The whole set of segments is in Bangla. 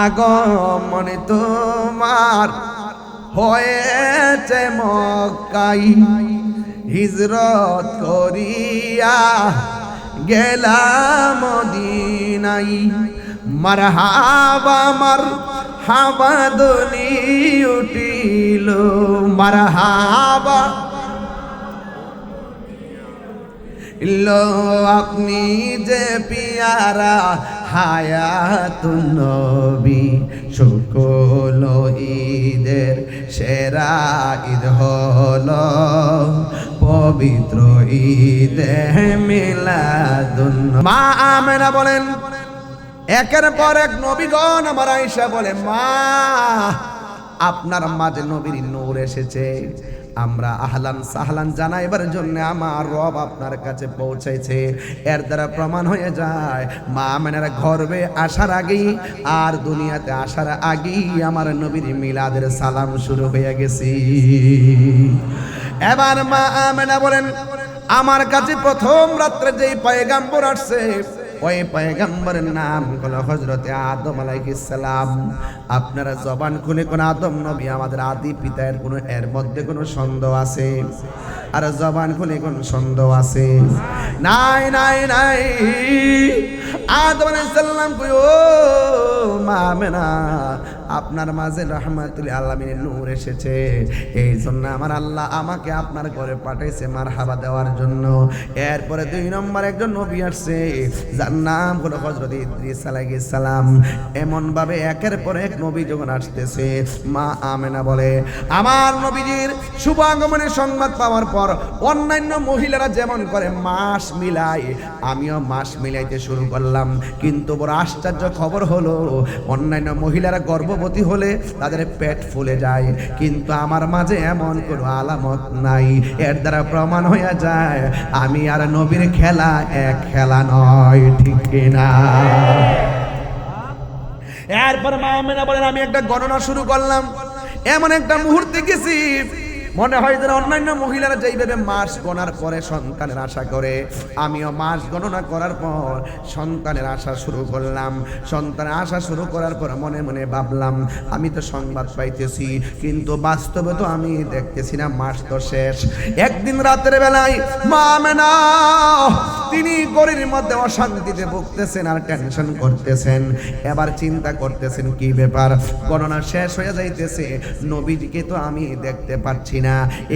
আগমন তোমার হয়েছে মক্কায়, হিজরত করিয়া গেলাম মদিনায়। মারহাবা মারহাবা ধ্বনি উঠিল, মারহাবা লো আপনি যে পিয়ারা হায়াতুন নবী। সকল ঈদের সেরা ঈদ হলো পবিত্র ঈদে মিলাদুন নবী। মা আমেনা বলেন, একের পর এক নবীগণ আমার আয়েশা বলে, মা আপনার মাঝে নবীর নূর এসেছে, আমরা আহলান সাহলান জানাইবার জন্য আমার রব আপনার কাছে পৌঁছাইছে। এর দ্বারা প্রমাণ হয়ে যায় মা আমেনার গর্ভে আসার আগেই আর দুনিয়াতে আসার আগেই আমার নবীর মিলাদের সালাম শুরু হয়ে গেছে। এবার মা আমেনা বলেন, আমার কাছে প্রথম রাত্রে যেই পয়গাম্বর আসছে ওই পয়গম্বরের নাম হলো হযরতে আদম আলাইহিস সালাম। আপনারা জবান খুলে কোন আদম নবী আমাদের আদি পিতা এর মধ্যে কোনো সন্দেহ আছে? আর জবান খুলে কোন সন্দেহ আছে? নাই নাই নাই। আদম আলাইহিস সালাম কই, ও মা আমেনা আপনার মাঝে রাহমাতুল আলামিনের নূর এসেছে, এই জন্য আমার আল্লাহ আমাকে আপনার ঘরে পাঠাইছে মারহাবা দেওয়ার জন্য। এরপরে 2 নম্বর একজন নবী আসছে যার নাম হলো হযরত ইদ্রিস আলাইহিস সালাম। এমন ভাবে একের পর এক নবী যখন আসতেছে, মা আমেনা বলে, আমার নবীজির শুভ আগমনের সংবাদ পাওয়ার পর অন্যান্য মহিলারা যেমন করে মাস মিলায়, আমিও মাস মিলাইতে শুরু করলাম। কিন্তু বড় আশ্চর্য খবর হলো, অন্যান্য মহিলারা গর্ভবতী হলে তাদের পেট ফুলে যায়, কিন্তু আমার মাঝে এমন কোনো আলামত নাই। এর দ্বারা প্রমাণ হয়ে যায় আমি আর নবীর খেলা এক খেলা নয়, ঠিক কিনা? এরপর মা আমেনা বলেন, আমি একটা গণনা শুরু করলাম। এমন একটা মুহূর্তে গেছি মনে হয় যেন অন্যান্য মহিলারা যেইভাবে মাস গণার পরে সন্তানের আশা করে, আমিও মাস গণনা করার পর সন্তানের আশা শুরু করলাম। সন্তানের আশা শুরু করার পর মনে মনে ভাবলাম, আমি তো সংবাদ পাইতেছি, কিন্তু বাস্তবে তো আমি দেখতেছি না, মাস তো শেষ। একদিন রাতের বেলায় মা আমেনা তিনি গরির মধ্যে অশান্তিতে ভুগতেছেন আর টেনশন করতেছেন। এবার চিন্তা করতেছেন কি ব্যাপার, গণনা শেষ হয়ে যাইতেছে, নবীজিকে তো আমি দেখতে পাচ্ছি না।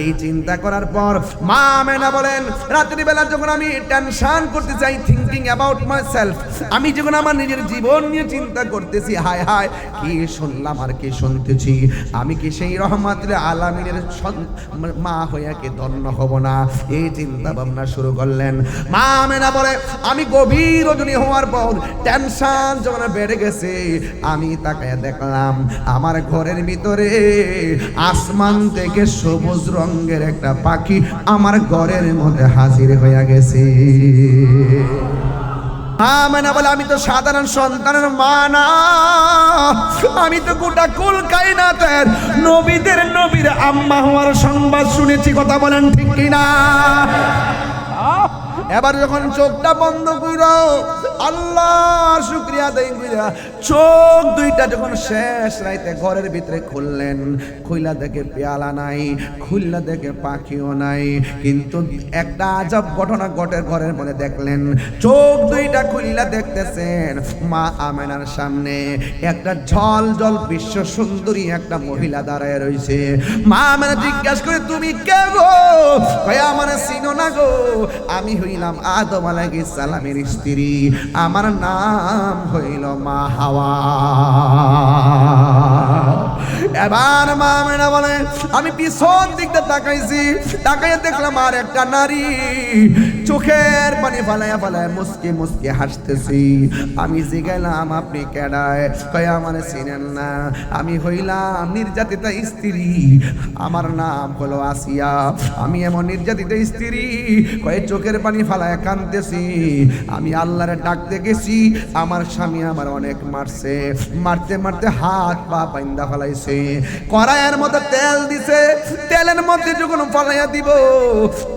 এই চিন্তা করার পর মা আমেনা বলেন, রাতের বেলা যখন আমি টেনশন করতে চাই, থিংকিং অ্যাবাউট মাইসেলফ, আমি যখন আমার নিজের জীবন নিয়ে চিন্তা করতেছি, হায় হায় কি শুনলাম আর কি শুনতেছি, আমি কি সেই রহমাতুল আলামিনের মা হইয়া কি ধন্য হব না? এই চিন্তা ভাবনা শুরু করলেন। মা আমেনা বলে, আমি গভীর রজনী হওয়ার পর টেনশন যখন বেড়ে গেছে, আমি তাকায় দেখলাম আমার ঘরের ভিতরে আসমান থেকে সবুজ রঙের একটা পাখি আমার ঘরের মধ্যে হাজির হয়ে গেছে। আমেনা বলে, আমি তো সাধারণ সন্তানের মা না, আমি তো গোটা কুল কায়নাতের নবীদের নবীর আম্মা হওয়ার সংবাদ শুনেছি। কথা বলেন ঠিক কিনা? এবার যখন চোখটা বন্ধ কইরা আল্লাহর শুকরিয়া আদায় কইরা চোখ দুইটা যখন শেষ রাইতে ঘরের ভিতরে খুললেন, খুইলা দেখে পেয়ালা নাই, খুললা দেখে পাখিও নাই, কিন্তু একটা আজব ঘটনা ঘটে ঘরের মধ্যে দেখলেন। চোখ দুইটা খুললা দেখতেছেন মা আমেনার সামনে একটা ঝল ঝল বিশ্ব সুন্দরী একটা মহিলা দাঁড়ায় রইছে। মা আমেনা জিজ্ঞাসা করে, তুমি কে গো? কয়, আমার চিনো না গো, আমি হইলাম আদম আলাইহিস সালামের স্ত্রী, আমার নাম হইল মা হাওয়া। এবার মা আমেনা বলে, আমি পিছন দিকটা তাকাইছি, তাকাইয়া দেখলাম আর একটা নারী চোখের পানি ফালাইয়া ফালাইয়া মুসকে মুসকে হাসতেছি। আমি জিগাইলাম, আপনি কেডায়? কয়, আমার চিনেন না, আমি হইলাম নির্যাতিতা স্ত্রী, আমার নাম হলো আসিয়া, আমি এমন নির্যাতিতা স্ত্রী। কয়, চোখের পানি ফালাইয়া কাঁদতেছি, আমি আল্লাহরে ডাকতে গেছি, আমার স্বামী আমার অনেক মারছে, মারতে মারতে হাত পা বাইন্দা ফালাইছে, কড়াইয়ের মধ্যে তেল দিছে, তেলের মধ্যে যখন ফালাইয়া দিব,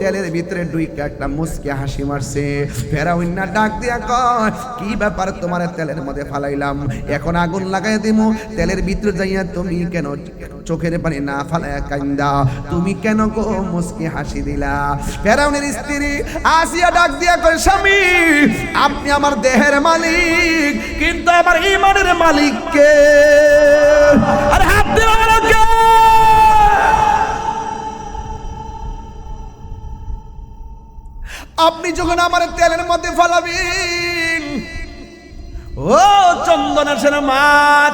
তেলের ভিতরে ডুইকা একটা মুসকে হাসি মারছে। ফেরাউন না ডাক দিয়া কয়, কি ব্যাপার, তোমার তেলের মধ্যে ফালাইলাম, এখন আগুন লাগাই দিমু, তেলের ভিতরে যাইয়া তুমি কেন চোখের পানি না ফালাইয়া কান্দা, তুমি কেন গো মুসকে হাসি দিলা? ফেরাউনের স্ত্রী আসিয়া ডাক দিয়া কয়, স্বামী আপনি আমার দেহের মালিক, কিন্তু আমার ঈমানের মালিক কে? আরে হাত দিও না কে? আপনি যখন আমার তেলের মধ্যে ফালাবেন, ও চন্দনা সেনা মা,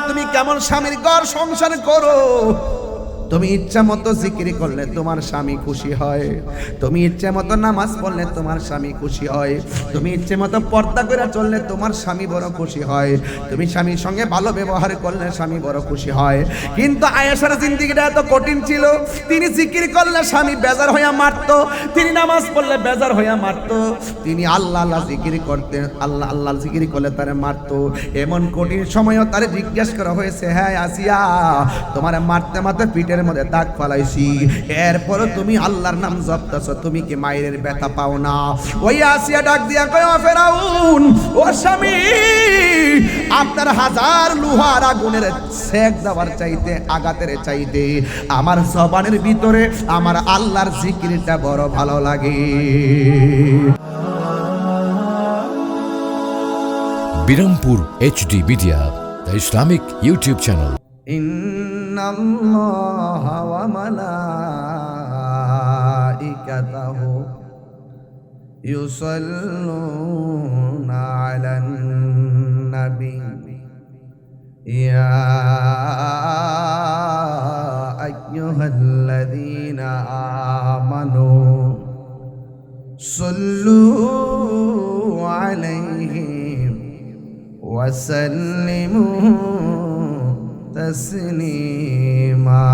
তুমি কেমন স্বামীর ঘর সংসার করো? তুমি ইচ্ছা মতো জিকির করলে তোমার স্বামী খুশি হয়, তুমি ইচ্ছে মতো নামাজ পড়লে তোমার স্বামী খুশি হয়, তুমি ইচ্ছে মতো পর্দা করে চললে তোমার স্বামী বড় খুশি হয়, তুমি স্বামীর সঙ্গে ভালো ব্যবহার করলে স্বামী বড় খুশি হয়। কিন্তু আয়েশার জিন্দেগিটা এত কঠিন ছিল, তিনি জিকির করলে স্বামী বেজার হইয়া মারতো, তিনি নামাজ পড়লে বেজার হইয়া মারতো, তিনি আল্লাহ আল্লাহ জিকির করতে, আল্লাহ আল্লাহ জিকির করলে তারে মারতো। এমন কঠিন সময়ও তারে জিজ্ঞাসা করা হয়েছে, হ্যাঁ আসিয়া, তোমার মারতে মারতে পিঠের মধ্যে দাগ ফালাইছি, এরপরও তুমি আল্লাহর নাম জপতেছো, তুমি কি মায়ের ব্যথা পাও না? ওই আসিয়া ডাক দিয়া কয়, ও ফেরাউন, ও স্বামী, আপনার হাজার লোহার আগুনের সেক দেওয়ার চাইতে, আঘাতের চাইতে আমার জবানের ভিতরে আমার আল্লাহর জিকিরটা বড় ভালো লাগে। Birampur HD media, the Islamic YouTube channel. ইন্নাল্লাহা ওয়া মালাইকাতাহু ইউসাল্লুনা আলান নবী ইয়া আইয়ুহাল্লাযীনা আমানু সাল্লু আলাইহি ওয়া সাল্লিমু তসলিমা।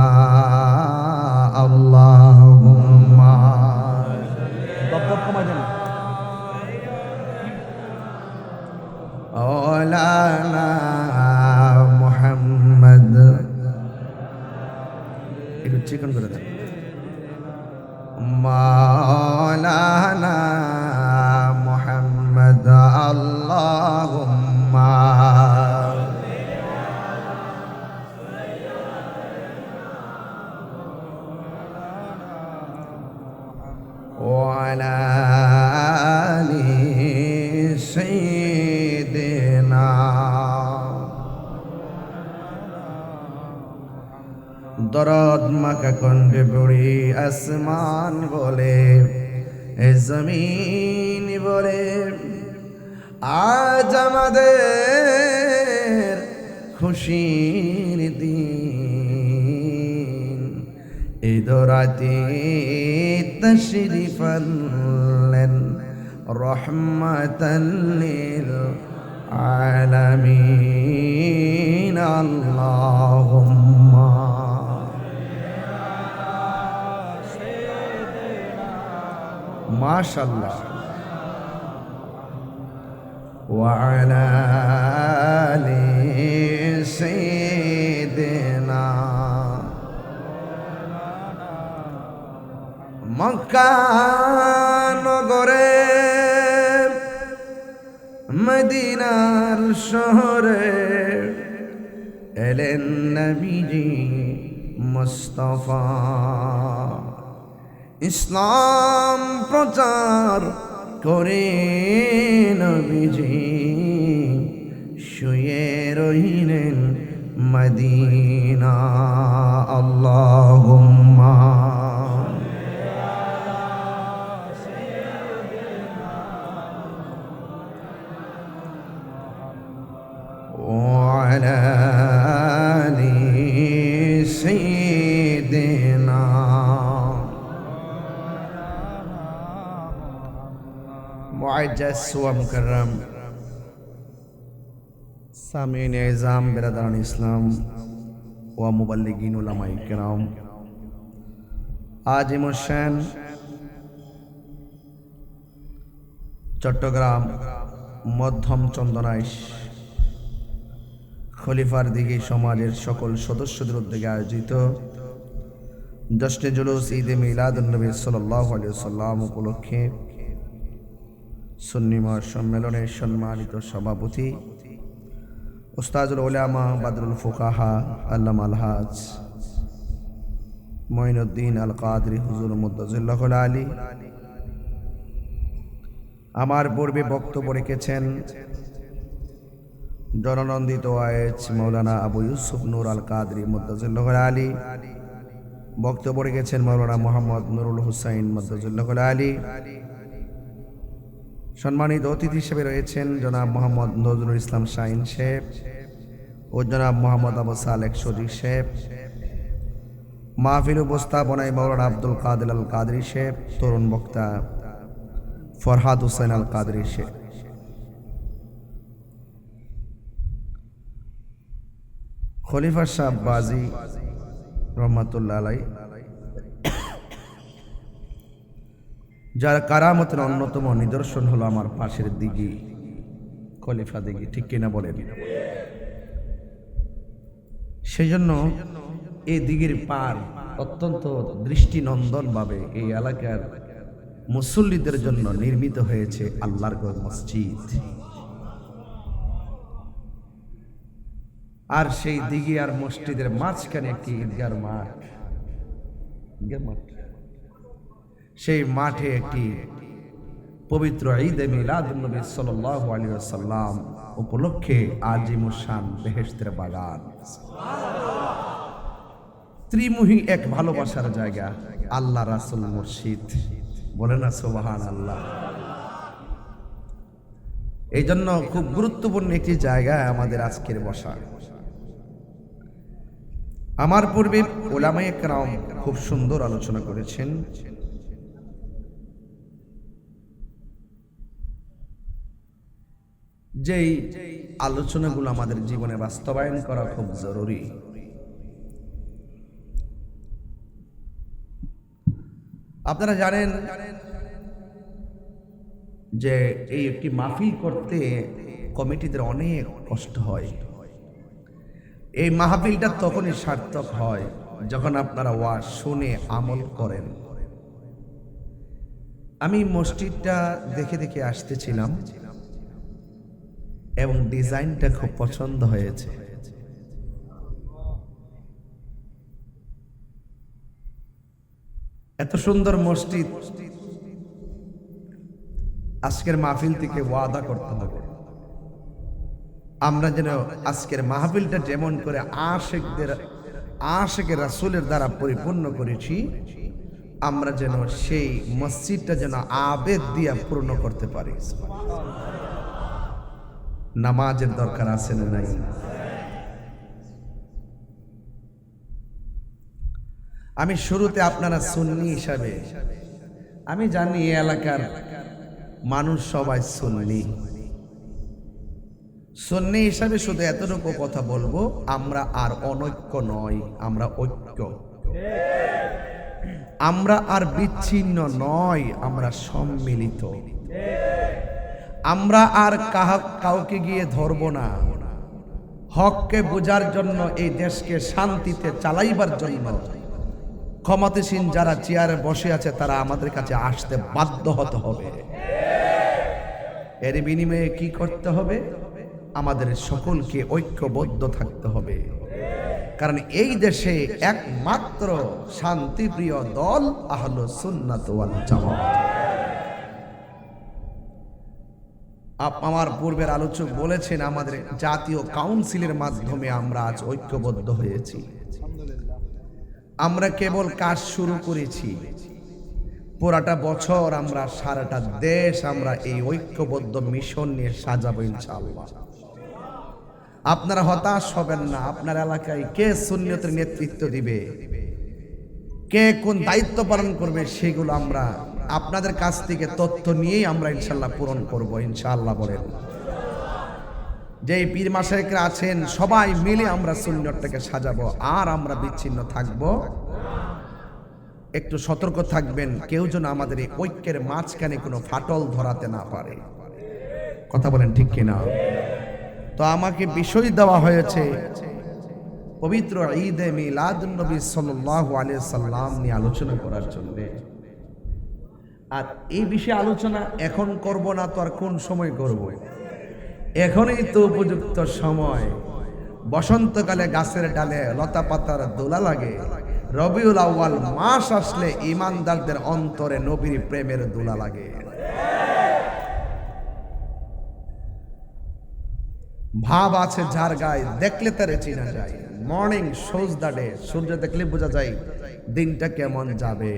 আল্লাহুম্মা মাওলানা মুহাম্মদ, একটু চিকন করে দেন, মাওলানা মুহাম্মদ। আল্লাহুম্মা وعلى آل سيدنا। দরদ মাখা কণ্ঠে পড়ি আসমান বলে, এ জমিন বলে, আজ আমাদের খুশির দিন, ঈদ রাতে তশরিফ আনলেন রহমাতাল লিল আলামিন। আল্লাহুম্মা মাশাআল্লাহ ওয়া আলা আলি সাইয়্যিদিনা। মক্কা নগরে, মদিনার শহরে এলেন নবীজি মুস্তাফা, ইসলাম প্রচার করে নবীজি শুয়ে রইলেন মদিনা। আল্লাহুম্মা وعلى آل سيدنا। মুআজ্জাজ ওয়া মুকাররম সামিন এজাম, বিরাদারান ইসলাম ওয়া মুবাল্লিগিন উলামায়ে কিরাম, আজিম হোসেন, চট্টগ্রাম মধ্যম চন্দনাইশ খলিফার দিঘি সমাজের সকল সদস্যদের উদ্যোগে আয়োজিত জশ্নে জুলুস ঈদে মিলাদুন নবী সাল্লাল্লাহু আলাইহি ওয়াসাল্লাম উপলক্ষে সুন্নি মহাসম্মেলনের সম্মানিত সভাপতি উস্তাজুল উলামা বাদরুল ফুকাহা আল্লামা আলহাজ মঈনুদ্দিন আল কাদরি হুজুর মুদ্দাজিল্লাহুল আলী, আমার পূর্বে বক্তব্য রেখেছেন জননন্দিত ওয়াইজ মৌলানা আবু ইউসুফ নূর আল কাদরি মুদ্দাজিল্লাহুল আলী, বক্তব্য রেখেছেন মৌলানা মোহাম্মদ নুরুল হুসাইন মুদ্দাজিল্লাহুল আলী। সম্মানিত অতিথি হিসেবে রয়েছেন জনাব মোহাম্মদ নজরুল ইসলাম শাহিন সাহেব ও জনাব মোহাম্মদ আবু সালেক সজিব সাহেব। মাহফিল উপস্থাপনায় মৌলানা আব্দুল কাদের আল কাদরি সাহেব, তরুণ বক্তা ফরহাদ হুসাইন আল কাদরি সাহেব। খলিফা সাহেব বাজি রহমাতুল্লাহ আলাই, যার কারামতের অন্যতম নিদর্শন হলো আমার পাশের দিঘি, খলিফা দিঘি, ঠিক কিনা বলেন? সেই জন্য এই দিঘির পার অত্যন্ত দৃষ্টিনন্দন ভাবে এই এলাকার মুসল্লিদের জন্য নির্মিত হয়েছে আল্লাহর ঘর মসজিদ। আর সেই দিঘি আর মসজিদের মাঝখানে একটি ঈদগাহ মাঠ, সেই মাঠে একটি পবিত্র ঈদে মিলাদুন নবী সাল্লাল্লাহু আলাইহি ওয়াসাল্লাম উপলক্ষে আজিমুশান বেহেশতের বাগান, ত্রিমুহী এক ভালোবাসার জায়গা, আল্লাহ রাসূল মুর্শিদ, বলে না সুবহানাল্লাহ। এই জন্য খুব গুরুত্বপূর্ণ একটি জায়গায় আমাদের আজকের বসা। আমার পূর্বে উলামায়ে কেরাম খুব সুন্দর আলোচনা করেছেন। যেই আলোচনাগুলো আমাদের জীবনে বাস্তবায়ন করা খুব জরুরি। আপনারা জানেন যে এই একটি মাহফিল করতে কমিটিদের অনেক কষ্ট হয়। এই মাহফিলটা তখনই সার্থক হয় যখন আপনারা ওয়াজ শুনে আমল করেন। আমি মসজিদটা দেখে দেখে আসতেছিলাম এবং ডিজাইনটা খুব পছন্দ হয়েছে। এত সুন্দর মসজিদ, আজকের মাহফিল থেকে ওয়াদা করতে হবে আমরা যেন আজকের মাহফিলটা যেমন করে আশিকে রাসূলের দ্বারা পরিপূর্ণ করেছি, আমরা যেন সেই মসজিদটা যেন আবেদ দিয়া পূর্ণ করতে পারি। নামাজের দরকার আছে না নাই? আমি শুরুতে আপনারা সুন্নি হিসাবে, আমি জানি এই এলাকার মানুষ সবাই সুন্নি। সুন্নি হিসাবে শুধু এতটুকু কথা বলবো, আমরা আর অনৈক্য নয়, আমরা ঐক্য। আমরা আর বিচ্ছিন্ন নয়, আমরা সম্মিলিত। আমরা আর কাউকে গিয়ে ধরব না। হককে বোঝার জন্য, এই দেশকে শান্তিতে চালাইবার জন্য ক্ষমতাসীন যারা চেয়ারে বসে আছে তারা আমাদের কাছে আসতে বাধ্য হতে হবে। এর বিনিময়ে কি করতে হবে? আমাদের সকলকে ঐক্যবদ্ধ থাকতে হবে। কারণ এই দেশে একমাত্র শান্তিপ্রিয় দল আহলুস সুন্নাত ওয়াল জামাত। আমার পূর্বের আলোচক বলেছেন, আমাদের জাতীয় কাউন্সিলের মাধ্যমে আমরা আজ ঐক্যবদ্ধ হয়েছি। আমরা কেবল কাজ শুরু করেছি, পুরাটা বছর আমরা, সারাটা দেশ আমরা এই ঐক্যবদ্ধ মিশন নিয়ে সাজাবো ইনশাআল্লাহ। আপনারা হতাশ হবেন না। আপনার এলাকায় কে সুন্নিয়তের নেতৃত্ব দিবে, কে কোন দায়িত্ব পালন করবে, সেগুলো আমরা আপনাদের কাছ থেকে তথ্য নিয়েই আমরা ইনশাআল্লাহ পূরণ করব ইনশাআল্লাহ। বলেন, যে পীর মাশায়েখরা আছেন সবাই মিলে আমরা সুন্নিয়তটাকে সাজাবো, আর আমরা বিচ্ছিন্ন থাকব। একটু সতর্ক থাকবেন, কেউ যেন আমাদের এই ঐক্যের মাঝখানে কোনো ফাটল ধরাতে না পারে। কথা বলেন ঠিক কিনা? তো আমাকে বিষয় দেওয়া হয়েছে পবিত্র ঈদে মিলাদুন নবী সাল্লাল্লাহু আলাইহি সাল্লাম নিয়ে আলোচনা করার জন্য। আর এই বিষয়ে আলোচনা এখন করব না তো আর কোন সময় করব? এখনই তো উপযুক্ত সময়। বসন্তকালে গাছের ডালে লতা পাতার দোলা লাগে, রবিউল আউয়াল মাস আসলে ইমানদারদের অন্তরে নবীর প্রেমের দোলা লাগে। ভাব আছে যার গায়ে, দেখলে তারে চিনা যায়। মর্নিং শোজ দ্য ডে, সূর্য দেখলে বোঝা যায় দিনটা কেমন যাবে।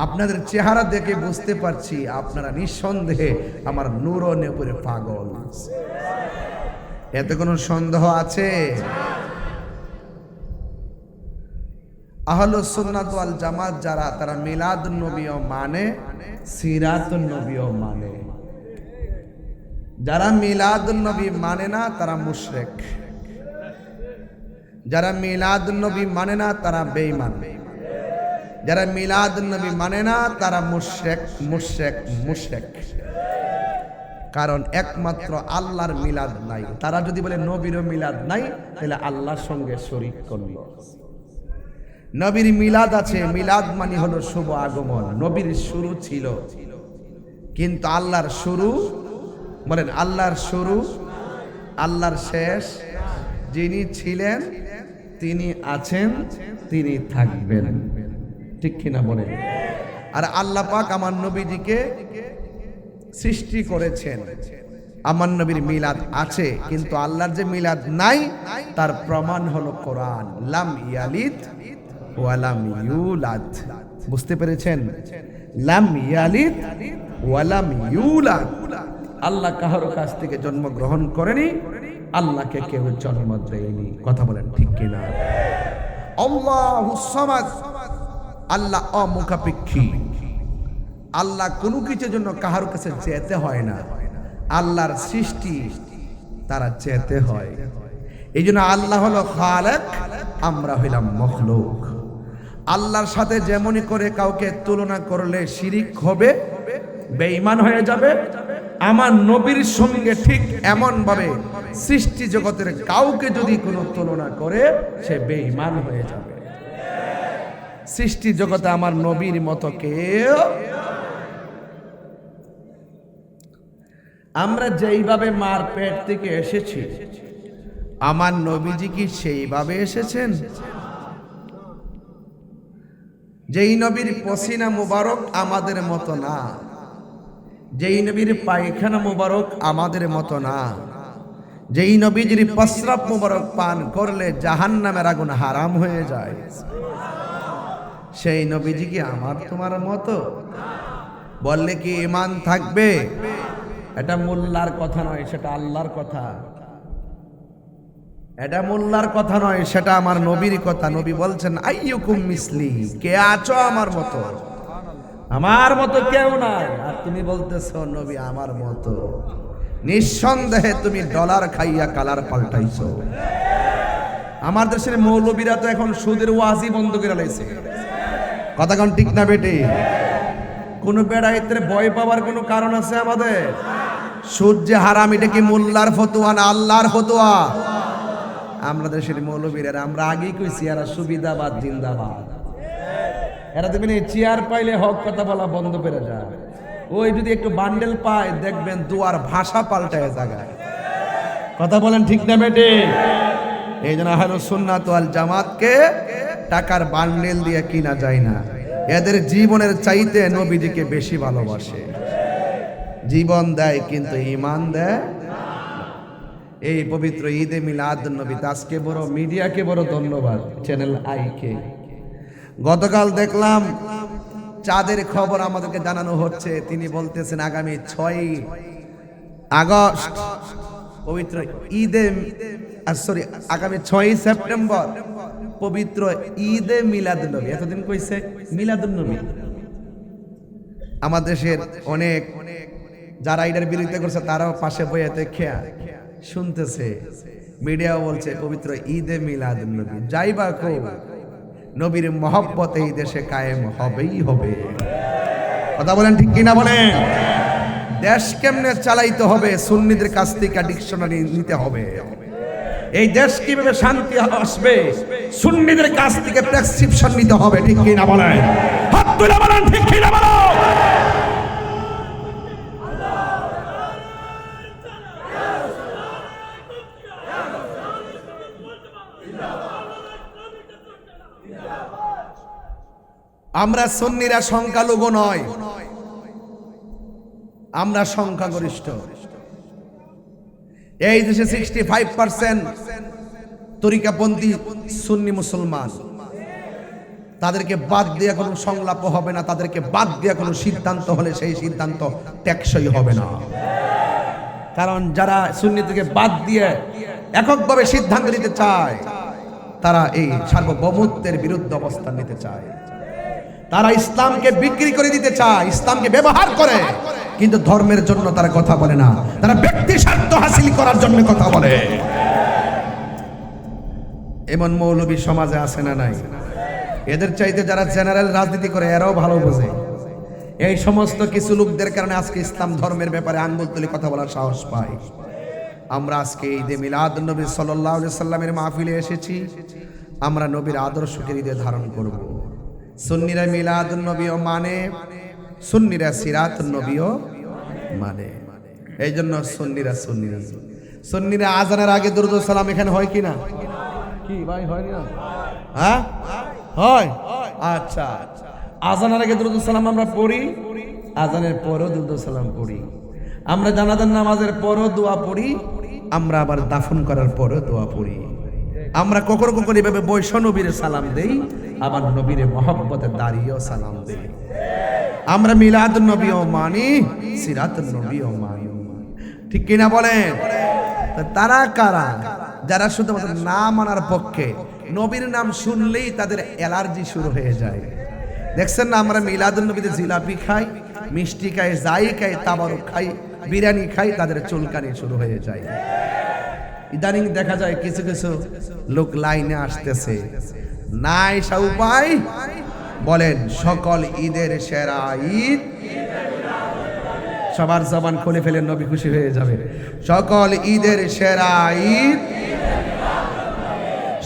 আপনাদের চেহারা দেখে বুঝতে পারছি আপনারা নিঃসন্দেহে আমার নূর ও নূরে পাগল। এতে কোনো সন্দেহ আছে? আহলুস সুন্নাত ওয়াল জামাত যারা, তারা মিলাদুন নবীও মানে, সিরাতুন নবীও মানে। যারা মিলাদুন নবী মানে না তারা মুশরিক, যারা মিলাদুন নবী মানে না তারা বেঈমান, যারা মিলাদুন নবী মানে না তারা মুশরিক মুশরিক মুশরিক। কারণ একমাত্র আল্লাহর মিলাদ নাই। তারা যদি বলে নবীরও মিলাদ নাই, তাহলে আল্লাহর সঙ্গে শরীক করল। নবীর মিলাদ আছে, মিলাদ মানে হলো শুভ আগমন। নবীর শুরু ছিল, কিন্তু আল্লাহর শুরু, বলেন আল্লাহর শুরু, আল্লাহর শেষ। যিনি ছিলেন, তিনি আছেন, তিনি থাকবেন। ঠিক কিনা বলেন? আর আল্লাহ পাক আমার নবীজিকে সৃষ্টি করেছেন। আমার নবীর মিলাদ আছে, কিন্তু আল্লাহর যে মিলাদ নাই তার প্রমাণ হলো কোরআন। লাম ইয়ালিদ ওয়া লাম ইউলাদ। বুঝতে পেরেছেন? লাম ইয়ালিদ ওয়া লাম ইউলাদ। আল্লাহ কারো কাছ থেকে জন্মগ্রহণ করেনি, আল্লাহকে কেউ জন্ম দেয়নি। কথা বলেন ঠিক কিনা? আল্লাহুস সামাদ, আল্লাহ অমুখাপেক্ষী। আল্লাহ কোনো কিছুর জন্য কাহার কাছে যেতে হয় না। আল্লাহর সৃষ্টি, তারা যেতে হয়। এই জন্য আল্লাহ হলো খালেক, আমরা হইলাম মখলুক। আল্লাহর সাথে যেমনই করে কাউকে তুলনা করলে শিরিক হবে, বেঈমান হয়ে যাবে। আমার নবীর সঙ্গে ঠিক এমন ভাবে সৃষ্টি জগতের কাউকে যদি কোনো তুলনা করে, সে বেঈমান হয়ে যাবে। সৃষ্টি জগতে আমার নবীর মতো কেউ, আমরা যেইভাবে মার পেট থেকে এসেছি, আমার নবীজি কি সেইভাবে এসেছেন? যেই নবীর পসিনা মুবারক আমাদের মতো না, যেই নবীর পায়খানা মুবারক আমাদের মতো না, যেই নবীজির প্রস্রাব মুবারক পান করলে জাহান্নামের আগুন হারাম হয়ে যায়, সেই নবীজি কি আমার তোমার মতো? বললে কি ঈমান থাকবে? এটা মোল্লার কথা নয়, সেটা আল্লাহর কথা। এটা মোল্লার কথা নয়, সেটা আমার নবীর কথা। নবী বলছেন আইয়ুকুম মিসলি, কে আছো আমার মতো? আমার মতো কেউ নাই। আর তুমি বলতেছো নবী আমার মতো। নিঃসন্দেহে তুমি ডলার খাইয়া কালার পাল্টাইছো। আমার দেশের মৌলবীরা তো এখন সুদের ওয়াজি বন্ধ করে লাইছে। কথা কোন ঠিক না বেটে? কোন বেড়াইতে ভয় পাওয়ার কোনো কারণ আছে আমাদের? সুদ যে হারাম, এটা কি মোল্লার ফতোয়া না আল্লাহর ফতোয়া? আমরা দেশের মৌলবীরা, আমরা আগেই কইছি এরা সুবিধাবাদ জিন্দাবাদ। এরা দেখবেন এই চেয়ার পাইলে হক কথা বলা বন্ধ করে যায়। ওই যদি একটু বান্ডেল পায়, দেখবেন দুয়ার ভাষা পাল্টায় জায়গায়। কথা বলেন ঠিক না বেটে? এই জন্য আহলুস সুন্নাত ওয়াল জামাতকে টাকার বান্ডেল দিয়ে কিনা যায় না। এদের জীবনের চাইতে নবীজিকে বেশি ভালোবাসে। জীবন দেয় কিন্তু ঈমান দেয়। এই পবিত্র ঈদে মিলাদুন নবী, আজকে বড় মিডিয়াকে বড় ধন্যবাদ, চ্যানেল আইকে। গতকাল দেখলাম চাঁদের খবর আমাদেরকে জানানো হচ্ছে। তিনি বলতেছেন আগামী 6 আগস্ট পবিত্র ঈদে, আগামী 6 সেপ্টেম্বর পবিত্র ঈদে মিলাদুন নবী। এতদিন কইছে মিলাদুন নবী। আমার দেশের অনেক যারা এটার বিরোধিতা করছে, তারাও পাশে বইয়াতে খেয়া শুনতেছে। মিডিয়াও বলছে পবিত্র ঈদে মিলাদুন নবী। যাইবা কো, নবীর মহব্বত এই দেশে কায়েম হবেই হবে। কথা বলেন ঠিক কিনা বলেন? দেশ কেমনে চালাইতে হবে, সুন্নিদের কাছ থেকে ডিকশনারি নিতে হবে। এই দেশ কিভাবে শান্তি আসবে, সুন্নিদের কাছ থেকে প্রেসক্রিপশন নিতে হবে। ঠিক কিনা বলেন? হাত তুলে বলেন ঠিক কিনা বলেন? আমরা সুন্নিরা সংখ্যালঘু নয়, আমরা সংখ্যাগরিষ্ঠ। এই দেশে 65% তরিকাপন্থী সুন্নি মুসলমান। তাদেরকে বাদ দিয়ে কোনো সংলাপ হবে না, তাদেরকে বাদ দিয়ে কোনো সিদ্ধান্ত হলে সেই সিদ্ধান্ত টেকসই হবে না। কারণ যারা সুন্নি থেকে বাদ দিয়ে এককভাবে সিদ্ধান্ত নিতে চায়, তারা এই সার্বভৌমত্বের বিরুদ্ধে অবস্থান নিতে চায়। তারা ইসলামকে বিক্রি করে দিতে চায়, ইসলামকে ব্যবহার করে, কিন্তু ধর্মের জন্য তারা কথা বলে না, তারা ব্যক্তি স্বার্থ হাসিল করার জন্য কথা বলে। এমন মৌলবী সমাজে আছে না নাই? এদের চাইতে যারা জেনারেল রাজনীতি করে এরাও ভালো বোঝে। এই সমস্ত কিছু লোকদের কারণে আজকে ইসলাম ধর্মের ব্যাপারে আঙ্গুল তুলে কথা বলার সাহস পাই। আমরা আজকে ঈদে মিলাদ নবী সাল্লাল্লাহু আলাইহি সাল্লামের মাহফিলে এসেছি। আমরা নবীর আদর্শকে হৃদয়ে ধারণ করব। সুন্নিরা মিলাদ নবীও মানে, সুন্নিরা সিরাত নবীও মানে। এই জন্য সুন্নিরা আজানের আগে দুরূদ সালাম এখানে হয় কি না? কি ভাই হয় না? হ্যাঁ হয়। আচ্ছা, আজানের আগে দুরূদ সালাম আমরা পড়ি, আজানের পরও দুরূদ সালাম পড়ি। আমরা জানাজার নামাজের পরও দোয়া পড়ি, আমরা আবার দাফন করার পরও দোয়া পড়ি। আমরা কখনো কখনো এভাবে বৈষ্ণবীর সালাম দেই, আবার নবীর মহব্বতে দাঁড়িয়েও সালাম দেই। আমরা মিলাদ নবীও মানি, সিরাত নবীও মানি। ঠিক কিনা বলেন? তারা কারা? যারা শুধুমাত্র না মানার পক্ষে, নবীর নাম শুনলেই তাদের অ্যালার্জি শুরু হয়ে যায়। দেখছেন না, আমরা মিলাদুন নবীতে জিলাপি খাই, মিষ্টি খাই, যাই খাই, তাবারুক খাই, বিরিয়ানি খাই, তাদের চুলকানি শুরু হয়ে যায়। ইদানিং দেখা যায় কিছু কিছু লোক লাইনে আসতেছে, নাই সা উপায় বলেন সকল ঈদের সেরা ঈদ। সবার জবান খুলে ফেলে, নবী খুশি হয়ে যাবে। সকল ঈদের সেরা ঈদ,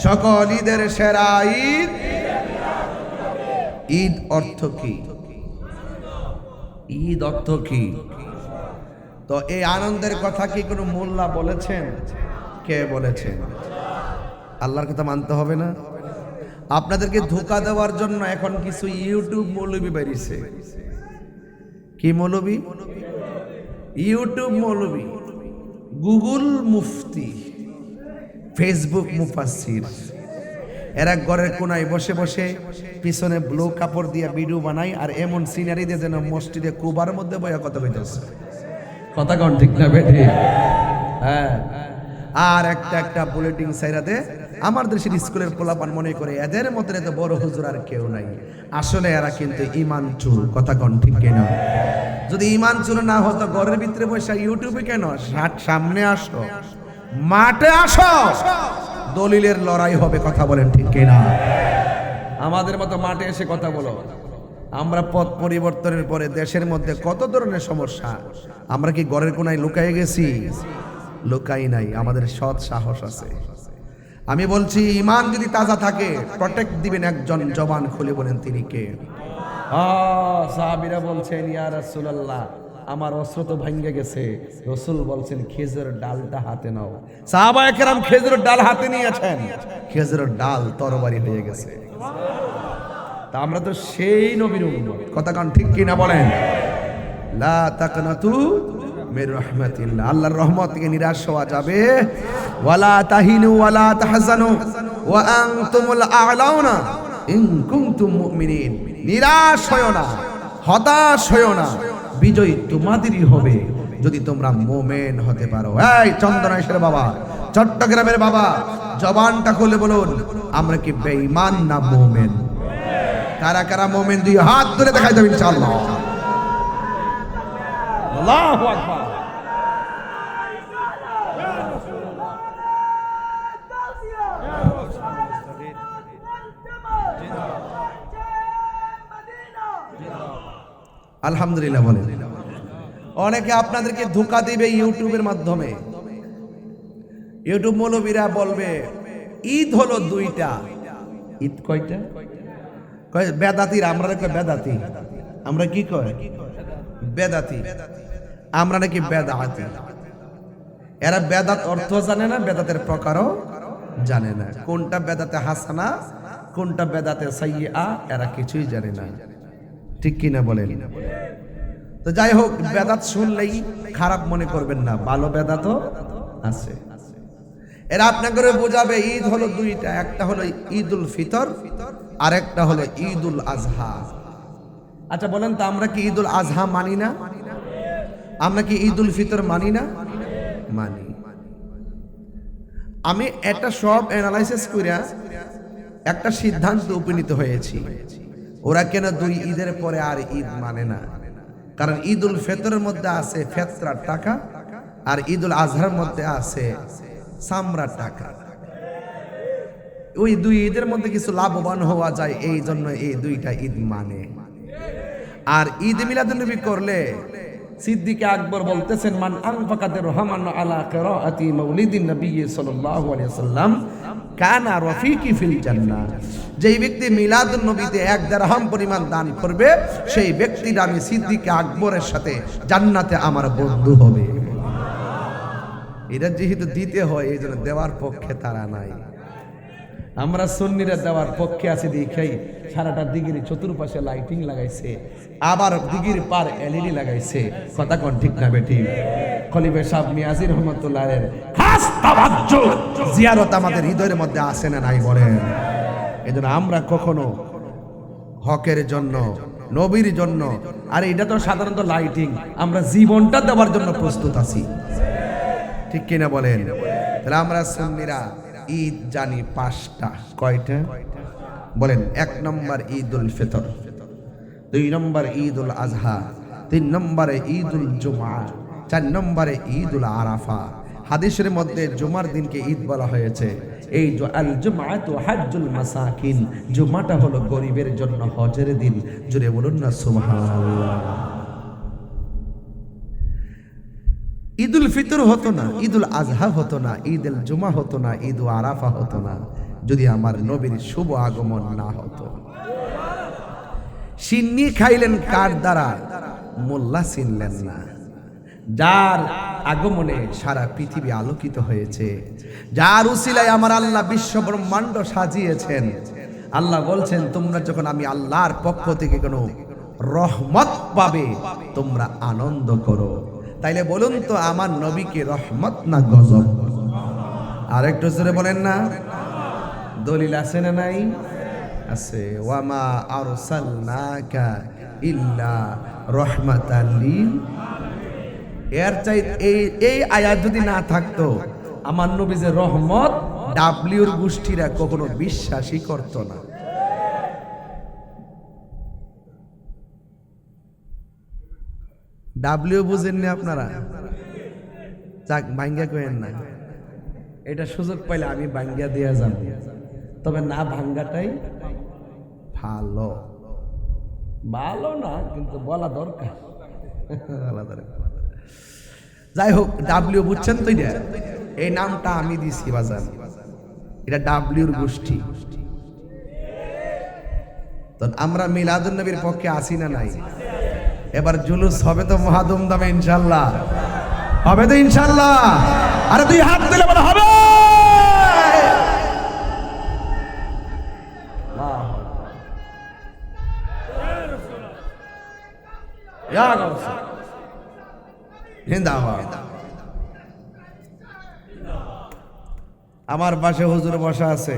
সকল ঈদের সেরা ঈদ। ঈদ অর্থ কি? ঈদ অর্থ কি? তো এই আনন্দের কথা কি কোনো মোল্লা বলেছেন? কে বলেছেন? আল্লাহর কথা মানতে হবে না? আপনাদেরকে ধোঁকা দেওয়ার জন্য এখন কিছু ইউটিউব মৌলবী বেরিয়েছে। কি মৌলবী? ইউটিউব মৌলবী, গুগল মুফতি, ফেসবুক মুফাসসির। এরা ঘরের কোনায় বসে বসে পিছনে ব্লু কাপড় দিয়ে ভিডিও বানায়, আর এমন সিনারি দিয়ে যেন মসজিদে কুবার মধ্যে বইয়া কথা কইতেছে। কথা কোন ঠিক না বেঠি? হ্যাঁ। আর একটা বুলেটিন সাইরাতে আমার দেশের স্কুলের পোলাপান মনে করে এদের মতো এত বড় হুজুর আর কেউ নাই। আসলে এরা কিন্তু ইমান চুর। কথা কোন ঠিক কিনা? যদি ইমান চুর না হতো ঘরের ভিতরে বসে ইউটিউবে কেন? সামনে আসো, মাঠে আসো, দলিলের লড়াই হবে। কথা বলেন ঠিক কিনা? আমাদের মতো মাঠে এসে কথা বলো। আমরা পথ পরিবর্তনের পরে দেশের মধ্যে কত ধরনের সমস্যা, আমরা কি ঘরের কোনায় লুকাই গেছি? লুকাই নাই, আমাদের সৎ সাহস আছে। আমি বলছি, ইমান যদি তাজা থাকে, প্রটেক্ট দিবেন একজন। জবান খুলে বলেন তিনি কে? সাহাবীরা বলছেন, ইয়া রাসূলুল্লাহ, আমার অস্ত্র তো ভাঙ্গে গেছে। রাসূল বলছেন, খেজুরের ডালটা হাতে নাও। সাহাবায়ে কেরাম খেজুরের ডাল হাতে নিয়েছেন, খেজুরের ডাল তরবারি হয়ে গেছে। তা আমরা তো সেই নবীর উম্মত। কথা কান ঠিক কিনা বলেন? লা তাকনাতু মির রাহমাতিল্লাহ, আল্লাহর রহমত থেকে নিরাশ হওয়া যাবে। ওয়ালা তাহিনু ওয়ালা তাহজানু ওয়া আনতুমুল আ'লাউনা ইন কুনতুম মুমিনিন। নিরাশ হয়ো না, হতাশ হয়ো না, বিজয় তোমাদেরই হবে যদি তোমরা মুমিন হতে পারো। এই চন্দনেশ্বর বাবা, চট্টগ্রামের বাবা, জবানটা খুলে বলুন, আমরা কি বেঈমান না মুমিন? কারা কারা মুমিন? দুই হাত তুলে দেখাই যাবে ইনশাআল্লাহ। আল্লাহু আকবার। আলহামদুলিল্লাহ বলেন। অনেকে আপনাদেরকে ধোঁকা দিবে ইউটিউবের মাধ্যমে। ইউটিউব মৌলবীরা বলবে ঈদ হলো দুইটা। ঈদ কয়টা? কয় বেদাতির। আমরা কই বেদাতি। আমরা কি কয়? বেদাতি। আমরা নাকি বেদাতি। এরা বেদাত অর্থ জানে না, বেদাতের প্রকারও জানে না। কোনটা বেদাতে হাসানা, কোনটা বেদাতে সাইয়্যা এরা কিছুই জানে না, ঠিক কিনা বলেন? তো যাই হোক, বেদাত শুনলেই খারাপ মনে করবেন না, ভালো বেদাতও আছে। এরা আপনাকে বোঝাবে ঈদ হলো দুইটা, একটা হলো ঈদুল ফিতর আর একটা হলো ঈদুল আজহা। আচ্ছা বলেন তো, আমরা কি ঈদুল আজহা মানি না? আমরা কি ঈদুল ফিতর মানি না? মানি। আমি এটা সব অ্যানালাইসিস করে একটা সিদ্ধান্ত উপনীত হয়েছি, ওরা কেন দুই ঈদের পরে আর ঈদ মানে না। কারণ ঈদুল ফিতরের মধ্যে আছে ফেতরার টাকা, আর ঈদুল আজহার মধ্যে আছে সামরার টাকা। ওই দুই ঈদের মধ্যে কিছু লাভবান হওয়া যায়, এই জন্য এই দুইটা ঈদ মানে। আর ঈদ মিলাদুন্নবী করলে সিদ্দিক আকবর বলতেছেন, মান আনফাকা দিরহামান আলা কিরাআতি মাউলিদিন নবী সাল্লাল্লাহু আলাইহি ওয়াসাল্লাম কানা রাফিকি ফিল জান্নাহ। যেই ব্যক্তি মিলাদুন নবীতে 1 দিরহাম পরিমাণ দান করবে, সেই ব্যক্তিটা আমি সিদ্দিক আকবরের সাথে জান্নাতে আমার বন্ধু হবে। এটা যেহেতু দিতে হয়, এই জন্য দেওয়ার পক্ষে তারা নাই। আমরা সুন্নিরা দেওয়ার পক্ষে আছি দেখাই সারাটা দিগির চতুর্পাশে লাইটিং লাগাইছে, আবার দিগির পার এলইডি লাগাইছে। কথা কোন ঠিক না বেটি? খলিফা সাহেব মিয়াজির রহমাতুল্লাহের খাস তাওয়াজ্জু জিয়ারত আমাদের হৃদয়ের মধ্যে আছে না নাই বলেন? এজন্য আমরা কখনো হকের জন্য, নবীর জন্য, আর এটা তো সাধারণত লাইটিং, আমরা জীবনটা দেওয়ার জন্য প্রস্তুত আছি, ঠিক কিনা বলেন? তাহলে আমরা সুন্নিরা ঈদ জানি 5টা। কয়টা বলেন? 1 নম্বর ঈদুল ফিতর, 2 নম্বর ঈদুল আজহা, 3 নম্বরে ঈদুল জুমআ, 4 নম্বরে ঈদুল আরাফা। হাদিসের মধ্যে জুমার দিনকে ঈদ বলা হয়েছে। এই আল জুমআতু হাজ্জুল মাসাকিন, জুমাটা হলো গরিবের জন্য হজের দিন। জুড়ে বলুন না সুবহানাল্লাহ। ঈদুল ফিতর হতো না, ঈদুল আজহা হতো না, ঈদুল জুমা হতো না, ঈদ আরাফা হতো না, যদি আমার নবীর শুভ আগমন না হতো। সিন্নি খাইলেন কার দ্বারা? মোল্লা চিনলেন না। যার আগমনে সারা পৃথিবী আলোকিত হয়েছে, যার উসিলায় আমার আল্লাহ বিশ্ব ব্রহ্মাণ্ড সাজিয়েছেন। আল্লাহ বলছেন, তোমরা যখন আমি আল্লাহর পক্ষ থেকে কোনো রহমত পাবে, তোমরা আনন্দ করো। তাইলে বলুন তো, আমার নবীকে রহমত না গজব? আর একটু জোরে বলেন না। দলিল আছে না নাই? আছে। ওয়ামা আরসালনাকা ইল্লা রাহমাতাল লিল। এর চাই এই আয়াত যদি না থাকতো, আমার নবী যে রহমত, ডাব্লিউর গোষ্ঠীরা কখনো বিশ্বাসই করত না। ডাব্লিউ বুঝেননি আপনারা? যাক, ভাঙ্গা কইেন না, এটা সুযোগ পাইলে আমি ভাঙ্গা দিয়া যাব, তবে না ভাঙ্গাটাই ভালো। ভালো না, কিন্তু বলা দরকার। যাই হোক, ডাব্লিউ বুঝছেন তো? এই নামটা আমি দিছি বাজার, এটা ডাব্লিউর গোষ্ঠী। তো আমরা মিলাদুন নবীর পক্ষে আসি না নাই? এবার জুলুস হবে তো মহাদুম দামে ইনশাল্লাহ, হবে তো ইনশাল্লাহ। আরে তুই হাত দিলে বলে হবে। আমার পাশে হুজুর বসা আছে।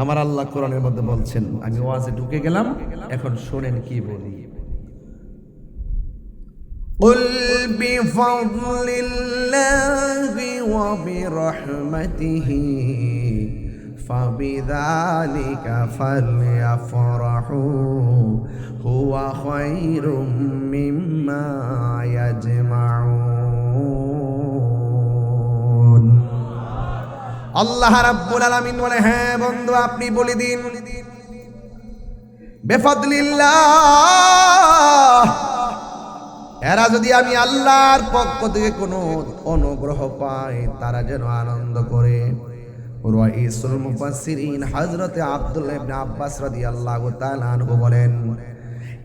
আমার আল্লাহ কোরআনের মধ্যে বলছেন, আমি ওয়াজে ঢুকে গেলাম, এখন শোনেন কি বলি। قل بفضل الله وبرحمته فبذلك فليفرحوا هو خير مما يجمعون। আল্লাহ রাব্বুল আলামিন বলে, হ্যাঁ বন্ধু, আপনি বলে দিন, বেফাদলিল্লাহ, এরা যদি আমি আল্লাহর পক্ষ থেকে কোনো অনুগ্রহ পায়, তারা যেন আনন্দ করে। রাইসুল মুফাসসিরিন হযরত আব্দুল্লাহ ইবনে আব্বাস রাদিয়াল্লাহু তাআলা আনহু বলেন,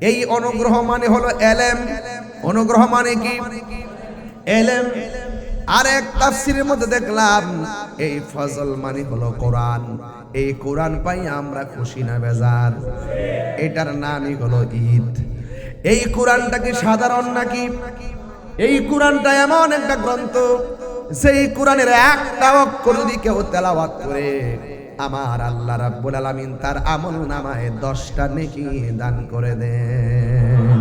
এই অনুগ্রহ মানে হলো এলেম। অনুগ্রহ মানে কি? এলেম। আর এক তাফসীরের মধ্যে দেখলাম এই ফজল মানে হলো কোরআন। এই কোরআন পাই আমরা খুশি না বেজার? এটার নামই হলো ঈদ। এই কোরআনটা কি সাধারণ নাকি? এই কোরআনটা এমন একটা গ্রন্থ, সেই কোরআনের একটা অক্ষর যদি কেউ তেলাওয়াত করে, আমার আল্লাহ রাব্বুল আলামিন তার আমল নামায় 10টা নেকি দান করে দেন।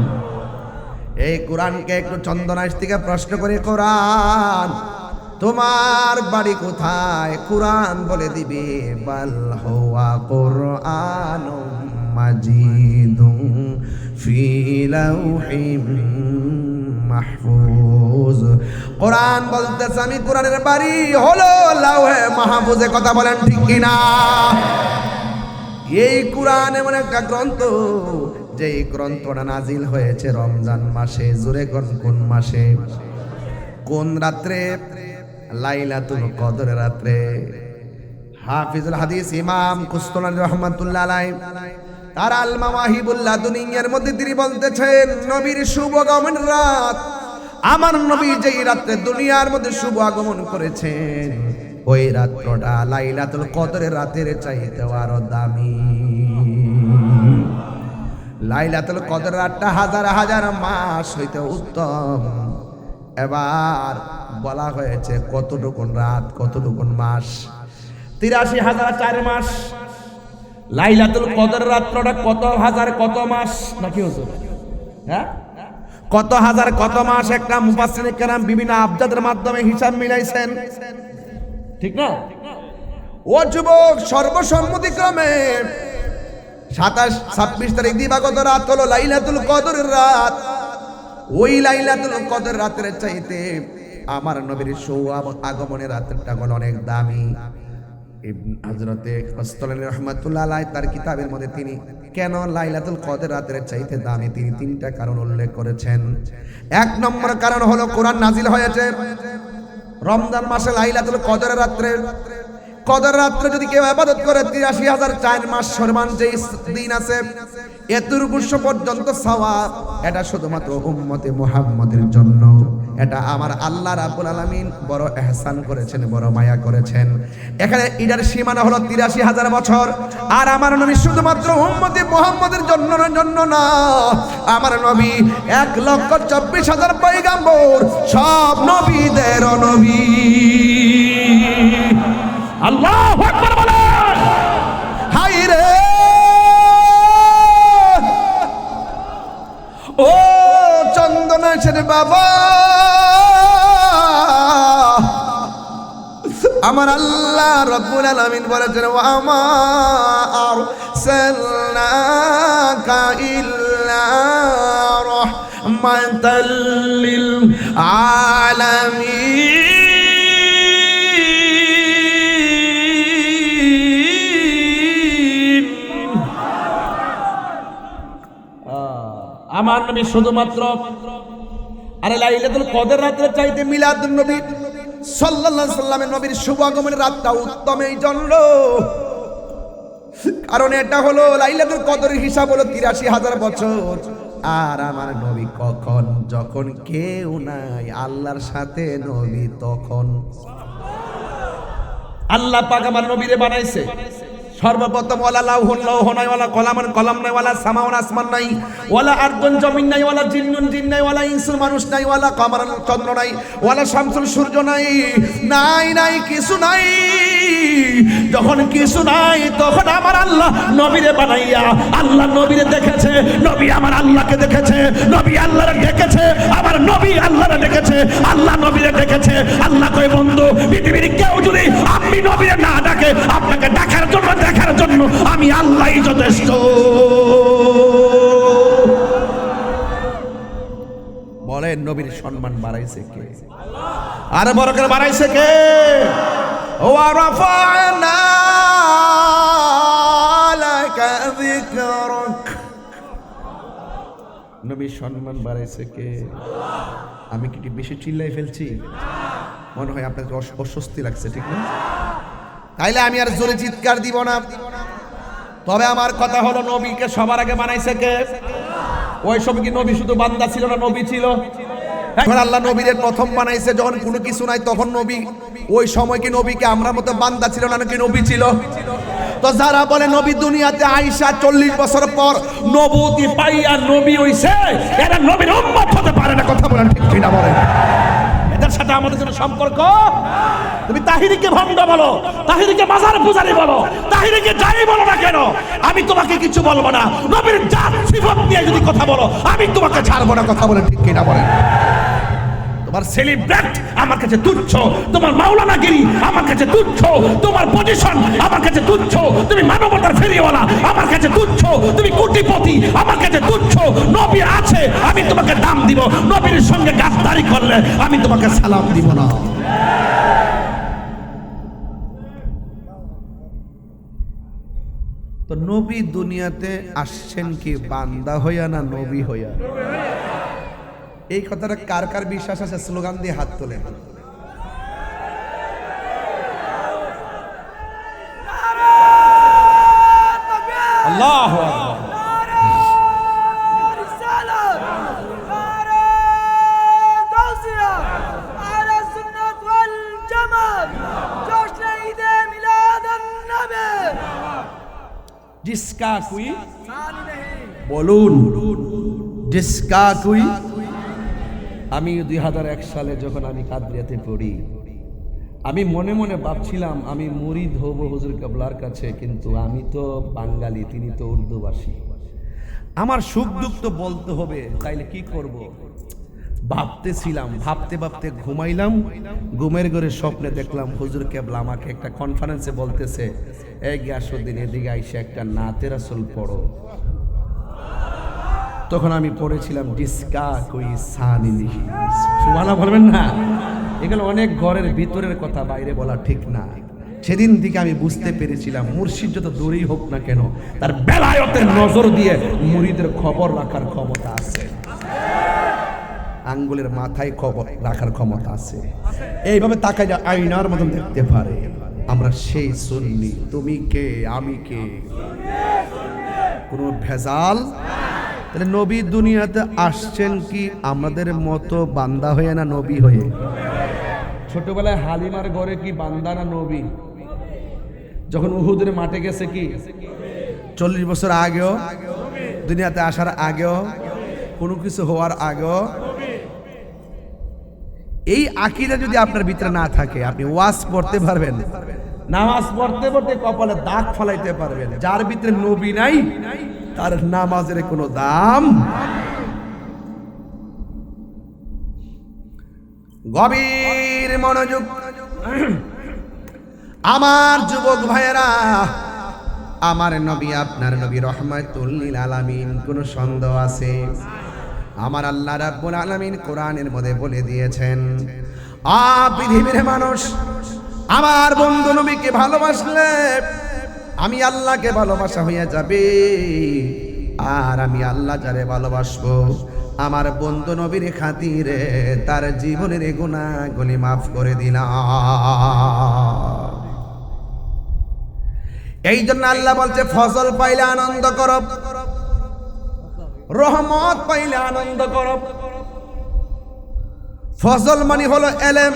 এই কোরআনকে একটু চন্দনাইশ থেকে প্রশ্ন করে, কোরআন তোমার বাড়ি কোথায়? কোরআন বলে দিবে বাল হুয়া কুরআনুম মাজিদুন ফি লাউহিম মাহফুজ। কোরআন বলতেছে আমি কোরআনের বাড়ি হলো লাউহে মাহফুজে। কথা বলেন ঠিক কিনা? এই কোরআন এমন একটা গ্রন্থ, যে গ্রন্থটা নাজিল হয়েছে রমজান মাসে। জোরে কোন মাসে? কোন রাত্রে? লাইলাতুল কদরের রাত্রে। হাফিজুল হাদিস ইমাম কুস্তুলানী রাহমাতুল্লাহ আলাইহি তার আল মাওয়াহিবুল লাদুনিয়ার মধ্যে তিনি বলতেছেন, নবীর শুভ আগমন রাত, আমার নবী যেই রাতে দুনিয়ার মধ্যে শুভ আগমন করেছেন, ওই রাতটা লাইলাতুল কদরের রাতের চাইতে আরো দামি। লাইলাতুল কদর রাতটা হাজার হাজার মাস হইতে উত্তম। এবার বলা হয়েছে কতটুকুন রাত, কতটুকুন মাস? 83,004 মাস। লাইলাতুল কদর রাতটা কত হাজার কত মাস নাকি হুজুর? হ্যাঁ, কত হাজার কত মাস? একটা মুফাসসিরিন কেরাম বিভিন্ন আবজাদের মাধ্যমে হিসাব মিলাইছেন, ঠিক না? ও যুবক, সর্বসম্মতিক্রমে 27-26 তারিখ দিবাগত রাত হলো লাইলাতুল কদরের রাত। ওই লাইলাতুল কদর রাতের চাইতে আমার নবীর শুভ আগমনের রাতটা হলো অনেক দামি। হযরতে কুস্তুলানী রাহমাতুল্লাহ আলাইহি তার কিতাবের মধ্যে তিনি কেন লাইলাতুল কদর রাতের চাইতে দামি, তিনি 3টা কারণ উল্লেখ করেছেন। 1 নম্বর কারণ হলো কোরআন নাজিল হয়েছে রমজান মাসে লাইলাতুল কদরের রাত্রে। কদর রাত্রে যদি কেউ ইবাদত করে 83,004 মাস সমান যে দিন আছে, এতটুকু পর্যন্ত সওয়াব, এটা শুধুমাত্র উম্মতে মুহাম্মাদের জন্য। এটা আমার আল্লাহ রাব্বুল আলামিন বড় ইহসান করেছেন, বড় মায়া করেছেন। এখানে এটার সীমানা হলো 83,000 বছর। আর আমার নবী শুধুমাত্র উম্মতে মুহাম্মাদের জন্য না, আমার নবী 1,24,000 পয়গম্বর, সব নবীদের নবী। আল্লাহু আকবার বলেন। হায় রে ও চন্দনাশের বাবা, আমার আল্লাহ রাব্বুল আলামিন বলেছেন, ওয়া মা আরসালনাকা ইল্লা রাহমাতাল লিল আলামিন। আমার নবী শুধুমাত্র, আরে লাইলাতুল কদর রাতের চাইতে মিলাদুন নবী সাল্লাল্লাহু আলাইহি সাল্লামের নবীর শুভ আগমনের রাতটা উত্তম এই জন্য, কারণ এটা হলো লাইলাতুল কদরের হিসাব হলো 83,000 বছর। আর আমার নবী কখন? যখন কেউ নাই, আল্লাহর সাথে নবী তখন। আল্লাহ পাক আমার নবীরে বানাইছে সর্বপ্রথম, ওয়ালা লাউহুন লৌহ নাই, ওয়ালা কলামুন কলম নাই, ওয়ালা সামাউন আসমান নাই, ওয়ালা আরদুন জমিন নাই, ওয়ালা জিন্নুন জিন নাই, ওয়ালা ইনসুন মানুষ নাই, ওয়ালা কমারুন চন্দ্র নাই, ওয়ালা শামসুল সূর্য নাই, নাই কিছু নাই। যখন কিছু নাই, তখন আমার আল্লাহ নবীরে বানাইয়া, আল্লাহ নবীরে দেখেছে, নবী আমার আল্লাহকে দেখেছে, নবী আল্লাহরে দেখেছে, আমার নবী আল্লাহরে দেখেছে, আল্লাহ নবীরে দেখেছে। আল্লাহ কয়, বন্ধু, পৃথিবীর কেউ যদি আমি নবীরে না ডাকে, আপনাকে ডাকার জন্য দেখার জন্য আমি আল্লাহই যথেষ্ট। বলেন, নবীর সম্মান বাড়াইছে কে? আর বড় করে বাড়াইছে কে? ওয়া রাফা'না লাকা যিকরাক। নবীর সম্মান বাড়াইছে কে? আমি কি বেশি চিল্লাই ফেলছি? মনে হয় আপনাদের অস্বস্তি লাগছে, ঠিক না? তাইলে আমি আর জোরে চিৎকার দিব না। তবে আমার কথা হলো, নবীকে সবার আগে বানাইছে কে? ওই সব কি নবী শুধু বান্দা ছিল না, নবী ছিল? এখন আল্লাহ নবীদের প্রথম বানাইছে যখন কোনো কিছু নাই তখন নবী, ওই সময় কি নবীকে আমরা মতো বান্দা ছিল না নাকি নবী ছিল? তো যারা বলে নবী দুনিয়াতে আইসা 40 বছর পর নবুতি পাইয়া নবী হইছে, এরা নবীর উম্মত হতে পারে না। কথা বলেন ঠিক কিনা বলেন? এদের সাথে আমাদের কোনো সম্পর্ক? তুমি তাহিরিকে ভণ্ড বলো, তাহিরিকে মাজার পূজারি বলো, তাহিরিকে যাই বলো না কেন, আমি তোমাকে কিছু বলবো না। নবীর জাত সিফত নিয়ে যদি কথা বলো, আমি তোমাকে ছাড়বো না। কথা বলেন ঠিক কিনা বলেন? তোমার সেলিব্রেট আমার কাছে তুচ্ছ, তোমার মাওলানাগিরি আমার কাছে তুচ্ছ, তোমার পজিশন আমার কাছে তুচ্ছ, তুমি মানবতার ফেরিওয়ালা আমার কাছে তুচ্ছ, তুমি কোটিপতি আমার কাছে তুচ্ছ। নবী আছে আমি তোমাকে দাম দিব, নবীর সঙ্গে গাদ্দারি করলে আমি তোমাকে সালাম দিব না। তো নবী দুনিয়াতে আসছেন কি বান্দা হইয়া না নবী হইয়া? এই কথাটা কার কার বিশ্বাস আছে? স্লোগান দিয়ে হাত তোলে। আল্লাহু আকবার। जिसका कोई বলুন, जिसका कोई। আমি 2001 সালে যখন আমি কাদরিয়াতে পড়ি, আমি মনে মনে ভাবছিলাম আমি মুরিদ হব হুজুর কেবলার কাছে, কিন্তু আমি তো বাঙালি, তিনি তো উর্দুভাষী। আমার সুখ দুঃখ তো বলতে হবে, তাইলে কি করব? ভাবতেছিলাম, ভাবতে ভাবতে ঘুমাইলাম। ঘুমের ঘরে স্বপ্নে দেখলাম হুজুর কেবলা আমাকে একটা কনফারেন্সে বলতেছে, এই গিয়াসউদ্দিন এদিকে আইসা একটা নাতে রাসূল পড়ো। তখন আমি পড়েছিলাম জিসকা কোই সানি নিহি। সুবহানাল্লাহ বলবেন না? এগুলো অনেক ঘরের ভিতরের কথা, বাইরে বলা ঠিক না। সেদিন থেকে আমি বুঝতে পেরেছিলাম মুর্শিদ যত দূরেই হোক না কেন, তার বেলায়েতের নজর দিয়ে মুরিদের খবর রাখার ক্ষমতা আছে, আঙ্গুলের মাথায় খবর রাখার ক্ষমতা আছে। এইভাবে তাকায় যা আয়নার মতন দেখতে পারে। আমরা সেই সুন্নি, তুমি কে আমি কে, কোনো ভেজাল। তাহলে নবী দুনিয়াতে আসছেন কি আমাদের মতো বান্দা হয়ে না নবী হয়ে? ছোটবেলায় হালিমার ঘরে কি বান্দা না নবী? যখন উহুদের মাঠে গেছে কি 40 বছর আগেও, দুনিয়াতে আসার আগেও, কোনো কিছু হওয়ার আগেও। এই আকীদা যদি আপনার ভিতরে না থাকে, আপনি ওয়াজ পড়তে পারবেন, নামাজ পড়তে পড়তে কপালে দাগ ফলাইতে পারবেন। যার ভিতরে নবী নাই তার নামাজের কোনো দাম। গভীর মনোযোগ আমার যুবক ভাইয়েরা, আমার নবী আপনার নবী রহমাতুল লিল আলামিন। কোনো সন্দেহ আছে? আমার আল্লাহ রাব্বুল আলামিন কোরআনের মধ্যে বলে দিয়েছেন, পৃথিবীর মানুষ আমার বন্ধু নবীকে ভালোবাসলে আমি আল্লাহকে ভালোবাসা হয়ে যাবে, আর আমি আল্লাহ যারে ভালোবাসবো আমার বন্ধু নবীর খাতিরে তার জীবনের গুনাহগুলি মাফ করে দিলাম। এই জন্য আল্লাহ বলছে, ফজল পাইলে আনন্দ করো, রহমত পাইলে আনন্দ করো। ফজল মানে হলো এলেম,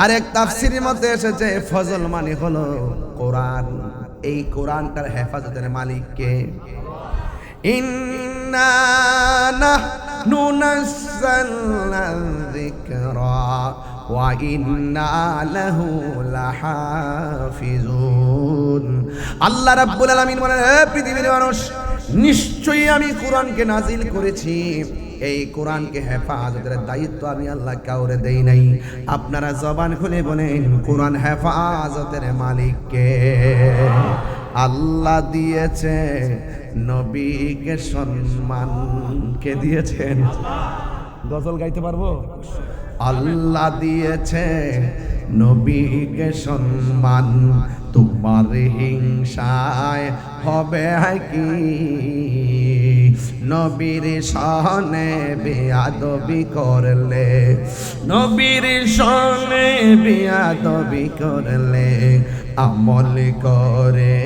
আরেক তাফসীরের মধ্যে এসেছে ফজল মানে হলো কোরআন। এই কোরআনটার হেফাজতের মালিক কে? ইন্না নাহনু নাযালনা যিকরা ওয়া ইন্না লাহু লাহাফিজুন। আল্লাহ রাব্বুল আলামিন বলেন, হে পৃথিবীর মানুষ, নিশ্চয়ই আমি কোরআনকে নাজিল করেছি, এই কোরআনকে হেফাজতের দায়িত্ব আমি আল্লাহ কাউরে দেই নাই। আপনারা জবান খুলে বলেন, কোরআন হেফাজতের মালিক কে? আল্লাহ দিয়েছে, নবীকে সম্মান কে দিয়েছেন? গজল গাইতে পারবো? আল্লাহ দিয়েছে নবীকে সম্মান, তোমার হিংসায় হবে কি? নবীর সনে বেয়াদবি করলে, নবীর সনে বেয়াদবি করলে আমল করে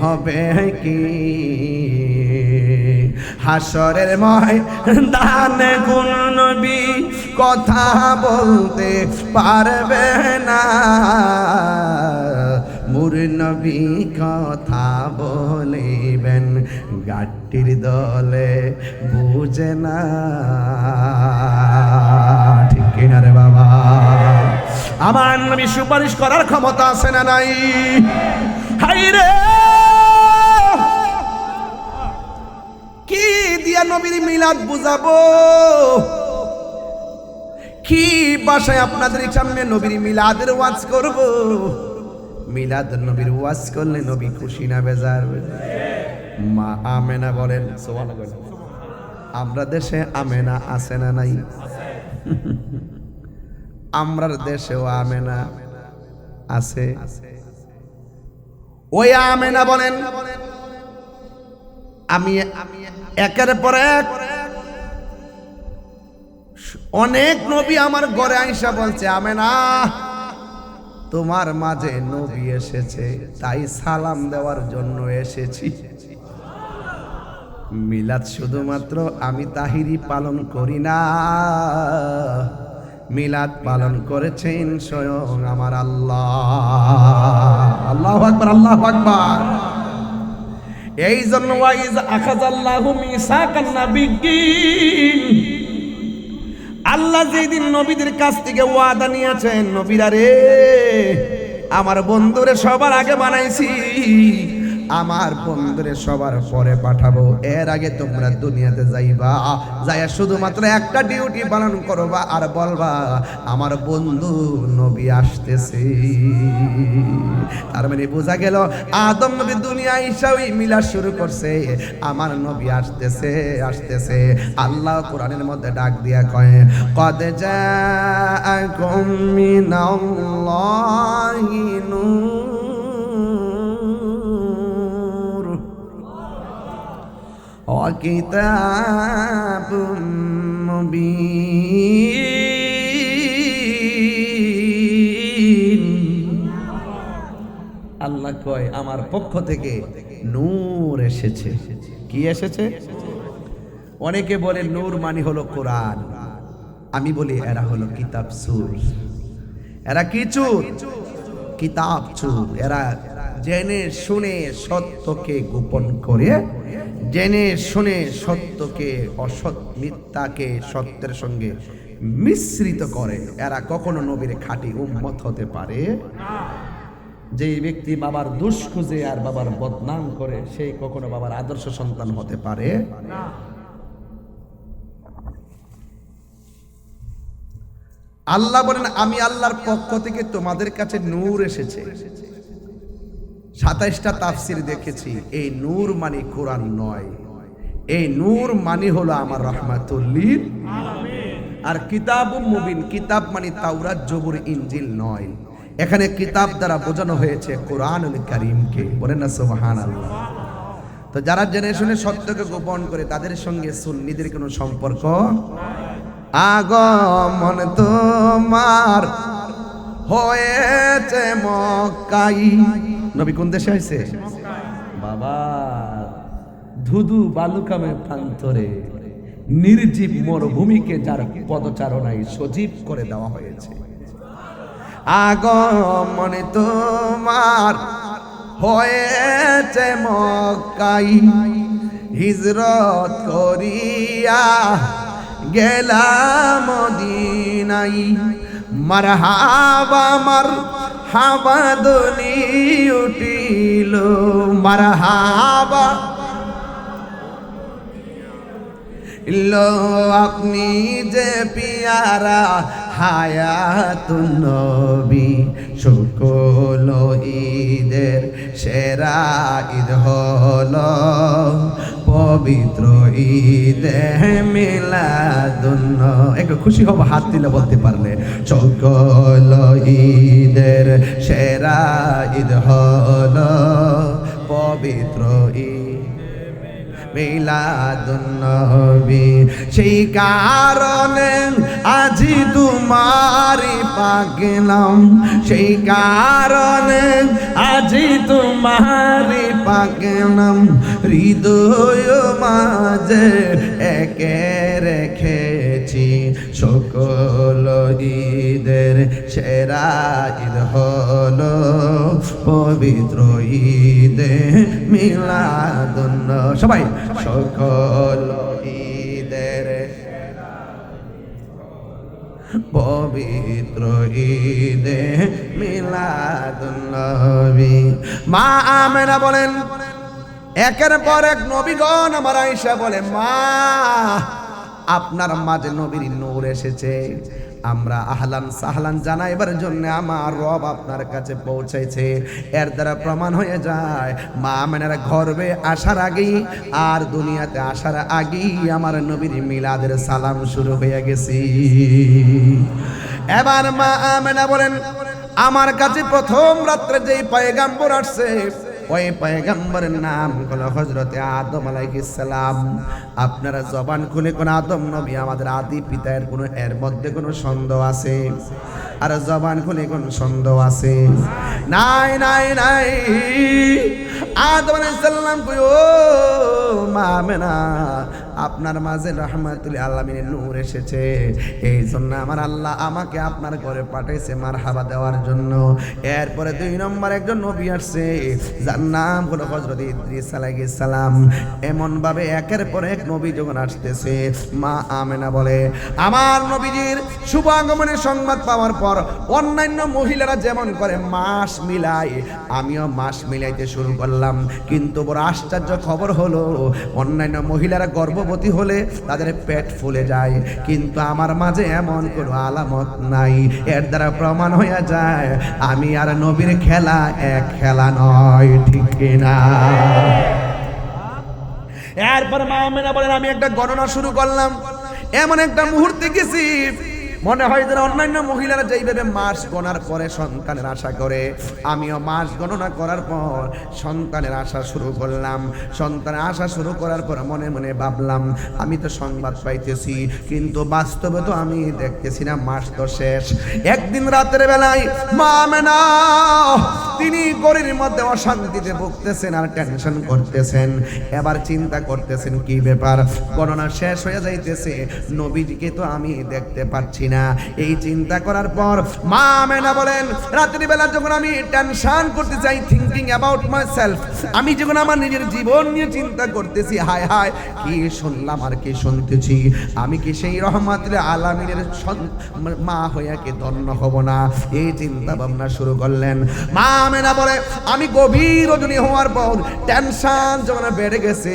হবে কি? হাসরের ময়দানে কোন নবী কথা বলতে পারবে না, মোর নবী কথা বলিবেন গাটির দলে বুঝে না। ঠিক কিনা রে বাবা? আমার নবী সুপারিশ করার ক্ষমতা আছে না নাই? হাই রে, কি দিয়া নবীর মিলাদ বুঝাবো? কি ভাষায় আপনাদের সামনে নবীর মিলাদের ওয়াজ করব? মিলাদ নবীর ওয়াজ করলে নবী খুশি না বেজার? মা আমেনা বলেন সুবহানাল্লাহ। আমরা দেশে আমেনা আছে না নাই? আমরার দেশেও আমেনা আছে। ওই আমেনা বলেন, আমি একের পর এক অনেক নবী আমার ঘরে আইসা বলছে, আমেনা তোমার মাঝে নবী এসেছে, তাই সালাম দেওয়ার জন্য এসেছি। মিলাদ শুধুমাত্র আমি তাহিরি পালন করি না, মিলাদ পালন করেছেন স্বয়ং আমার আল্লাহ। আল্লাহু আকবার, আল্লাহু আকবার। এই জন্য ওয়াইজ আখাযাল্লাহু মিসাকান নাবিয়্যিন, আল্লাহ যেদিন নবীদের কাছ থেকে ওয়াদা নিয়েছেন, নবীরা রে আমার বন্ধুরে সবার আগে বানাইছি, আমার বন্ধুরে সবার পরে পাঠাবো, এর আগে তোমরা দুনিয়াতে যাইবা, যাইয়া শুধুমাত্র একটা ডিউটি পালন করবা আর বলবা আমার বন্ধু নবী আসতেছে। তার মানে বোঝা গেল আদম নবী দুনিয়ায় এসে ওই মিলাদ শুরু করছে, আমার নবী আসতেছে আসতেছে। আল্লাহ কোরআনের মধ্যে ডাক দিয়া কয়, কদ জাআকুম মিনাল্লাহি নূর ওয়া কিতাবুম মুবিন। আল্লাহ কয় আমার পক্ষ থেকে নূর এসেছে। কি এসেছে? অনেকে বলে নূর মানে হলো কোরআন, আমি বলি এরা হলো কিতাব চোর। এরা কি চোর? কিতাব চোর। এরা জেনে শুনে সত্যকে গোপন করে, জেনে শুনে সত্যকে অসৎ, মিথ্যাকে সত্যের সঙ্গে মিশ্রিত করে। এরা কখনো নবীর খাঁটি উম্মত হতে পারে না। যেই ব্যক্তি বাবার দোষ খুঁজে আর বাবার বদনাম করে, সেই কখনো বাবার আদর্শ সন্তান হতে পারে না। আল্লাহ বলেন আমি আল্লাহর পক্ষ থেকে তোমাদের কাছে নূর এসেছে। 27টা তাফসির দেখেছি, এই নূর মানে কোরআন নয়, এই নূর মানে হলো আমার রাহমাতুল লিল আলামিন। আর কিতাবুম মুবিন, কিতাব মানে তাওরাত, জবুর, ইনজিল নয়। এখানে কিতাব দ্বারা বোঝানো হয়েছে কোরআনুল কারীমকে। বলেন না সুবহানাল্লাহ। তো যারা জেনে শুনে সত্যকে গোপন করে, তাদের সঙ্গে সুন্নিদের কোনো সম্পর্ক। আগমন তোমার হয়েছে মক্কায়। নবী কোন দেশে হয়েছে? বাবা, ধুধু বালুকামে প্রান্তরে নির্জীব মরুভূমিকে যার পদচারণায় সজীব করে দেওয়া হয়েছে। আগমন তোমার হয়েছে মক্কায়, হিজরত করিয়া গেলাম মদিনায়। মারহাবা মারহাবা দনি উঠিল, মারহাবা লো আপনি যে পিয়ারা হায়াতুন নবী। সকল ঈদের সেরা ঈদ হলো পবিত্র ঈদে মিলাদুন নবী। একটু খুশি হব হাত দিলে বলতে পারলে। সকল ঈদের সেরা ঈদ হলো পবিত্র ঈদ মিলাদুন নবী। সেই কারণে আজি তোমারি পাগলাম, সেই কারণে আজি তোমারি পাগলাম, হৃদয় মাঝে একে রেখেছি সকল ঈদের সেরা ঈদ হলো পবিত্র ঈদে মিলাদুন নবী। সবাই সকল ঈদের পবিত্র ঈদে মিলাদুন নবী। মা আমেনা বলেন, একের পর এক নবীগণ আমার আয়েশা বলে, মা আপনার মাঝে নবীর নূর এসেছে, আমরা আহলান সাহলান জানাইবার জন্য আমার রব আপনার কাছে পৌঁছেছে। এর দ্বারা প্রমাণ হয়ে যায় মা আমেনার গর্ভে আসার আগেই আর দুনিয়াতে আসার আগেই আমার নবীর মিলাদের সালাম শুরু হয়ে গেছে। এবার মা আমেনা বলেন, আমার কাছে প্রথম রাত্রে যেই পয়গাম্বর আসছে ওই পয়গম্বরের নাম হলো হযরতে আদম আলাইহিস সালাম। আপনারা জবান খুলে কোন আদম নবী আমাদের আদি পিতা, এর মধ্যে কোনো সন্দেহ আছে? আর জবান খুলে কোন সন্দেহ আছে? নাই নাই নাই। আদম আলাইহিস সালাম কই, ও মা আমেনা, আপনার মাঝে রাহমাতুল আলামিনের নূর এসেছে, এই জন্য আমার আল্লাহ আমাকে আপনার ঘরে পাঠাইছে মারহাবা দেওয়ার জন্য। এরপরে 2 নম্বর একজন নবী আসছে, যার নাম হলো হযরত ইদ্রিস আলাইহিস সালাম। এমন ভাবে একের পর এক নবী যখন আসতেছে, মা আমেনা বলে, আমার নবীজির শুভ আগমনের সংবাদ পাওয়ার পর অন্যান্য মহিলারা যেমন করে মাস মিলায়, আমিও মাস মিলাইতে শুরু করলাম। কিন্তু বড় আশ্চর্য খবর হলো, অন্যান্য মহিলারা গর্ভবতী হলে তাদের পেট ফুলে যায়, কিন্তু আমার মাঝে এমন কোনো আলামত নাই। এর দ্বারা প্রমাণ হয়ে যায় আমি আর নবীর খেলা এক খেলা নয়, ঠিক কিনা? এরপর মা আমেনা বলেন, আমি একটা গণনা শুরু করলাম। এমন একটা মুহূর্তে গেছি, মনে হয় যেন অন্যান্য মহিলারা যেইভাবে মাস গণার পরে সন্তানের আশা করে, আমিও মাস গণনা করার পর সন্তানের আশা শুরু করলাম। সন্তানের আশা শুরু করার পর মনে মনে ভাবলাম, আমি তো সংবাদ পাইতেছি, কিন্তু বাস্তবে তো আমি দেখতেছি না, মাস তো শেষ। একদিন রাতের বেলায় মা আমেনা তিনি গরির মধ্যে অশান্তিতে ভুগতেছেন আর টেনশন করতেছেন। এবার চিন্তা করতেছেন কি ব্যাপার, গণনা শেষ হয়ে যাইতেছে, নবীজিকে তো আমি দেখতে পাচ্ছি না। এই চিন্তা করার পর মা আমেনা বলেন, রাতের বেলা যখন আমি টেনশন করতে চাই, থিংকিং অ্যাবাউট মাইসেলফ, আমি যখন আমার নিজের জীবন নিয়ে চিন্তা করতেছি, হায় হায় কি শুনলাম আর কি শুনতেছি, আমি কি সেই রহমাতুল আলামিনের মা হইয়া কি ধন্য হব না? এই চিন্তা ভাবনা শুরু করলেন। মা আমেনা বলে, আমি গভীর রজনী হওয়ার পর টেনশন যখন বেড়ে গেছে,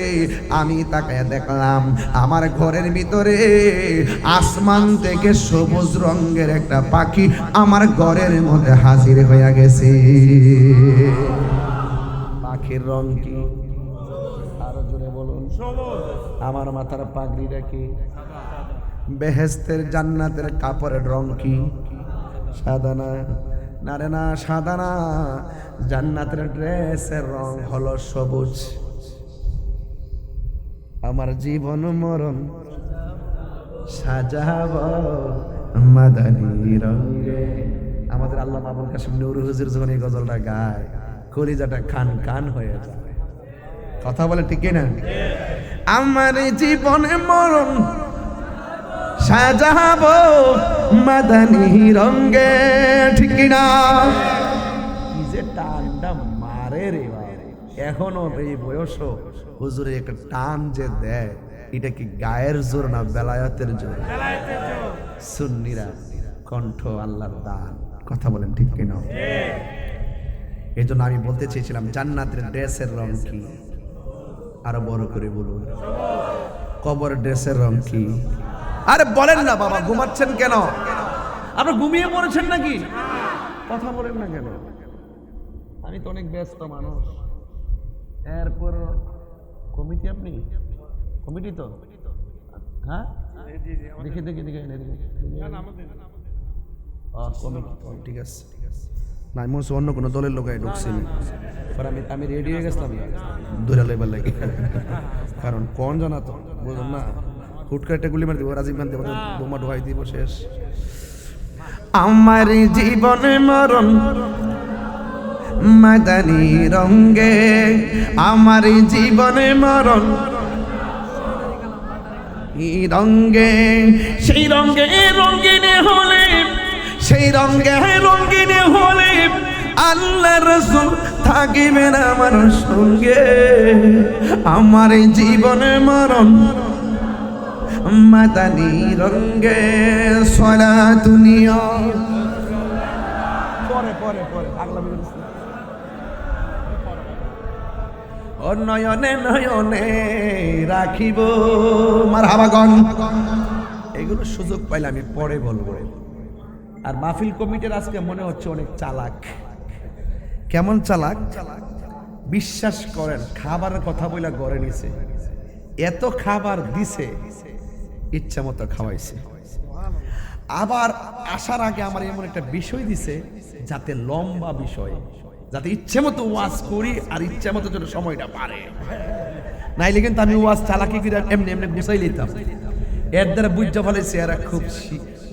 আমি তাকায় দেখলাম আমার ঘরের ভিতরে আসমান থেকে সবুজ রঙের একটা পাখি আমার ঘরের মধ্যে হাজির হয়ে গেছে। পাখির রং কি? আরো জোরে বলুন। আমার মাথার পাগড়িটা কি? বেহেশতের জান্নাতের কাপড়ের রং কি? সাদা না? না রে না, সাদা না, জান্নাতের ড্রেসের রং হলো সবুজ। আমার জীবন মরণ সাজাবো মাদানী রঙে। আমাদের আল্লামা আবুল কাসিম নূর হুজুর যখন এই গজলটা গায়, কলিজাটা খান খান হয়ে যায়। কথা বলে ঠিক না? আমার জীবনে মরণ সাজাবো মাদানী রঙে, ঠিক না? কি যে টানটা মারে রে বাবা, এখনো এই বয়স হুজুরে একটা টান যে দেয়, এটা কি গায়ের জোর না বেলায়েতের জোর? সুন্নিরা কণ্ঠ আল্লাহর দান। কথা বলেন ঠিক কিনা? এই জন্য আমি বলতে চেয়েছিলাম, জান্নাতের ড্রেসের রং কি? আরো বড় করে বলুন। কবর ড্রেসের রং কি? আরে বলেন না বাবা, ঘুমাচ্ছেন কেন? আপনার ঘুমিয়ে পড়েছেন নাকি? কথা বলেন না কেন? আমি তো অনেক ব্যস্ত মানুষ। এরপর কমিটি, আপনি কমিটি তো? হ্যাঁ, দেখি কমিটি, ঠিক আছে। না আমি মনে অন্য কোনো দলের লোক ঢুকছিনি, আমি রেডি হয়ে গেছিলাম দৌড়া লেবার লাগে, কারণ কোন জানা তো বুঝুন না, হুট করে একটা গুলি মারি দিব, রাজীব গান্ধী বোমা ঢোয়াই দিব, শেষ। আমার জীবনে মরণ মাদানী রঙ্গে, আমার জীবনে মরণ রঙ্গে, সেই রঙ্গে রঙ্গিনে হলে, সেই রঙ্গে রঙ্গিনে হলে আল্লাহ রাসূল থাকিবেন আমার সঙ্গে। আমার জীবনে মরণ মাদানী রঙ্গে, সলাতুনিয়া পরে পরে পরে আগলামি নয়নে নয়নে রাখিব মারহাবাগন। এগুলো সুযোগ পাইলে আমি পরে বলবো। আর মাহফিল কমিটির আজকে মনে হচ্ছে অনেক চালাক। কেমন চালাক? বিশ্বাস করেন, খাবারের কথা বলে গড়ে নিছে, এত খাবার দিছে, ইচ্ছা মতো খাওয়াইছে। আবার আসার আগে আমার এমন একটা বিষয় দিছে, যাতে লম্বা বিষয়, যাতে ইচ্ছে মতো ওয়াজ করি আর ইচ্ছে মতো যেন সময়টা পারে। নাইলে কিন্তু আমি ওয়াজ চালাকি করে এমনি এমনি গুছাই নিতাম। এর দ্বারা বুঝতে ফেলেছে এরা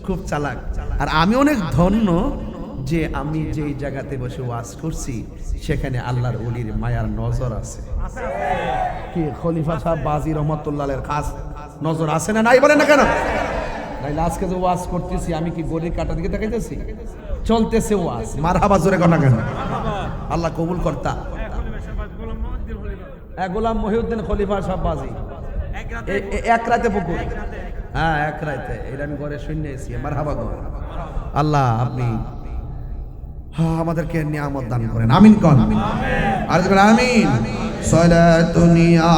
খুব চালাক। আর আমি অনেক ধন্য যে আমি যেই জায়গাতে বসে ওয়াজ করছি সেখানে আল্লাহর ওলির মায়ার নজর আছে। কি খলিফা সাহেব বাজি রহমতুল্লাহের খাস নজর আছে না নাই বলেন না কেন? নাইলে আজকে যে ওয়াজ করতেছি আমি কি গড়ির কাটা দিকে দেখাইতেছি? চলতেছে ওয়াজ, মারহাবা জোরে কথা কেন? আল্লাহ কবুল কর্তা। গোলাম মহিউদ্দিন খলিফা সাহেব বাজি এক রাতে পুকুর, হ্যাঁ এক রাতে, এটা আমি ঘরে শুনেছি। মারহাবা গো। আল্লাহ আপনি আমাদেরকে নিয়ামত দান করেন, আমিন কোন আর আমিন। সালাতুনিয়া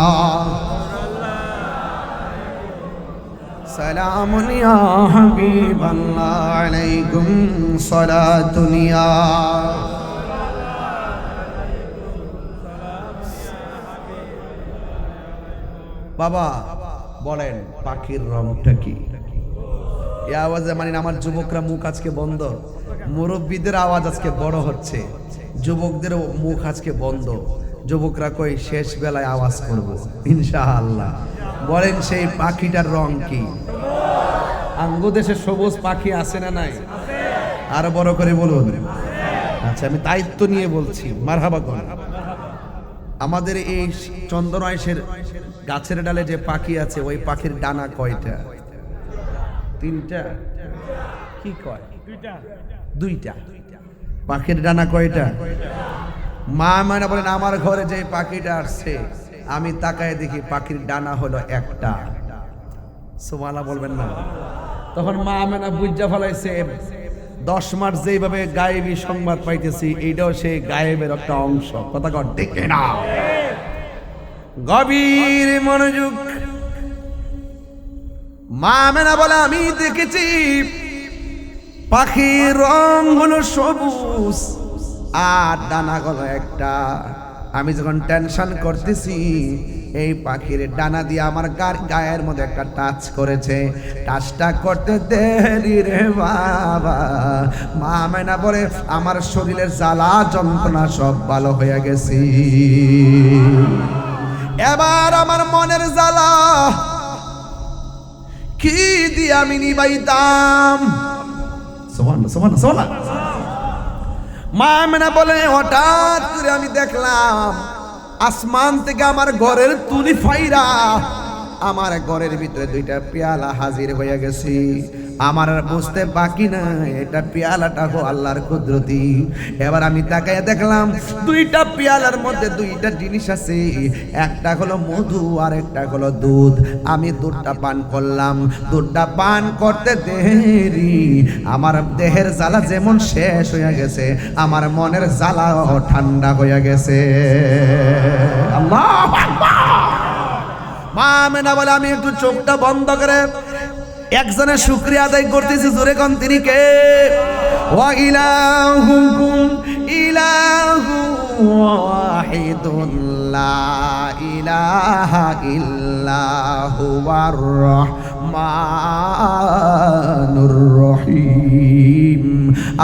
সালামুন ইয়া হাবিবাল্লাহ আলাইকুম সালাতুনিয়া। বাবা বলেন পাখির রংটা কি? এই আওয়াজে মানে আমার যুবকরা মুখ আজকে বন্ধ, মুরব্বীদের আওয়াজ আজকে বড় হচ্ছে, যুবকদের মুখ আজকে বন্ধ। যুবকরা কই শেষ বেলায় আওয়াজ করব ইনশাআল্লাহ। বলেন সেই পাখিটার রং কি? আঙ্গু দেশে সবুজ পাখি আছে না নাই? আরো বড় করে বলুন। আচ্ছা আমি দায়িত্ব নিয়ে বলছি, মারহাবা কোন। আমাদের এই চন্দনাইশের গাছের ডালে যে পাখি আছে ওই পাখির ডানা কয়টা? তিনটা। কি কয়? দুইটা। পাখির ডানা কয়টা? মা মানে বলেন আমার ঘরে যে পাখিটা আসছে আমি তাকায় দেখি পাখির ডানা হলো একটা। সুবহানাল্লাহ বলবেন না? তখন মা মেনা বুঝা ফেলাইছে 10 মাস যেইভাবে গায়েবী সংবাদ পাইতেছি এইটাও সেই গায়েবের একটা অংশ। কথা কর ঠিক না? গভীর মনোযোগ। মা মেনা বলে আমি দেখেছি পাখির রং হলো সবুজ আর ডানা হলো একটা। আমি যখন টেনশন করতেছি এই পাখির ডানা দিয়ে আমার গায়ের মধ্যে একটা টাচ করেছে, টাচটা করতে দেরি রে বাবা। মা মেনা বলে আমার শরীরের জ্বালা যন্ত্রণা সব ভালো হয়ে গেছি। এবার আমার মনের জ্বালা কি দিয়ে আমি নিবাইতাম? সুবহানাল্লাহ সুবহানাল্লাহ সুবহানাল্লাহ। মা মেনা বলে হঠাৎ করে আমি দেখলাম আসমান থেকে আমার ঘরের তুলি ফাইরা আমার ঘরের ভিতরে দুইটা পেয়ালা হাজির হয়ে গেছি। আমার আর বুঝতে বাকি না এটা পেয়ালাটা হো আল্লাহর কুদরতি। এবার আমি তাকায় দেখলাম দুইটা পেয়ালার মধ্যে দুইটা জিনিস আছে, একটা হলো মধু আর একটা হলো দুধ। আমি দুধটা পান করলাম, দুধটা পান করতে দেরি আমার দেহের জ্বালা যেমন শেষ হয়ে গেছে আমার মনের জ্বালাও ঠান্ডা হয়ে গেছে। আল্লাহু আকবার। মা মেনা বলে আমি একটু চোখটা বন্ধ করে একজনের শুকরিয়া আদায় করতেছি, জোরে কোন তিনি কে? ওয়া ইলাহুকুম ইলাহু ওয়াহিদুন লা ইলাহা ইল্লা হুয়ার রহমানুর রহিম।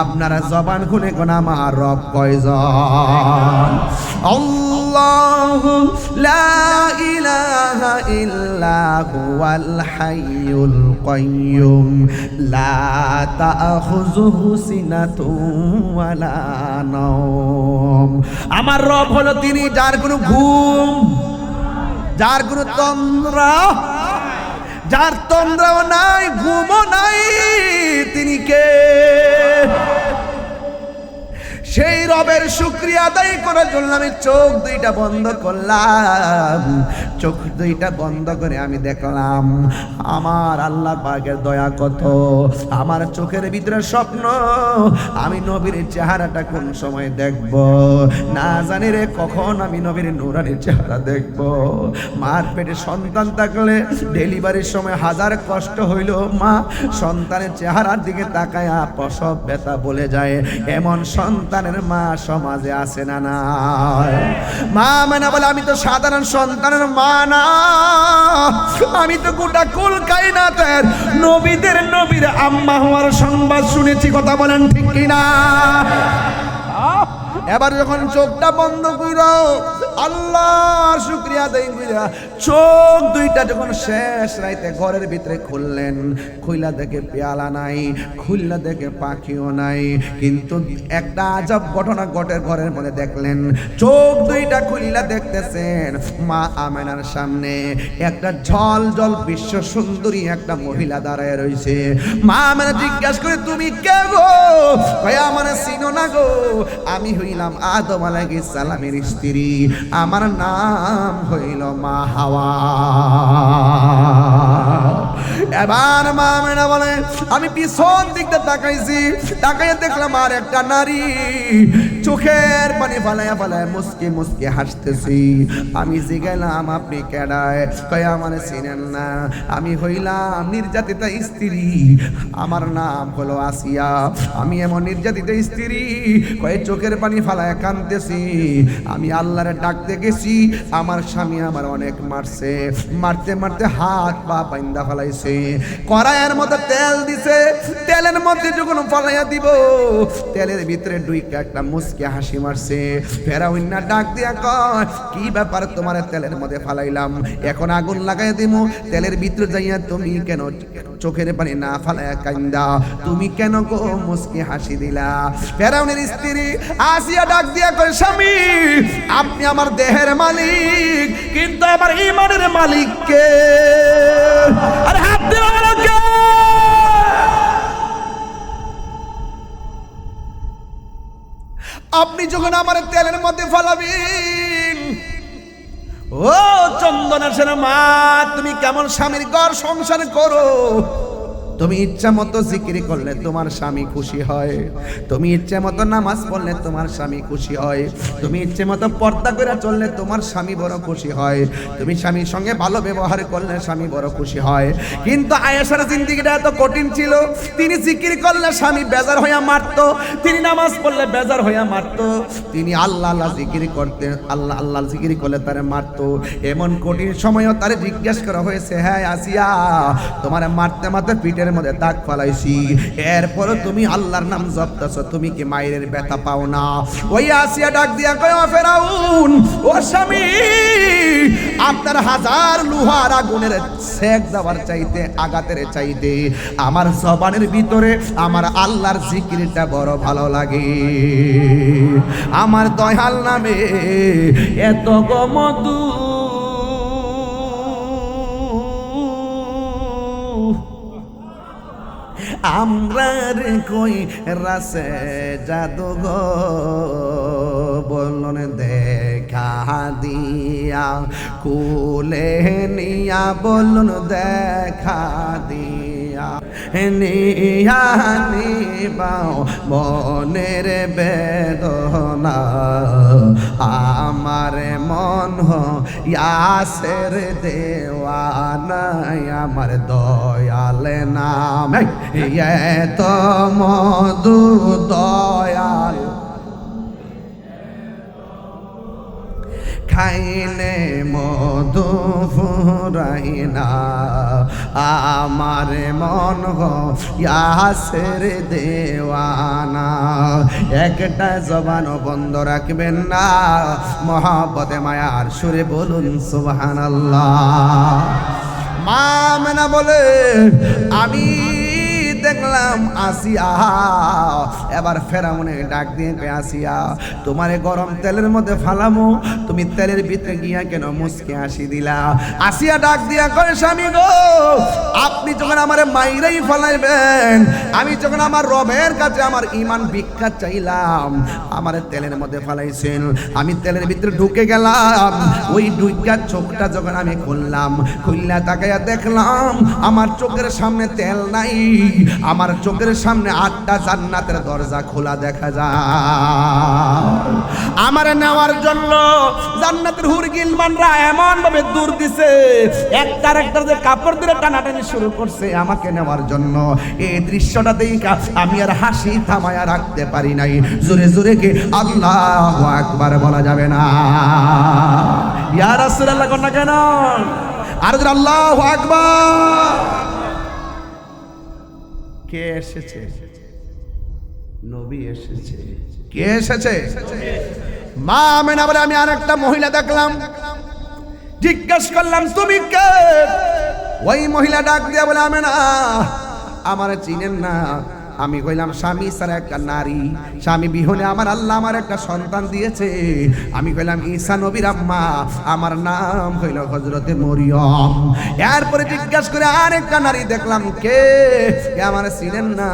আপনারা জবান খুলে কোন আমার রব কয়জন? আল্লাহু লা ইলাহা ইল্লা হুয়াল হাইয়ুল কাইয়্যুম লা তাখুযুহু সিনাতুন ওয়ালা নাওম। আমার রব হলো তিনি যার কোনো ঘুম, যার কোনো তন্দ্রা, যার তন্দ্রাও নাই, ঘুমও নাই। তিনি কে? সেই রবের শুকরিয়া আদায় করার জন্য আমি চোখ দুইটা বন্ধ করলাম। চোখ দুইটা বন্ধ করে আমি দেখলাম আমার আল্লাহ পাকের দয়া কত। আমার চোখের ভিতরে স্বপ্ন, আমি নবীর চেহারাটা কোন সময় দেখব না জানি রে, কখন আমি নবীর নূরানির চেহারা দেখব। মার পেটে সন্তান থাকলে ডেলিভারির সময় হাজার কষ্ট হইল, মা সন্তানের চেহারার দিকে তাকায়া প্রসব ব্যথা বলে যায়। এমন সন্তানের মা সমাজে আছে না? না মা মানে বলে আমি তো সাধারণ সন্তানের মা না, আমি তো গোটা কুল কায়নাতের নবীদের নবীর আম্মা হওয়ার সংবাদ শুনেছি। কথা বলেন ঠিক কিনা? এবার যখন চোখটা বন্ধ কইরা আল্লাহর শুকরিয়া আদায় কইরা চোখ দুইটা যখন শেষ রাইতে ঘরের ভিতরে খুললেন, খুইলা দেখে পেয়ালা নাই, খুললা দেখে পাখিও নাই। কিন্তু একটা আজব ঘটনা ঘটে ঘরের মধ্যে দেখলেন। চোখ দুইটা খুললা দেখতেছেন মা আমেনার সামনে একটা ঝল ঝল বিশ্ব সুন্দরী একটা মহিলা দাঁড়ায় রইছে। মা আমেনা জিজ্ঞাসা করে তুমি কে গো? কয় আমার চিনো না গো, আমি হইলাম আদম আলাইহিস সালামের স্ত্রী, আমার নাম হইল মা হাওয়া। এবার মা আমেনা বলে আমি পিছন দিকটা তাকাইছি, তাকাইয়া দেখলাম আর একটা নারী চোখের পানি ফালাইয়া ফালায় মুসকে মুসকে হাসতেছি। আমি জিগাইলাম আপনি কেডায়? কয় আমার চিনেন না, আমি হইলাম নির্যাতিতা স্ত্রী, আমার নাম হলো আসিয়া, আমি এমন নির্যাতিতা স্ত্রী। কয় চোখের পানি ফালায় কাঁদতেছি, আমি আল্লাহরে ডাকতে গেছি, আমার স্বামী আমার অনেক মারছে, মারতে মারতে হাত পা বাইন্দা ফালাইছে, কড়াইয়ের মধ্যে তেল দিছে, তেলের মধ্যে যখন ফালাইয়া দিব তেলের ভিতরে ডুইকা একটা মুসকে হাসি মারছে। ফেরাউন ডাক দিয়া কয় কি ব্যাপার, তোমার তেলের মধ্যে ফালাইলাম, এখন আগুন লাগাই দিমু, তেলের ভিতরে যাইয়া তুমি কেন চোখের পানি না ফালাইয়া কান্দা, তুমি কেন গো মুসকে হাসি দিলা? ফেরাউনের স্ত্রী আসিয়া ডাক দিয়া কয় স্বামী আপনি আমার দেহের মালিক, কিন্তু আমার ঈমানের মালিক কে? আরে হাত দিয়ে বলো কে? আপনি যখন আমার তেলের মধ্যে ফালাবেন, ও চন্দনা সেনা মা তুমি কেমন স্বামীর ঘর সংসার করো? তুমি ইচ্ছা মতো জিকির করলে তোমার স্বামী খুশি হয়, তুমি ইচ্ছে মতো নামাজ পড়লে তোমার স্বামী খুশি হয়, তুমি ইচ্ছে মতো পর্দা করে চললে তোমার স্বামী বড় খুশি হয়, তুমি স্বামীর সঙ্গে ভালো ব্যবহার করলে স্বামী বড় খুশি হয়। কিন্তু আয়েশার জিন্দেগিটা এত কঠিন ছিল, তিনি জিকির করলে স্বামী বেজার হইয়া মারতো, তিনি নামাজ পড়লে বেজার হইয়া মারতো, তিনি আল্লাহ আল্লাহ জিকির করতে আল্লাহ আল্লাহ জিকির করলে তারে মারতো। এমন কঠিন সময়ও তারে জিজ্ঞেস করা হয়েছে, হ্যাঁ আসিয়া তোমার মারতে মারতে পিঠের মধ্যে দাগ ফালাইছি, এরপরও তুমি আল্লাহর নাম জপতেছো, তুমি কি মায়ের ব্যথা পাও না? ওই আসিয়া ডাক দিয়া কয় ও ফেরাউন, ও স্বামী আপনার হাজার লোহার আগুনের সেক দেওয়ার চাইতে আঘাতের চাইতে আমার জবানের ভিতরে আমার আল্লাহর জিকিরটা বড় ভালো লাগে। আমার দয়াল নামে এত গমধু, আমরা রে কই রাসে জাদুঘর বলন দেখা দিয়া, কুলে নিয়া বলন দেখা দিয়া, নিয়া নিবাও মনের বেদনা, আমার মন ইয়াসের দেওয়ানা, আমার দয়াল নাম এত মধু দয়াল খাইলে মধু ফুরাইনা আমার মন ইয়াসের দেওয়ানা। একটা জবানও বন্ধ রাখবেন না, মহব্বতে মায়ার সুরে বলুন সুবহানাল্লাহ। মা আমেনা বলে আমি দেখলাম আসিয়া এবার ফেরাউনে ডাক দিয়ে আসিয়া তোমারে গরম তেলের মধ্যে ফালামো, তুমি তেলের ভিতরে গিয়া কেন মুসকে আসি দিলা? আসিয়া ডাক দিয়া কয় স্বামী গো, আপনি যখন আমারে মাইরাই ফালাইবেন, আমি যখন আমার রবের কাছে আমার ঈমান ভিক্ষা চাইলাম, আমারে তেলের মধ্যে ফালাইছেন, আমি তেলের ভিতরে ঢুকে গেলাম, ওই ঢুকা চোখটা যখন আমি খুললাম, খুললা তাকাইয়া দেখলাম আমার চোখের সামনে তেল নাই, আমার চোখের সামনে 8টা জান্নাতের দরজা খোলা দেখা যায়। আমারে নেওয়ার জন্য জান্নাতের হুর গিলমানরা এমন ভাবে দূর দিছে, একটার একটা যে কাপড় দিয়ে টানাটানি শুরু করছে আমাকে নেওয়ার জন্য। এই দৃশ্যটা দেখে আমি আর হাসি থামায়া রাখতে পারি নাই। জোরে জোরে কে আল্লাহু আকবার বলা যাবে না? ইয়া রাসূলুল্লাহ কোন না কেন? আর জোরে আল্লাহু আকবার। কে এসেছে? নবী এসেছে। কে এসেছে? মা আমেনা বলে আমি আরেকটা মহিলা দেখলাম, জিজ্ঞেস করলাম তুমি কে? ওই মহিলা ডাক দিয়া বলে আমেনা আমারে চিনেন না? আমি কইলাম স্বামী ছাড়া একটা নারী, স্বামী বিহনে আমার আল্লাহ আমার একটা সন্তান দিয়েছে। আমি কইলাম ঈসা নবীর আম্মা, আমার নাম হইল হযরতে মরিয়ম। এরপরে জিজ্ঞাসা করে আরেকটা নারী দেখলাম, কে আমার চিনেন না?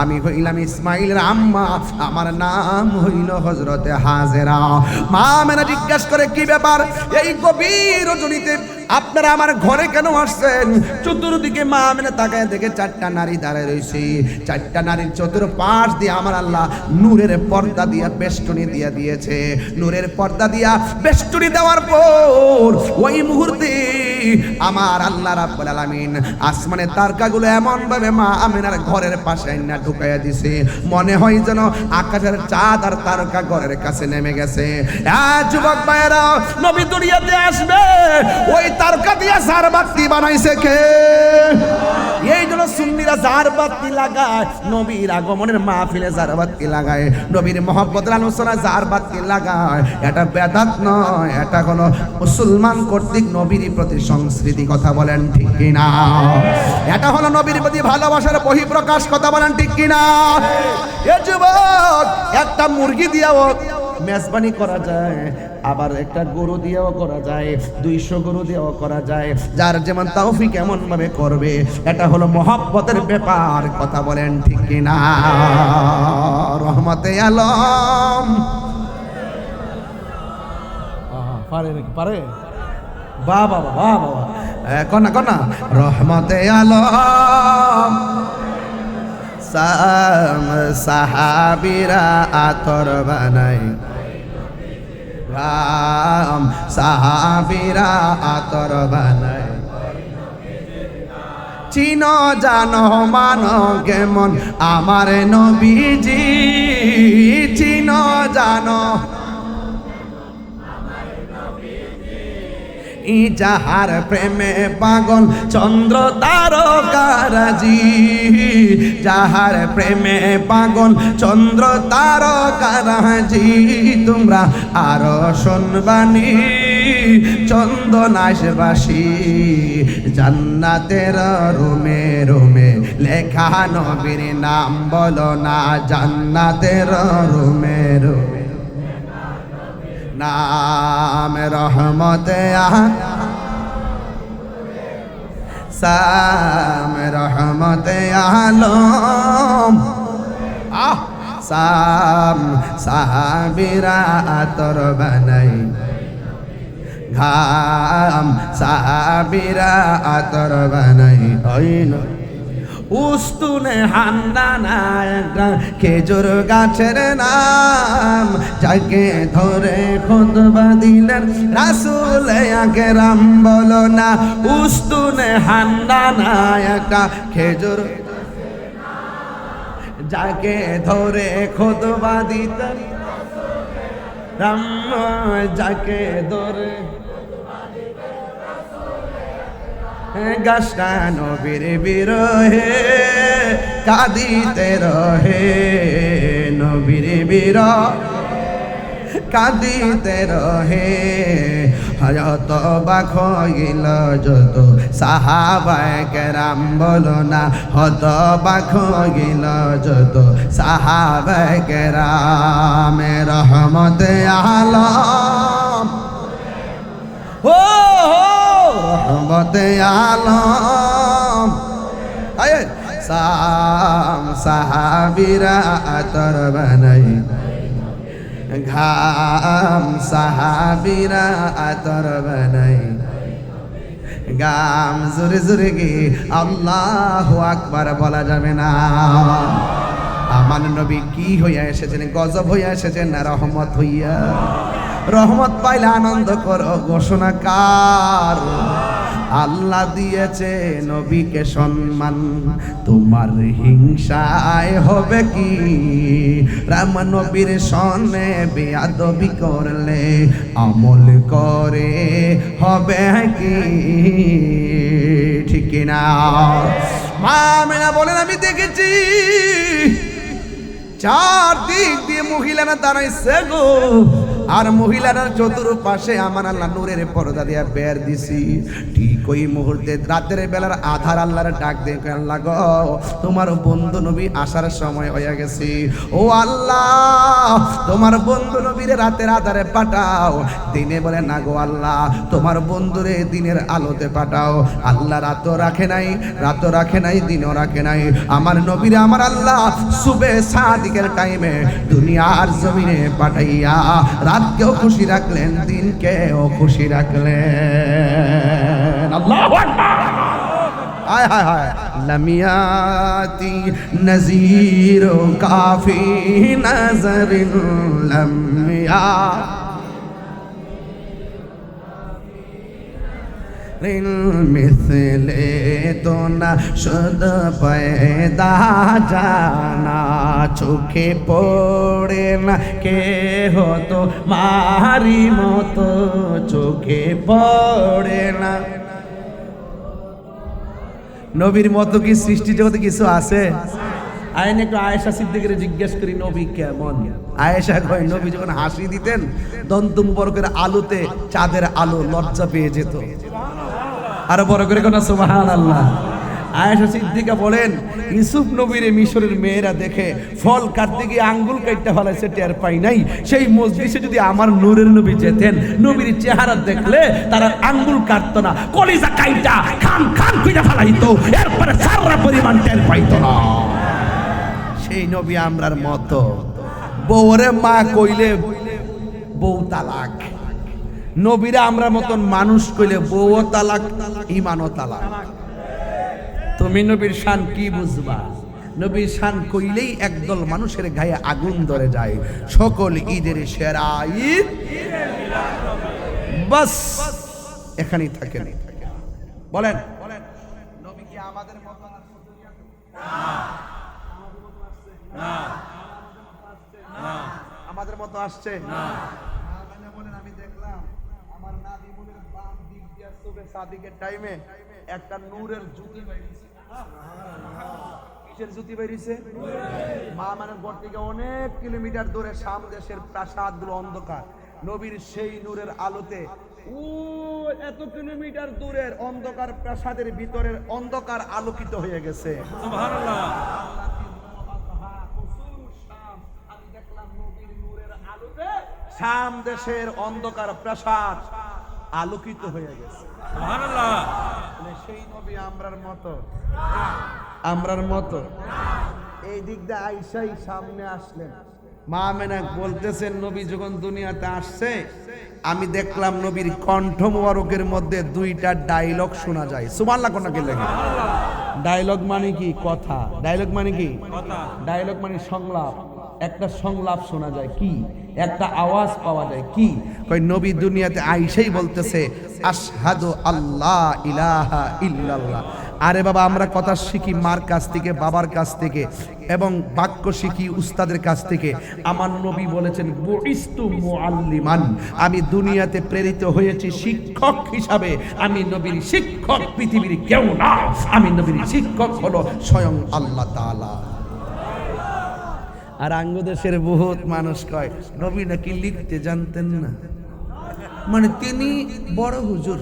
আমি কইলাম ইসমাইলের আম্মা, আমার নাম হইল হযরতে হাজেরা। মা মেনা জিজ্ঞাসা করে কি ব্যাপার, এই গভীর রজনীতে আপনারা আমার ঘরে কেন আসছেন? চতুর্দিকে মা আমেনা তাকায় দেখে 4টা নারী দাঁড়ায় রয়েছে। 4টা নারীর চতুর্পাশ দিয়ে আমার আল্লাহ নূরের পর্দা দিয়া বেষ্টনী দিয়া দিয়েছে। নূরের পর্দা দিয়া বেষ্টনী দেওয়ার পর ওই মুহূর্তে আমার আল্লাহ রাব্বুল আলামিন আসমানের তারকাগুলো এমন ভাবে মা আমেনার ঘরের পাশে আইনা ঢুকাইয়া দিছে, মনে হয় যেন আকাশের চাঁদ আর তারকা ঘরের কাছে নেমে গেছে। যুবক ভাইয়েরা, নবী দুনিয়াতে আসবে, ওই তারকা দিয়া জারবাতি বানাইছে কে? এই জন্য সুন্নিরা জারবাতি লাগায়, নবীর আগমনের মাহফিলে জারবাতি লাগায়, নবীর মহব্বতের আলোচনায় জারবাতি লাগায়। এটা বেদাত নয়, এটা কোনো মুসলমান কর্তৃক নবীর প্রতি সংস্কৃতি। কথা বলেন ঠিক কিনা? এটা হলো নবীর প্রতি ভালোবাসার বহিঃপ্রকাশ। কথা বলেন ঠিক কিনা? এ যুবক, একটা মুরগি দিয়াও মেজবানি করা যায়, আবার একটা গরু দিয়েও করা যায়, 200 গরু দিয়েও করা যায়, যার যেমন তৌফিক এমন ভাবে করবে। এটা হলো মহব্বতের ব্যাপার। কথা বলেন ঠিক কিনা? রহমতে আলম পারে নাকি? পারে? বাহ বাবা, বাহ বাবা, কন্যা কন্যা। রহমতে আলম সাহাবীরা আতর বানাই, সাহাবীরা আতর বানাই, চিনো জানো মানো কেমন আমার নবীজি, চিনো জানো যাহার প্রেমে পাগল চন্দ্র তারকারাজি, যাহার প্রেমে পাগল চন্দ্র তারকারাজি। তোমরা আরো শুনবানি চন্দনাশবাসী, জান্নাতের রুমে রুমে লেখা নবীর নাম বলো না, জান্নাতের রুমে রুমে নাম রহমতে সাম রহমতে আলম সাম সাহাবীরা আতর বানাই, ঘাম সাহাবীরা আতর বানাই। উস্তুনে হান্দানা একটা খেজুর গাছের নাম, যাকে ধরে খুতবা দিলেন রাসূল আকরাম। বলো না, উস্তুনে হান্দানা একটা খেজুর, যাকে ধরে খুতবা দিতেন রাম যাকে ধরে গাছটা নবীর বিরহে কাঁদিতে রহে নবীর বিরহ কাঁদিতে রহে হয়ত বাখ গিল যত সাহাবায়ে কেরাম বলো না হত বাখ গিল যত সাহাবায়ে কেরাম রহমতে আলম ও রহমতে আলম আয়ে সাহাবীরা আতর বানাই ঘাম সাহাবীরা আতর বানাই গাম জোরে জোরে গে আল্লাহু আকবার বলা যাবে না। আমার নবী কি হইয়া এসেছেন? গজব হইয়া এসেছেন না রহমত হইয়া? রহমত পাইলে আনন্দ করো, ঘোষণা কার? আল্লাহ দিয়েছে নবীকে সম্মান, তোমার হিংসায় হবে কি? রাম নবীর সনে বেয়াদবি করলে আমল করে হবে কি? ঠিক না? মা মেনা বলেন আমি দেখেছি চারদিক দিয়ে মহিলারা দাঁড়াইছে গো, আর মহিলারা চতুর্পাশে আমার আল্লাহ নূরের পর্দা দিয়া বের দিছি। ঠিক ওই মুহূর্তে রাতের বেলার আধার আল্লাহর ডাক দেখে, আল্লাহ গো তোমার বন্ধু নবী আসার সময় হয়ে গেছে, ও আল্লাহ তোমার বন্ধু নবীরে রাতের আধারে পাঠাও। দিনে বলে না গো আল্লাহ তোমার বন্ধুরে দিনের আলোতে পাঠাও। আল্লাহ রাতও রাখে নাই, রাতও রাখে নাই, দিনও রাখে নাই। আমার নবীরে আমার আল্লাহ সুবে সাদিকের টাইমে দুনিয়ার জমিনে পাঠাইয়া রাতকেও খুশি রাখলেন, দিনকেও খুশি রাখলেন। আল্লাহু আকবার। হায় হায় হায়। লামিয়াতি নজির কাফি নজরিন লামিয়া মিসলে তো না শুদ পয়দা জানা, চোখে পড়ে না কে হতো মারি মতো, চোখে পড়ে না। নবীর মতো কি সৃষ্টি জগতে কিছু আছে? আইন একটু আয়েশা সিদ্দিকের জিজ্ঞেস করি নবী কেমন? আয়েশা কয় নবী যখন হাসি দিতেন দন্ত মুবারকের আলোতে চাঁদের আলো লজ্জা পেয়ে যেত। আরো বড় করে কোন সুবহানাল্লাহ। আয়েশা সিদ্দিকা বলেন ইউসুফ নবীর মিশরের মেয়েরা দেখে ফল কাটতে গিয়ে আঙ্গুল কাটতে ফেলাইছে, টের পাই নাই। সেই মজলিসে যদি আমার নূরের নবী যেতেন, নবীর চেহারা দেখলে তারা আঙ্গুল কাটতো না, কলিজা কাইটা খান খান কইরা ফেলাইতো, এরপরে সারা পরিমাণ টের পাইতো না। সেই নবী আমরার মতো। বউরে মা কইলে বউ তালাক, নবীরা আমরা মতন মানুষ কইলে বউও তালাক, ইমানও তালাক। তুমি নবীর শান কি বুঝবা? নবীর শান কইলেই একদল মানুষের গায়ে আগুন ধরে যায়। সকল ঈদের সেরা ঈদ বাস এখানেই থাকেন। বলেন নবী কি আমাদের মত না? আমাদের মতো আসছে না। আমি দেখলাম আমার নাদিমুলের বাম দিক দিয়ে সুবে সাদিকের টাইমে একটা নূরের জুতি বাইরেছে। কিসের জুতি বাইরেছে? মা মানে ঘর থেকে অনেক কিলোমিটার দূরে শাম দেশের প্রাসাদগুলো অন্ধকার, নবীর সেই নূরের আলোতে ও এত কিলোমিটার দূরের অন্ধকার প্রাসাদের ভিতরের অন্ধকার আলোকিত হয়ে গেছে। সুবহানাল্লাহ। শাম দেশের অন্ধকার প্রাসাদ আলোকিত হয়ে গেছে। সুবহানাল্লাহ। সেই নবী আমরার মতো, আমরার মতো। এই দিক দিয়ে আয়েশাই সামনে আসলেন। মা আমেনা বলতেছেন নবী যখন দুনিয়াতে আসছে আমি দেখলাম নবীর কণ্ঠ মোবারকের মধ্যে দুইটা ডায়লগ শোনা যায়। সুবহানাল্লাহ কোন নাকি লাগে? ডায়লগ মানে কি? কথা। ডায়লগ মানে কি? কথা। ডায়লগ মানে সংলাপ। একটা সংলাপ শোনা যায়, কি একটা আওয়াজ পাওয়া যায়, কি কই নবী দুনিয়াতে আইসাই বলতেছে আশহাদু আল্লাহ ইলাহা ইল্লাল্লাহ, আরে বাবা, আমরা কথা শিখি মার কাছ থেকে, বাবার কাছ থেকে, এবং বাক্য শিখি উস্তাদের কাছ থেকে। আমার নবী বলেছেন বুইস্তু মুআল্লিমান, আমি দুনিয়াতে প্রেরিত হয়েছি শিক্ষক হিসাবে। আমি নবীর শিক্ষক পৃথিবীর কেউ না, আমি নবীর শিক্ষক হলো স্বয়ং আল্লাহ তাআলা। আর আঙ্গদেশের বহুত মানুষ কয় নবী নাকি লিখতে জানতেন না, মানে তিনি বড় হুজুর।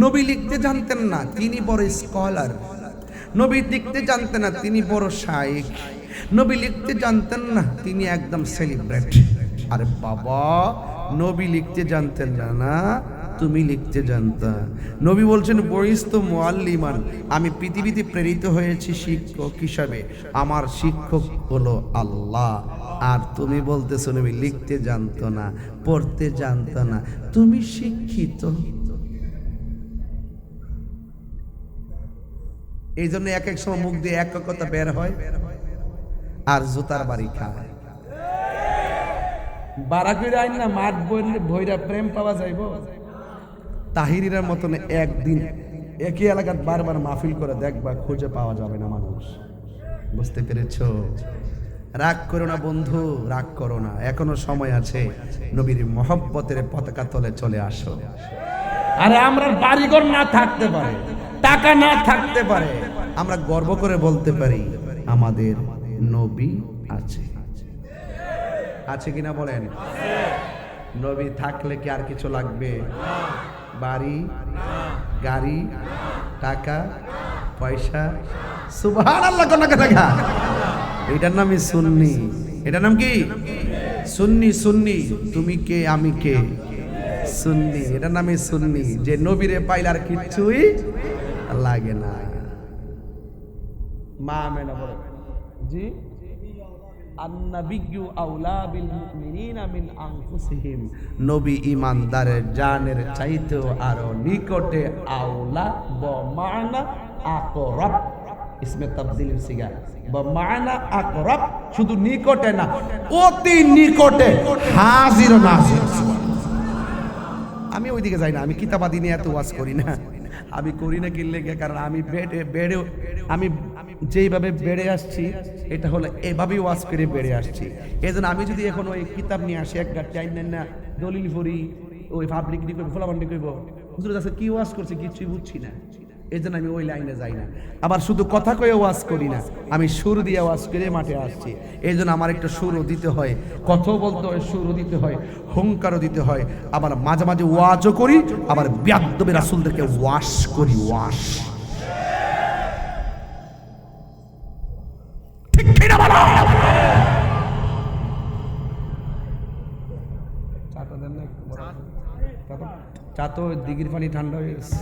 নবী লিখতে জানতেন না, তিনি বড় স্কলার। নবী লিখতে জানতেন না, তিনি বড় শায়েখ। নবী লিখতে জানতেন না, তিনি একদম সেলিব্রেট। আরে বাবা, নবী লিখতে জানতেন না, তুমি লিখতে জানতা। নবী বলছেন বইস্ত মুআল্লিমান, আমি পৃথিবীতে প্রেরিত হয়েছি শিক্ষক হিসাবে, আমার শিক্ষক হলো আল্লাহ। আর তুমি বলতেছো নবী লিখতে জানতো না, পড়তে জানতো না, তুমি শিক্ষিত। এই জন্য এক এক সময় মুখ দিয়ে এক কথা বের হয় আর জুতার বাড়ি খায়। বারাকুর আইন না মাঠ ভৈরা প্রেম পাওয়া যাইব। তাহিরিরার মতন একদিন একই এলাকার বারবার মাহফিল করে দেখবা, খুঁজে পাওয়া যাবে না মানুষ। বুঝতে পেরেছো? রাগ করো না বন্ধু, রাগ করো না, এখনো সময় আছে। নবীর মহব্বতের পতাকা তলে চলে আসো। আরে আমরা বাড়িঘর না থাকতে পারে, টাকা না থাকতে পারে, আমরা গর্ব করে বলতে পারি আমাদের নবী আছে। আছে কিনা বলেন? নবী থাকলে কি আর কিছু লাগবে? বাড়ি, গাড়ি, টাকা, পয়সা, সুবহানাল্লাহ। কোন টাকা? এটার নামই সুন্নি। এটার নাম কি? সুন্নি। সুন্নি তুমি কে, আমি কে? সুন্নি। এটার নামই সুন্নি, যে নবীরে পাইলে আর কিচ্ছুই লাগে না। মা আমেনা বলে জি, আন-নাবিয়্যু আওলা বিল মুমিনিনা মিন আনফুসিহিম, নবী ঈমানদারের জানের চাইতেও আরো নিকটে। আওলা বমানা আকরাব, ইসমে তাবদীলের সিগা। বমানা আকরাব, শুধু নিকটে না, অতি নিকটে, হাজির নাজির। আমি ওইদিকে যাই না, আমি কিতাবাদি নিয়ে এত ওয়াজ করি না। আমি করি না কি লেগে, কারণ আমি আমি যেইভাবে বেড়ে আসছি, এটা হলো এভাবেই ওয়াজ করে বেড়ে আসছি। এই জন্য আমি যদি এখন ওই কিতাব নিয়ে আসি, একটা টাইম নেন না, দলিল ভরি, ওই পাবলিক করবো, ফলাফান্ডি করবো, হুজুরের কাছে কি ওয়াজ করছে কিছুই বুঝছি না। এই জন্য আমি ওই লাইনে যাই না। আবার শুধু কথা কয়ে ওয়াজ করি না, আমি সুর দিয়ে ওয়াজ করে মাঠে আসছি। এই জন্য আমার একটা সুরও দিতে হয়, কথাও বলতে হয়, সুরও দিতে হয়, হুঙ্কারও দিতে হয়। আবার মাঝে মাঝে ওয়াজও করি, আবার বিয়াদ্দবে রাসূলদেরকে ওয়াশ করি। ওয়াশ ঠিক কিনা বলো? চাটা দেন না, চা তো দিঘির পানি ঠান্ডা হয়ে গেছে।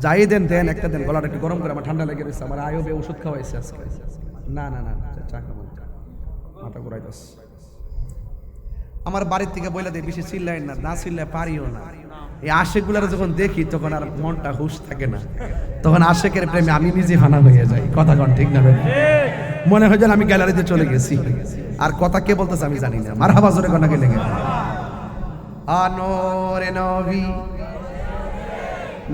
যাই দেন, দেন একটা দেন, গলাটা একটু গরম করে, আমার ঠান্ডা লেগে রয়েছে। আমার আয়বে ওষুধ খাওয়াইছে আজকে। না না না, চা খাবো, মাথা ঘুরাই দোস। আমার বাড়ির থেকে বইলা দিয়ে বেশি চিল্লাই না, না চিল্লাই পারিও না। এই আশেকগুলার যখন দেখি তখন আর মনটা হুশ থাকে না, তখন আশেকের প্রেমে আমি নিজে ফানা হয়ে যাই। কথা কন ঠিক না? মনে হয় যেন আমি গ্যালারিতে চলে গেছি, আর কথা কে বলতেছে আমি জানি না। মারহাবা জোরে কনা গেলে আনোরে নবী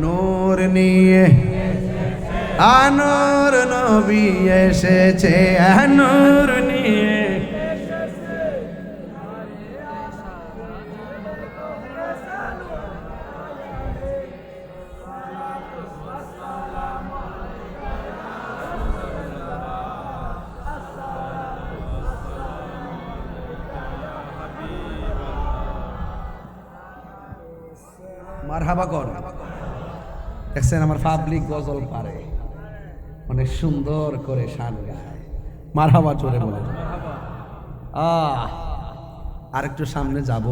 নূর নিয়ে, আনোর নবী এসেছে নূর নিয়ে। মারহাবা কর। দেখছেন আমার পাবলিক গজল পারে, অনেক সুন্দর করে শান গায়। মারহাবা জোরে বলে। আর একটু সামনে যাব,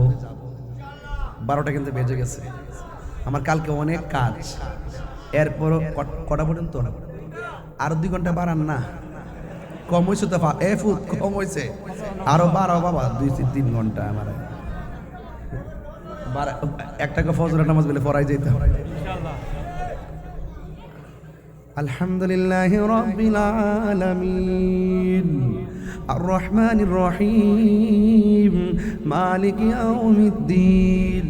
12টা কিন্তু বেজে গেছে। আমার কালকে অনেক কাজ, এরপরও কটা পর্যন্ত আরো 2 ঘন্টা বাড়ান না, কম হয়েছে তো, কম হয়েছে, আরো 12 বাবা, 2-3 ঘন্টা। আমার একটা ফজরের নামাজ বলে পড়াই যেতে হবে ইনশাআল্লাহ। আলহামদুলিল্লাহি রাব্বিল আলামিন আর রহমানির রহিম মালিক ইয়াউমিদ্দিন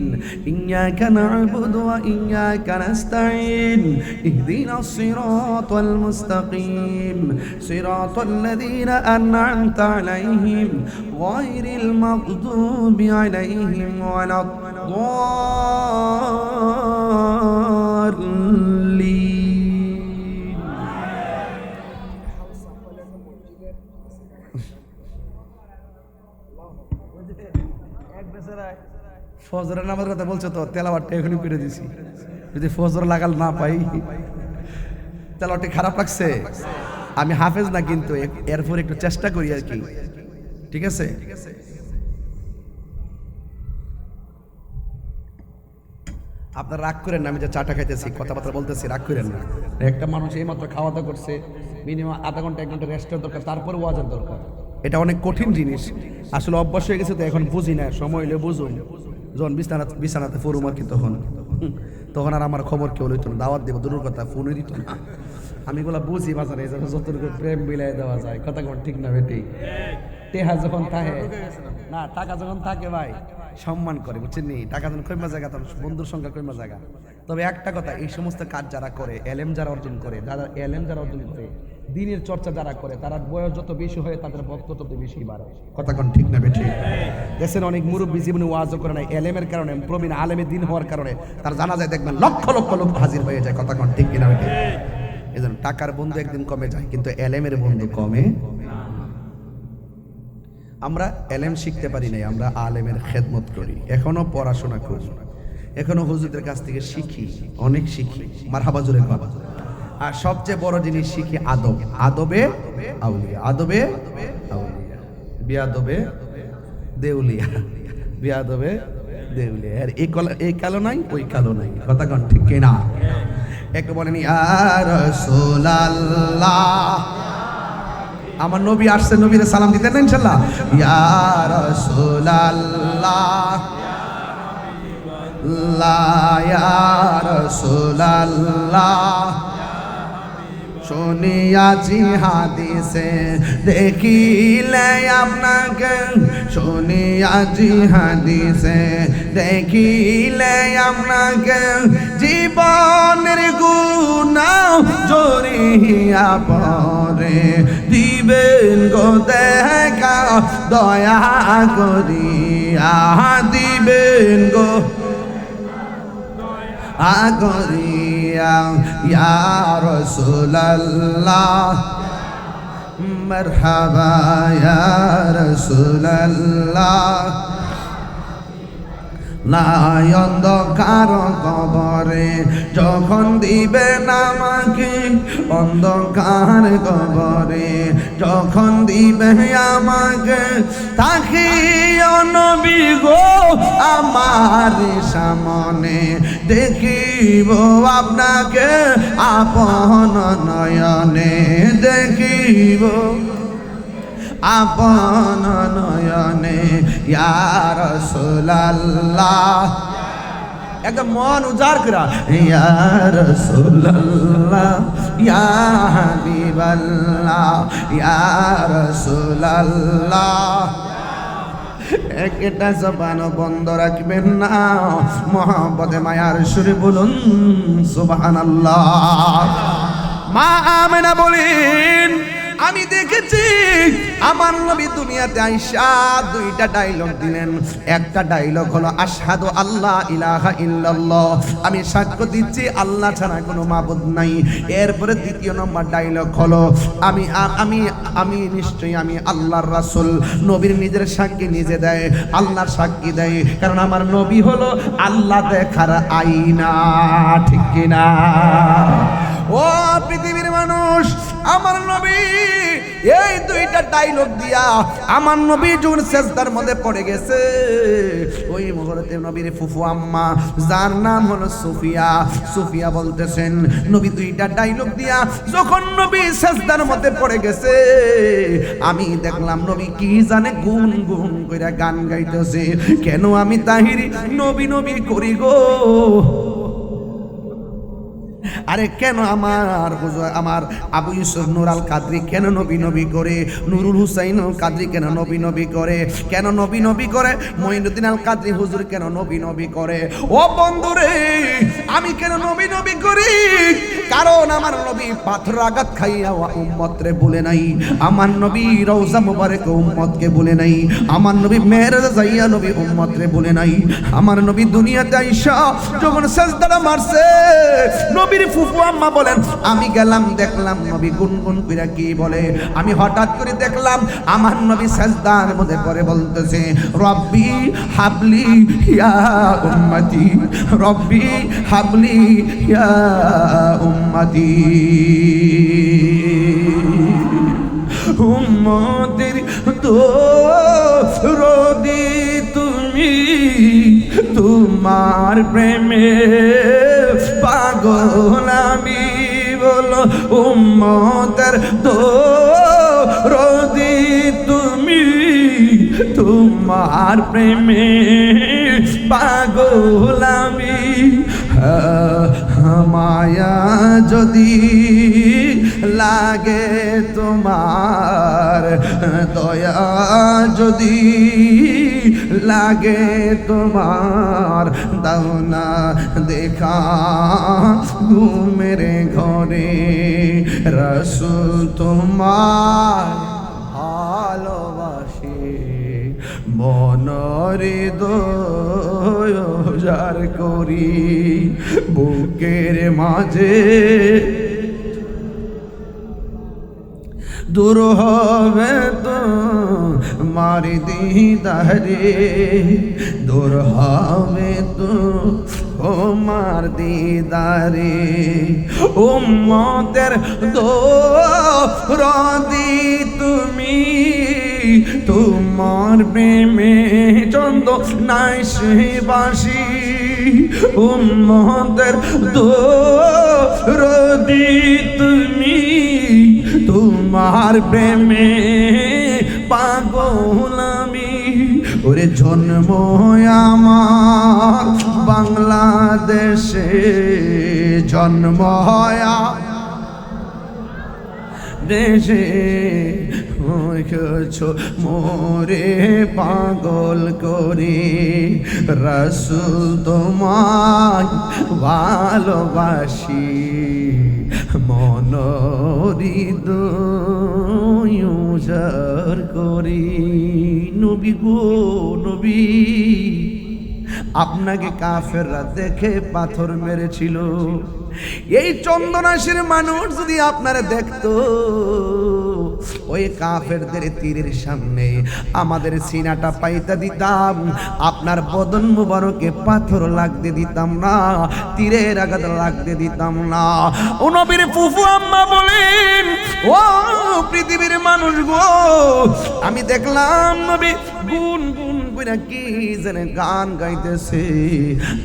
إياك نعبد وإياك نستعين اهدنا الصراط المستقيم صراط الذين أنعمت عليهم غير المغضوب عليهم ولا الضالين. ফজরের নামাজের কথা বলছো তো, তেলাওয়াতটা এখনই করে দিছি। যদি ফজর লাগাল না পাই, তেলাওয়াতটা খারাপ লাগছে। আমি হাফেজ না, কিন্তু এরপর একটু চেষ্টা করি আর কি, ঠিক আছে? আপনার রাগ করেন না, আমি যে চাটা খাইতেছি, কথাবার্তা বলতেছি, রাগ করেন না। একটা মানুষ এইমাত্র খাওয়া দাওয়া করছে, মিনিমাম আধা ঘন্টা 1 ঘন্টা রেস্টের দরকার, তারপর ওয়াজের দরকার। এটা অনেক কঠিন জিনিস, আসলে অভ্যাস হয়ে গেছে তো এখন বুঝি না। সময় হলে বুঝুন, যখন বিছানাতে ফরুম আর কি, তখন আর আমার খবর কেউ লইতো না, দাওয়াত দেবো দূরের কথা, ফোনে দিত না। আমি এগুলো বুঝি বাজারে, এই জন্য যতটুকু প্রেম বিলাই দেওয়া যায়, কথা কোন ঠিক না বেটি? টেহা যখন থাকে না, টাকা যখন থাকে ভাই সম্মান করে, বুঝছেন নি? টাকা যখন কইমা জায়গা, তখন বন্ধুর সংখ্যা কইমা জায়গা। তবে একটা কথা, এই সমস্ত কাজ যারা করে, এলেম যারা অর্জন করে, দিনের চর্চা যারা করে, তারা বয়স যত বেশি হয় তাদের ভক্ত তত বেশি বাড়ে, কথা কোন ঠিক না বেটি? দেশের অনেক মুরব্বী জীবনে ওয়াজও করে নাই, এলেমের কারণে, প্রবীণ আলেমে দিন হওয়ার কারণে তার জানা যায়, দেখবেন লক্ষ লক্ষ লোক হাজির হয়ে যায়, কথা কোন ঠিক কিনা বেটি? এই জন্য টাকার বন্ধু একদিন কমে যায়, কিন্তু এলেমের বন্ধু কমে। আমরা এলেম শিখতে পারি নাই, আমরা আলেমের খেদমত করি, এখনো পড়াশোনা করি, এখনো হুজুরদের কাছ থেকে শিখি, অনেক শিখি, মারহাবা জোরে কথা। আর সবচেয়ে বড় জিনিস শিখি আদব, আদবে আউলিয়া, আদবে আউলিয়া, বিয়াদবে দেউলিয়া, বিয়াদবে দেউলিয়া। আর এই কালো নাই, ওই কালো নাই, কথা কোন ঠিক কিনা? একটু বলেন ইয়া রাসূলুল্লাহ। আমার নবী আসছে, নবীরে সালাম দিতেন না ইনশাআল্লাহ? ইয়া রাসূলুল্লাহ, ইয়া রাসূলুল্লাহ। শুনিয়াছি হাদিসে দেখিলে আপনাকে, শুনিয়াছি হাদিসে দেখিলে আপনাকে, জীবনের গুনাহ জড়িয়া পড়ে দিবেন গো দেখা, দয়া করিয়া দিবেন গো আগরিয়া। ইয়া রাসূলুল্লাহ মারহাবা ইয়া রাসূলুল্লাহ। নাই অন্ধকার কবরে যখন দিবেন আমাকে, অন্ধকার কবরে যখন দিবে আমাকে, তাকিও নবী গো আমার সামনে, দেখিব আপনাকে আপন নয়নে, দেখিব আপন নয়নে। ইয়া রাসূলুল্লাহ, একদম মন উজাড় করা, ইয়া রাসূলুল্লাহ, ইয়া হাবিবাল্লাহ, ইয়া রাসূলুল্লাহ। একটা জবান বন্ধ রাখবেন না, মহব্বতে মায়ার সুরে বলুন সুবহানাল্লাহ। মা আমেনা বলেন, আমি দেখেছি আমার নবী দুনিয়াতে আইসা 2টা ডায়লগ দিলেন। একটা ডায়লগ হলো আশহাদু আল্লাহ ইলাহা ইল্লাল্লাহ, আমি সাক্ষ্য দিচ্ছি আল্লাহ ছাড়া কোনো মাবুদ নাই। এরপরে দ্বিতীয় নম্বর ডায়লগ হলো আমি আমি আমি নিশ্চয়ই আমি আল্লাহর রাসূল। নবীর নিজের সাক্ষী নিজে দেয়, আল্লাহর সাক্ষী দেয়, কারণ আমার নবী হলো আল্লাহ দেখার আয়না, ঠিক কিনা? ও পৃথিবীর মানুষ, আমার নবী এই 2টা ডায়লগ দিয়া আমার নবী যখন সেজদার মধ্যে পড়ে গেছে, ওই মুহূর্তে নবীর ফুফু আম্মা যার নাম হলো সুফিয়া, সুফিয়া বলতেছেন নবী 2টা ডায়লগ দিয়া যখন নবী সেজদার মধ্যে পড়ে গেছে, আমি দেখলাম নবী কি জানে গুন গুন কইরা গান গাইতেছে। কেন আমি তাহিরি নবী নবী করি গো, আরে কেন আমার হুজুর আমার আবু ইউসুফ নূর আল কাদরি কেন নবী নবী করে, নুরুল হুসাইন আল কাদরি কেন নবী নবী করে, কেন নবী নবী করে, মঈনুদ্দিন আল কাদরি হুজুর কেন নবী নবী করে? ও বন্ধুরে, আমি কেন নবী নবী করি? কারণ আমার নবী পাথর আঘাত খাইয়া উম্মতরে বলে নাই, আমার নবী রওজা মুবারক উম্মতকে বলে নাই, আমার নবী মেরাজ যাইয়া নবী উম্মতরে বলে নাই, আমার নবী দুনিয়াতে আইসা যখন সাজদাটা মারছে নবীর ফুফু আম্মা বলেন আমি গেলাম দেখলাম নবী গুনগুন কইরা কি বলে, আমি হঠাৎ করে দেখলাম আমার নবী সাজদার মধ্যে পড়ে বলতেছে রব্বি হাবলি ইয়া উম্মতি, রব্বি হাবলি ইয়া উম্মতি। উম্মতের দরদি তুমি, তোমার প্রেমে পাগল আমি, বলো উম্মতের দরদি তুমি, তোমার প্রেমে পাগল আমি। মায়া যদি লাগে তোমার, দয়া যদি লাগে তোমার, দাও না দেখা ঘুমের ঘরে রাসূল তোমার ভালোবাসে, মনরে দয়ার করি বুকের মাঝে দূর হবে তো মার দিদারে, দূর হবে তো মার দিদারে। উম্মতের দরদি তুমি, তোমার প্রেমে চন্দ নাই সে বাসি, উম্মতের দরদি তুমি, তোমার প্রেমে পাগল আমি। ওরে জন্ম আমার বাংলাদেশে, জন্ম দেশে মোরে পাগল করে রাসূল তোমায় ভালোবাসি, মনহৃদয় উজাড় করি। নবী গো নবী, আপনাকে কাফেররা দেখে পাথর মেরেছিল, এই চন্দনাশীর মানুষ যদি আপনারা দেখতো ওই কাফেরদের তীরের সামনে আমাদের সিনাটা পাইতে দিতাম, আপনার বদন মুবারকে পাথর লাগতে দিতাম না, তীরের আঘাত লাগতে দিতাম না। ও নবীর ফুফু আম্মা বলেন ও পৃথিবীর মানুষ গো, আমি দেখলাম নবী গুন গুন কইরা কি যেন গান গাইতেছে,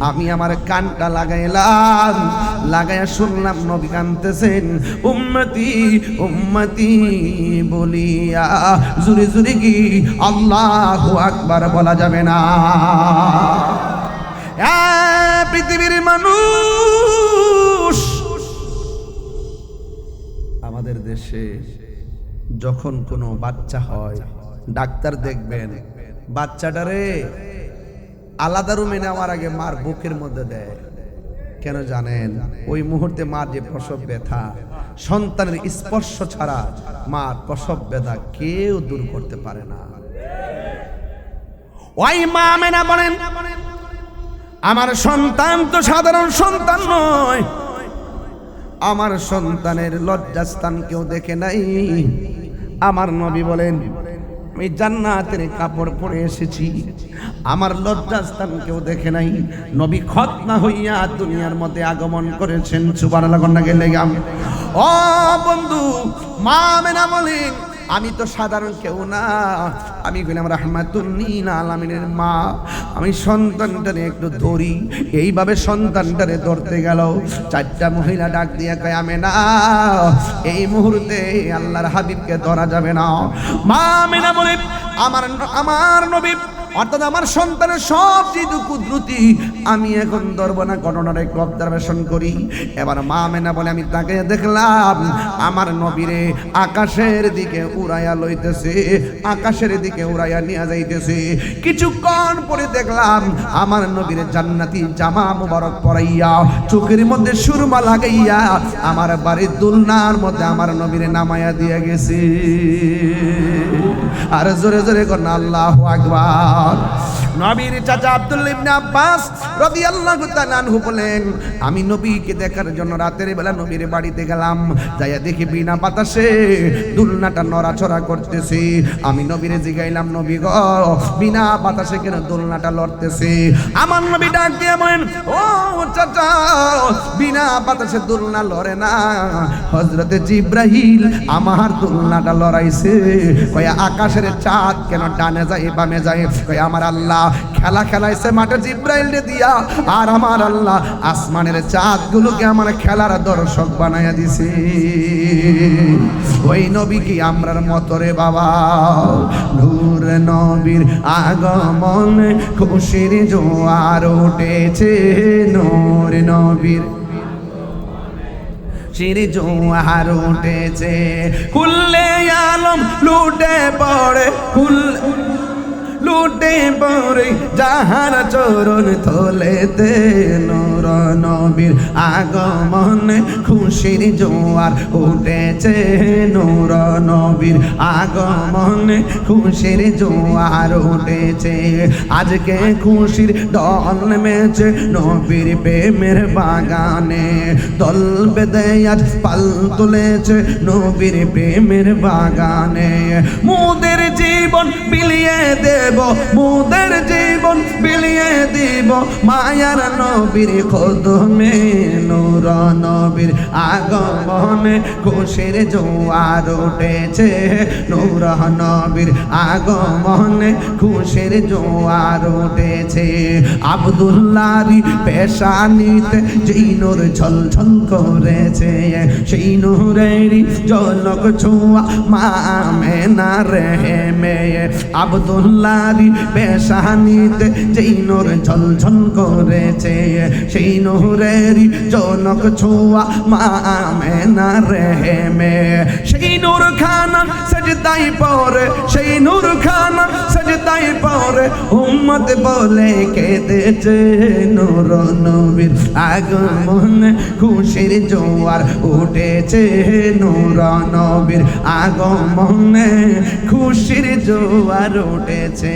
আমি আমার কানটা লাগাইলাম, লাগাইয়া শুনলাম নবী গানতেছেন উম্মতি উম্মতি বলিয়া জুরে জুরে কি আল্লাহু আকবার বলা যাবে না? পৃথিবীর মানুষ, আমাদের দেশে যখন কোনো বাচ্চা হয় ডাক্তার দেখবেন বাচ্চাটারে আলাদা রুমে নেওয়ার আগে মার বুকের মধ্যে দেয়। কেন জানেন? ওই মুহূর্তে মার যে প্রসব ব্যথা, সন্তানের স্পর্শ ছাড়া মার প্রসব ব্যথা কেউ দূর করতে পারে না। ওই মা আমেনা বলেন আমার সন্তান তো সাধারণ সন্তান নয়, আমার সন্তানের লজ্জাস্থান কেউ দেখে নাই। আমার নবী বলেন আমি জান্নাতের কাপড় পরে এসেছি, আমার লজ্জাস্থান কেউ দেখে নাই। নবী খতনা হইয়া দুনিয়ার মধ্যে আগমন করেছেন। সুবহানাল্লাহ কন্যা গেলে গাম। ও বন্ধু, মা আমেনা বলেন আমি তো সাধারণ কেউ না, আমি গেলাম রাহমাতুল লিল আলামিনের মা। আমি সন্তানটারে একটু ধরি, এইভাবে সন্তানটারে ধরতে গেল, চারটা মহিলা ডাক দিয়া কয় আমেনা এই মুহূর্তে আল্লাহর হাবিবকে ধরা যাবে না। মা আমেনা বলে আমার নবী অর্থাৎ আমার সন্তানের সব যে কুদরতি আমি এখন ধরবো না, ঘটনাটা একটু অবজারভেশন করি। এবার মা মেনা বলে আমি তাকে দেখলাম আমার নবীরে আকাশের দিকে উড়াইয়া লইতেছে, আকাশের দিকে উড়াইয়া নিয়ে যাইতেছে। কিছুক্ষণ পরে দেখলাম আমার নবীরে জান্নাতি জামা মুবারক পরাইয়া চোখের মধ্যে সুরমা লাগাইয়া আমার বাড়ির দুলনার মধ্যে আমার নবীরে নামাইয়া দিয়ে গেছে। আর জোরে জোরে কোন আল্লাহু আকবার। নবীর চাচা আব্দুল্লাহ ইবনে আব্বাস রাদিয়াল্লাহু তাআলা আনহু বলেন আমি নবীকে দেখার জন্য রাতের বেলা নবীর বাড়িতে গেলাম, যাইয়া দেখি বিনা বাতাসে দুলনাটা নড়াচড়া করতেছে। আমি নবীরে জিগাইলাম নবী গো বিনা বাতাসে কেন দুলনাটা লড়তেছে? আমার নবী ডাক দিয়ে বলেন ও চাচা বিনা বাতাসে দুলনা লড়ে না, হযরতে জিব্রাইল আমার দুলনাটা লড়াইছে। কয় আকাশের চাঁদ কেন ডানে যায় বামে যায়? কয় আমার আল্লাহ খেলা খেলাইছে মাঠে জিব্রাইলকে দিয়া, আর আমার আল্লাহ আসমানের চাঁদগুলোকে আমার খেলার দর্শক বানাইয়া দিছে। ওই নবী কি আমরার মতো রে বাবা? নূর নবীর আগমন খুশির জোয়ার উঠেছে, নূর নবীর শির জোয়ার উঠেছে। খুললে আলম লুটে পড়ে, লুটে পড়ে যাহার চরণ তলেতে, নূর নবীর আগমন খুশির জোয়ার উঠেছে, নূর নবীর আগমন খুশির জোয়ার উঠেছে। আজকে খুশির দল নেমেছে নবীর প্রেমের বাগানে, দল বেঁধে আজ পাল তুলেছে নবীর প্রেমের বাগানে। মোদের জীবন বিলিয়ে দেব, মোদের জীবন বিলিয়ে দিব মায়ার নবীর কদমে, নূর নবীর আগমনে খুশির জোয়ার উঠেছে, নূর নবীর আগমনে খুশির জোয়ার উঠেছে। আব্দুল্লাহর পেশানিতে যেই নূর ঝলঝল করেছে, সেই নূরেরই ঝলক ছোঁয়া মা আমেনা রেহেমে। আব্দুল্লাহর পেশানিতে যেই নূর ঝলঝল করেছে, সেই নূরেরই ঝলক ছোঁয়া মা আমেনা রেহেমে। সেই নূর খানা সাজদাই পড়ে, সেই নূর খানা সাজদাই পড়ে উম্মত বলে কেঁদেছে, নূর নবীর আগমনে খুশির জোয়ার উঠেছে, নূর নবীর আগমনে খুশির জোয়ার উঠেছে।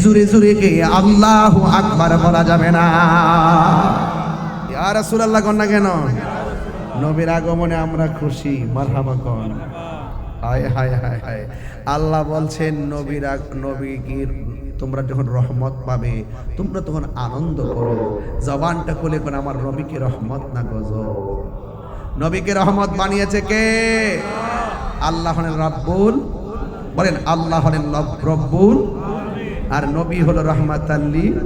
জুরে জুরে কে আল্লাহু আকবার বলা যাবে না? ইয়া রাসূলুল্লাহ কোন না কেন? নবীর আগমনে আমরা খুশি, মারহাবা কোন। হায় হায় হায় হায়, আল্লাহ বলছেন নবী কি তোমরা যখন রহমত পাবে তোমরা তখন আনন্দ করো। জবানটা খুলে কোন আমার নবীকে রহমত না গজব। নবীকে রহমত বানিয়েছে কে? আল্লাহ হলেন রব্বুল, বলেন আল্লাহ হলেন রব্বুল, আর নবী হলো রহমাতাল্লিল।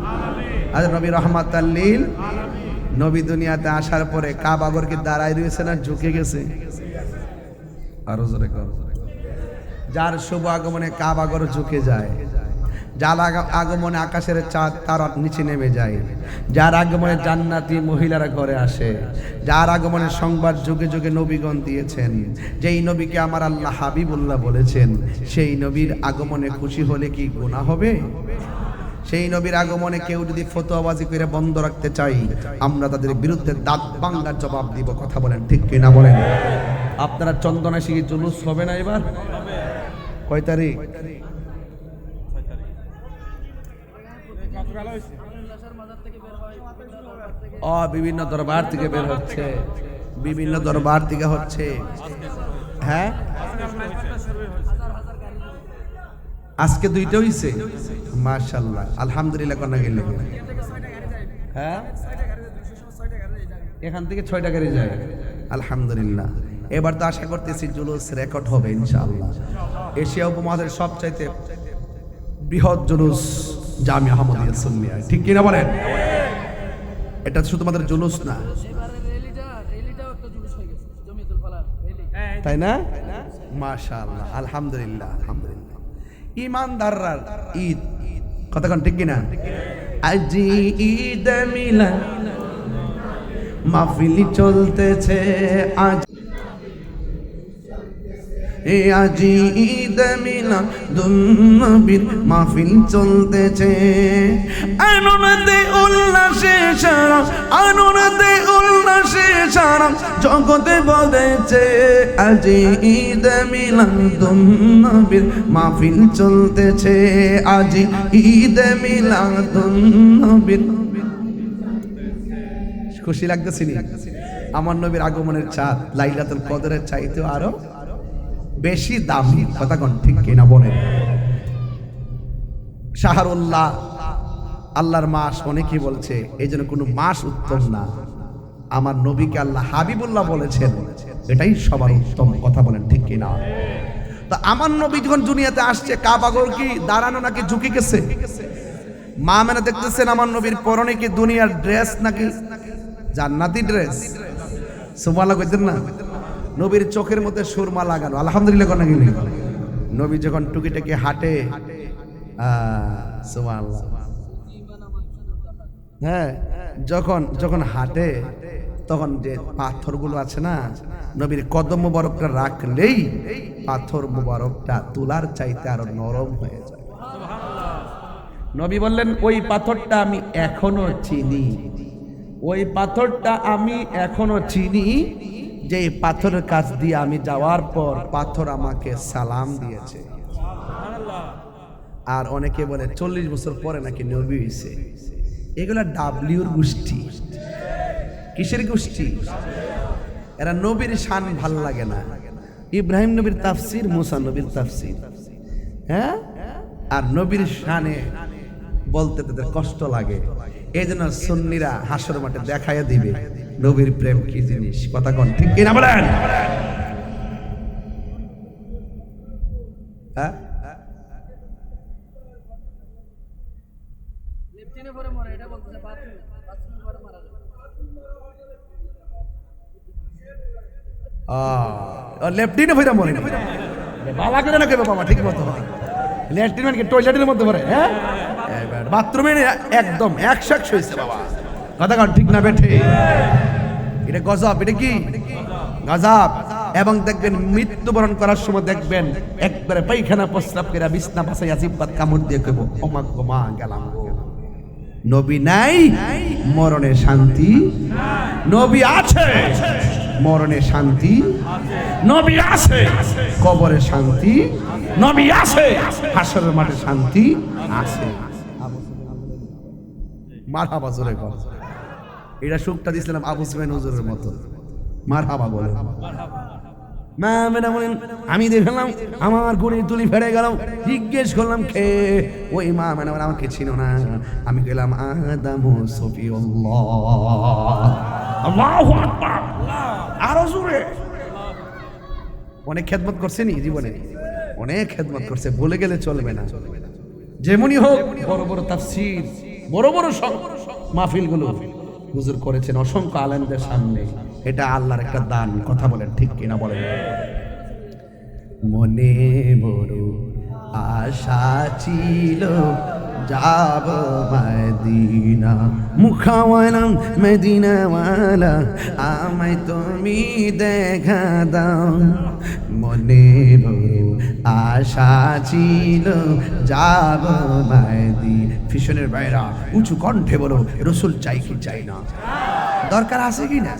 আর নবী রহমাতাল্লিল। নবী দুনিয়াতে আসার পরে কাবাগরকে দাঁড়ায় রয়েছে না ঝুঁকে গেছে? আরো জোরে কর। যার শুভ আগমনে কাবাগর ঝুঁকে যায়, যার আগমনে আকাশের চাঁদ তার নিচে নেমে যায়, যার আগমনে জান্নাতি মহিলারা ঘরে আসে, যার আগমনে সংবাদ যুগে যুগে নবীগণ দিয়েছেন, যেই নবীকে আমার আল্লাহ হাবিবুল্লাহ বলেছেন, সেই নবীর আগমনে খুশি হলে কি গুনাহ হবে? সেই নবীর আগমনে কেউ যদি ফতোয়াবাজি করে বন্ধ রাখতে চাই, আমরা তাদের বিরুদ্ধে দাঁত ভাঙার জবাব দিব। কথা বলেন ঠিক কিনা বলেন? আপনারা চন্দনা শিখে জুলুস হবে না এবার? কয় তারিখ? বিভিন্ন দরবার থেকে বের হচ্ছে, বিভিন্ন দরবার থেকে হচ্ছে। হ্যাঁ, আজকে দুইটা হইছে, মাশাআল্লাহ, আলহামদুলিল্লাহ। কোনা গেলে হ্যাঁ, এখান থেকে 6টা গাড়ি যায়, আলহামদুলিল্লাহ। এবার তো আশা করতেছি জুলুস রেকর্ড হবে ইনশাআল্লাহ। এশিয়া উপমহাদেশের সবচাইতে বৃহৎ জুলুস জামিয়া আহমদিয়া সুন্নিয়া, ঠিক কিনা বলেন? এটা শুধুমাত্র জুলুস না, তাই না? মাশাআল্লাহ, আলহামদুলিল্লাহ, আলহামদুলিল্লাহ। ইমানদাররা ঈদ কতক্ষণ ঠিক কিনা? আজি ঈদ মিলাদ মাহফিল চলতেছে, আজ আজি ঈদ মিলাদুন নবীর মাহফিল চলতেছে, আনন্দে উল্লাসে সারা, আনন্দে উল্লাসে সারা জগতে বলেছে, আজি ঈদ মিলাদুন নবীর মাহফিল চলতেছে, আজি ঈদ মিলাদুন নবীর। খুশি লাগতেছে নি? আমার নবীর আগমনের চাঁদ লাইলাতুল কদরের চাইতে আরো বেশি দামি। কথা কোন ঠিক কিনা বলেন? শাহরুল্লাহ, আল্লাহর মাস অনেকে বলছে, এই জন্য কোনো মাস উত্তম না। আমার নবীকে আল্লাহ হাবিবুল্লাহ বলেছেন, এটাই সবার উত্তম। কথা বলেন ঠিক কিনা? তো আমার নবী যখন দুনিয়াতে আসছে, কাবাগর কি দাঁড়ানো নাকি ঝুঁকে গেছে? মা মেনা দেখতেছেন আমার নবীর পরনে কি দুনিয়ার ড্রেস নাকি জান্নাতি ড্রেস? সুবহানাল্লাহ কইতেন না? নবীর চোখের মধ্যে সুরমা লাগানো, আলহামদুলিল্লাহ কোন গেলি। নবী যখন টুকিটাকি হাঁটে, সুবহানাল্লাহ, হ্যাঁ, যখন যখন হাঁটে তখন যে পাথরগুলো আছে না, নবীর কদম মোবারকটা রাখলেই পাথর মোবারকটা তুলার চাইতে আরো নরম হয়ে যায়। নবী বললেন, ওই পাথরটা আমি এখনো চিনি, ওই পাথরটা আমি এখনো চিনি, যে পাথরের কাছ দিয়ে আমি যাওয়ার পর পাথর আমাকে সালাম দিয়েছে। আর অনেকে বলে 40 বছর পরে নাকি নবী হইছে। এগুলা ডাব্লিউর গোষ্ঠী। কিসের গোষ্ঠী? এরা নবীর শান ভাল লাগে না। ইব্রাহিম নবীর তাফসির, মুসা নবীর তাফসির, হ্যাঁ, আর নবীর শানে বলতে তাদের কষ্ট লাগে। এই জন্য সুন্নিরা হাসর মাঠে দেখাইয়া দিবে নবীর প্রেম কি জিনিস। কথা কোন ঠিক কিনা বলেন? হ্যাঁ, লেফটিনে ভইরা মরে না, বালা করে না কেবে বাবা, ঠিক মতো লেফটিন মানে টয়লেটের মধ্যে পড়ে, হ্যাঁ, বাথরুমে একদম 100 হয়েছে বাবা। কথা কোন ঠিক না বেঠে? এটা গজব। এটা কি গজব? এবং দেখবেন মৃত্যুবরণ করার সময় দেখবেন একবারে পায়খানা প্রস্রাব করে বিছনা পাশাইয়া জিব্বাত কামড় দিয়ে কইব, ওমা গো মা গেলাম গো। নবী নাই, মরণে শান্তি। নবী আছে, মরণে শান্তি। নবী আছে, কবরে শান্তি। নবী আছে, হাসরের মাঠে শান্তি আছে। মারহাবা জোরে কর। এটা সুখটা দিয়েছিলাম আবু সুফিয়ান হুজুরের মতো। মারহাবা বলে। মা মেনা বলেন, আমি দেখলাম আমার গুড়ি তুলি ফেড়ে গেল, জিজ্ঞেস করলাম কে? ওই মা মেনা বলে, আমাকে ছিল না। আমি গেলাম আদামু সফিউল্লাহ। আল্লাহু আকবার, আরো জোরে। অনেক খেদমত করছে নি জীবনে, অনেক খেদমত করছে, ভুলে গেলে চলবে না। যেমনই হোক, বড় বড় তাফসীর, বড় বড় মাহফিলগুলো হুজুর করেছেন অসংখ্য আলেমদের সামনে। এটা আল্লাহর একটা দান। কথা বলেন ঠিক কিনা বলেন? মনে বড় আশা ছিল যাব মদিনা, মুখাওয়ালা মদিনাওয়ালা, আমায় তুমি দেখা দাও। মনে বড় আশা ছিল যাব মদিনা। ফিশনের বাইরা উঁচু কণ্ঠে বলো, রসুল চাই কি চাই না? দরকার আছে কি না?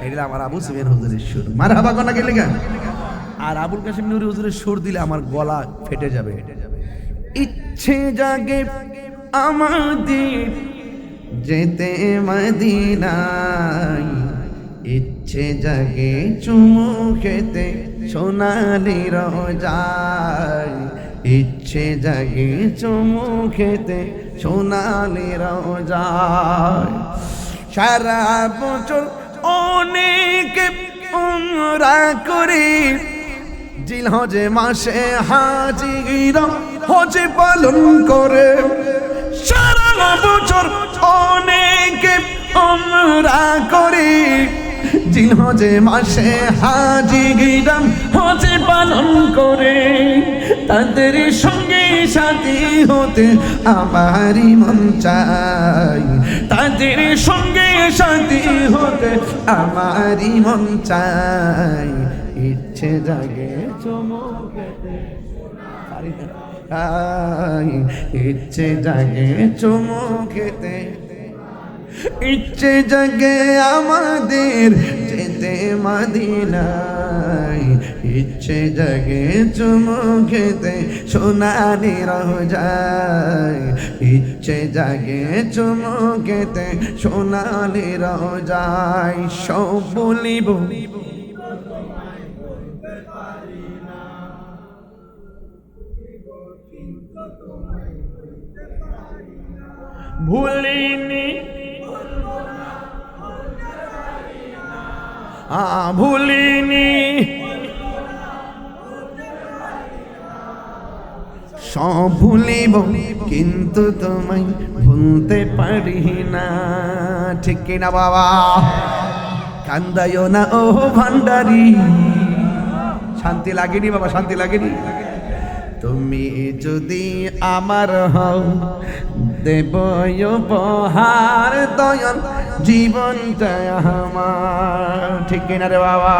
এটা আমার আবু সুফিয়ান হুজুরের সুর। মারহাবা কোনা গেলে গা। আর আবুল কাসিম নুরি হুজুরের সুর দিলে আমার গলা ফেটে যাবে। ইচ্ছে জাগে আমাদের যেতে মদিনায়, ইচ্ছে জাগে চুমু খেতে সোনালি রোজায়, ইচ্ছে জাগে চুমু খেতে সোনালি রোজায়। সারা বছর অনেকে উমরা করে, জিলহজে মাসে হাজিরা হজে পালন করে। সারা বছর অনেকে উমরা করে, হজে মাসে হাজিরাম হজে পালন করে, তাদের সঙ্গে সাথী হতে আমারই মন চাই, তাদের সঙ্গে সাথী হতে আমারই মন চাই। ইচ্ছে জাগে চমকেতে ইচ্ছে জাগে চমকেতে, ইচ্ছে জাগে আমাদের যেতে মদিনায়, ইচ্ছে জাগে চুমুকেতে সোনালি রোজায়, ইচ্ছে জাগে চুমুকেতে সোনালি রোজায়। সব বলিব ভুলিনি, ভুলিনি, সব ভুলিব কিন্তু তোমায় ভুলতে পারি না। ঠিক কিনা বাবা? কান্দায়ও না ও ভান্ডারি। শান্তি লাগেনি বাবা, শান্তি লাগেনি? তুমি যদি আমার হও দেব উপহার দয়াল জীবনটা আমার। ঠিক কিনা রে বাবা?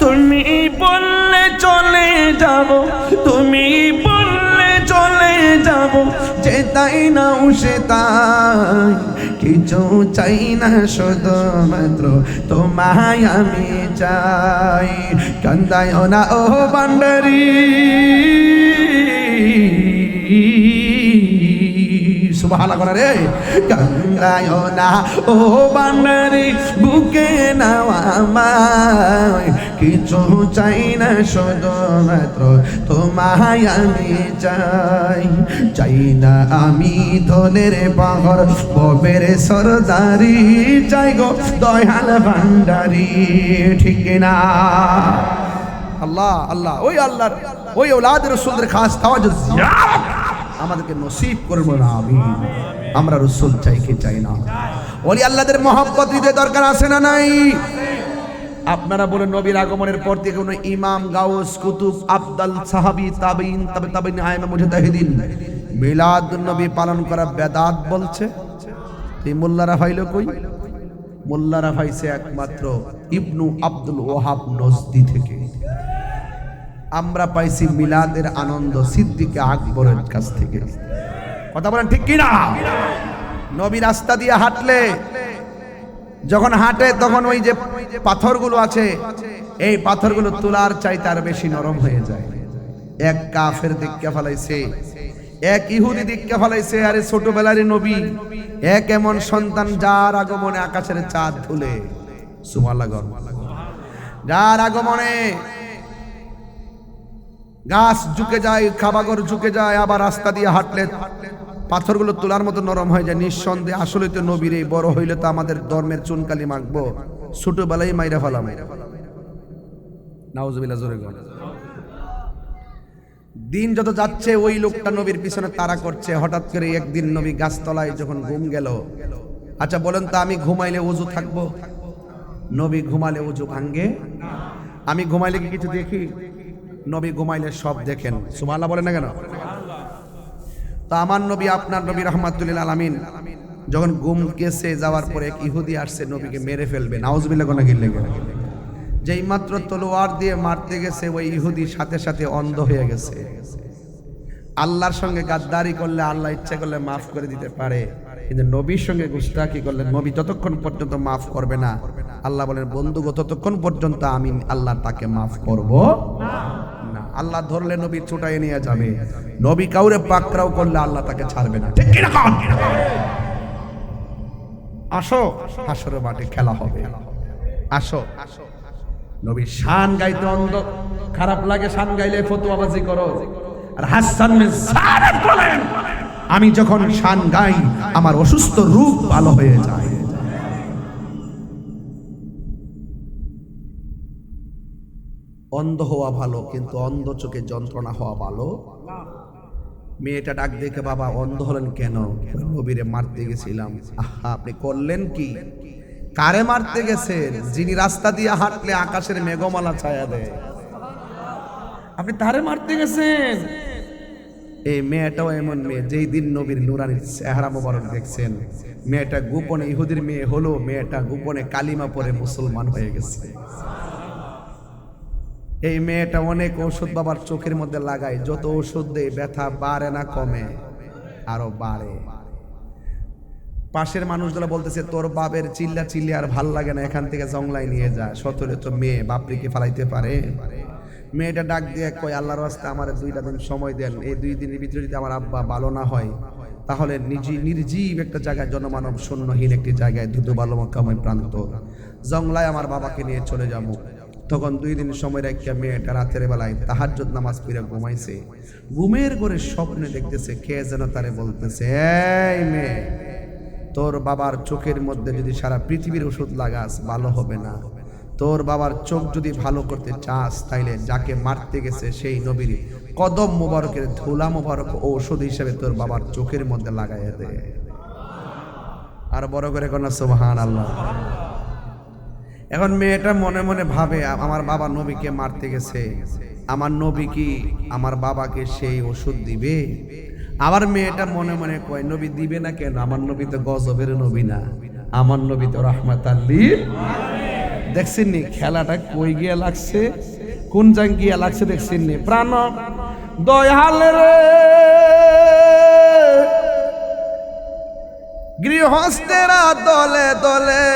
তুমি বললে চলে যাব, তুমি বললে চলে যাব, যে তাই না সে তাই, কিছু চাই না শুধুমাত্র তোমায় আমি চাই। কান্দায় না ও ভান্ডারি, সুবহানাল্লাহ করে রে। কান্দায় না ও ভান্ডারি, বুকে নাও আমায়, কিছু চাই না শুধুমাত্র তোমায় আমি চাই। চাই না আমি ধনের পাহাড় ববের সরদারি, চাই গো দয়াল ভান্ডারি। ঠিক না? আল্লাহ আল্লাহ, ওই আল্লাহর ওই ওলাদের রাসূলের খাস তাওয়াজ্জুহ জিয়ারত আমাদেরকে নসিব করবো না। আমি আমরা রাসূল চাই কি চাই না? ওলি আল্লাহদের মহব্বত হৃদয়ে দরকার আছে না নাই? আপনারা বলেন নবীর আগমনের পর থেকে কোনো ইমাম, গাউস, কুতুব, আফদাল, সাহাবী, তাবেঈন, তাবেঈন, আইমা, মুজতাহিদিন মিলাদুন নবী পালন করা বেদাত বলছে? এই মোল্লারা ফাইল কই? মোল্লারা ফাইছে একমাত্র ইবনু আব্দুল ওয়াহাব নজদি থেকে। আমরা পাইছি মিলাদের আনন্দ সিদ্দিকে আকবরের কাছ থেকে। কথা বলেন ঠিক কিনা? নবী রাস্তা দিয়ে হাঁটলে, যখন হাঁটে তখন ওই যে পাথরগুলো আছে, এই পাথরগুলো তুলার চাইতে আর বেশি নরম হয়ে যায়। এক কাফের দিককে ফেলাইছে, এক ইহুদি দিককে ফেলাইছে। আরে ছোটবেলারই নবী, এক এমন সন্তান যার আগমনে আকাশের চাঁদ ধুলে, সুবহানাল্লাহ, যার আগমনে গাছ ঝুঁকে যায়, খাবাগর ঝুঁকে যায়, আবার রাস্তা দিয়ে হাঁটলে পাথরগুলো তোলার মতো নরম হয়ে যায়। নিঃসন্দেহে আসলে তো নবীর এই বড় হইলে তো আমাদের ধর্মের চুনকালি মাখবো, ছোটবেলায় মাইরা ফেলাম। নাউজুবিল্লাহ, জোরে গো। দিন যত যাচ্ছে ওই লোকটা নবীর পিছনে তাড়া করছে। হঠাৎ করে একদিন নবী গাছতলায় যখন ঘুম গেল, আচ্ছা বলেন তো, আমি ঘুমাইলে ওযু থাকবো? নবী ঘুমালে ওযু ভাঙ্গে? আমি ঘুমাইলে কি কিছু দেখি? নবী ঘুমাইলে সব দেখেন। সুবহানাল্লাহ বলেন না কেন? তা আমার নবী, আপনার নবী রাহমাতুল লিল আলামিন যখন ঘুম গেছে, যাওয়ার পরে এক ইহুদি আসছে নবীকে মেরে ফেলবে। নাউজুবিল্লাহ কোনা গিল্লে গেল। যেই মাত্র তলোয়ার দিয়ে মারতে গেছে, ওই ইহুদি সাথে সাথে অন্ধ হয়ে গেছে। আল্লাহর সঙ্গে গাদ্দারি করলে আল্লাহ ইচ্ছা করলে মাফ করে দিতে পারে, কিন্তু নবীর সঙ্গে গুস্তাখি করলে নবী যতক্ষণ পর্যন্ত মাফ করবে না, আল্লাহ বলেন বন্ধু গো, ততক্ষণ পর্যন্ত আমি আল্লাহ তাকে মাফ করব না। আল্লাহ ধরলে নবী ছুটাই নিয়ে যাবে, নবী কাউরে পাকড়াও করলে আল্লাহ তাকে ছাড়বে না। ঠিক কিনা? আসো, হাসরের মাঠে খেলা হবে। আসো, নবীর শান গাইতে অন্ধ খারাপ লাগে, শান গাইলে ফতুয়াবাজি করো। আর হাসান বিন সাবিত বলেন, আমি যখন শান গাই আমার অসুস্থ রূপ ভালো হয়ে যায়। অন্ধ হওয়া ভালো, কিন্তু অন্ধ চোখে যন্ত্রণা হওয়া ভালো। মেয়েটা ডাক দেখে, বাবা অন্ধ হলেন কেন? নবীরে মারতে গেছিলাম। আহা, আপনি করলেন কি? কারে মারতে গেছেন? যিনি রাস্তা দিয়ে হাঁটলে আকাশের মেঘমালা ছায়া দেয়, আপনি তারে মারতে গেছেন। এই মেয়েটাও এমন মেয়ে, যেই দিন নবীর নুরানি চেহারা মোবারক দেখছেন, মেয়েটা গোপনে ইহুদির মেয়ে হলো, মেয়েটা গোপনে কালিমা পরে মুসলমান হয়ে গেছে। এই মেয়েটা অনেক ওষুধ বাবার চোখের মধ্যে লাগায়, যত ওষুধ দেয় ব্যথা বাড়ে না কমে, আরো বাড়ে। পাশের মানুষগুলো বলতেছে তোর বাপের চিল্লা চিল্লি আর ভাল লাগে না, এখান থেকে জংলায় নিয়ে যা। সতরে তো মেয়ে বাপরিকে ফালাইতে পারে? মেয়েটা ডাক দিয়ে কয় আল্লাহর রাস্তায় আমার 2টা দিন সময় দেন, এই 2 দিনের ভিতরে যদি আমার আব্বা ভালো না হয় তাহলে নির্জীব একটা জায়গায়, জনমানব শূন্যহীন একটি জায়গায়, ধুধু বালমকাময় প্রান্ত জংলায় আমার বাবাকে নিয়ে চলে যাবো। তখন 2 দিন সময় রেখে মেয়েটা রাতের বেলায় তাহাজ্জুদ নামাজ পড়ে ঘুমাইছে। ঘুমের ঘরে স্বপ্নে দেখতেছে কে যেন তারে বলতেছে, এই মেয়ে, তোর বাবার চোখের মধ্যে যদি সারা পৃথিবীর ওষুধ লাগাস ভালো হবে না। তোর বাবার চোখ যদি ভালো করতে চাস তাইলে যাকে মারতে গেছে সেই নবীর কদম মোবারকের ধুলা মোবারক ঔষধ হিসেবে তোর বাবার চোখের মধ্যে লাগাইয়া দে। আর বড় করে কোন সুবহানাল্লাহ। এখন মেয়েটা মনে মনে ভাবে আমার বাবা নবীকে মারতে গেছে, আমার নবী কি আমার বাবাকে সেই ওষুধ দিবে? আবার মেয়েটা মনে মনে কয় নবী দিবে না কেন, আমার নবী তো গজবের নবী না, আমার নবী তো রাহমাতাল লিল। দেখছেন নি খেলাটা কই গিয়া লাগছে, কোন জায়গায় গিয়া লাগছে দেখছেন নি? প্রাণ দয়াল রে গৃহস্থেরা দলে দলে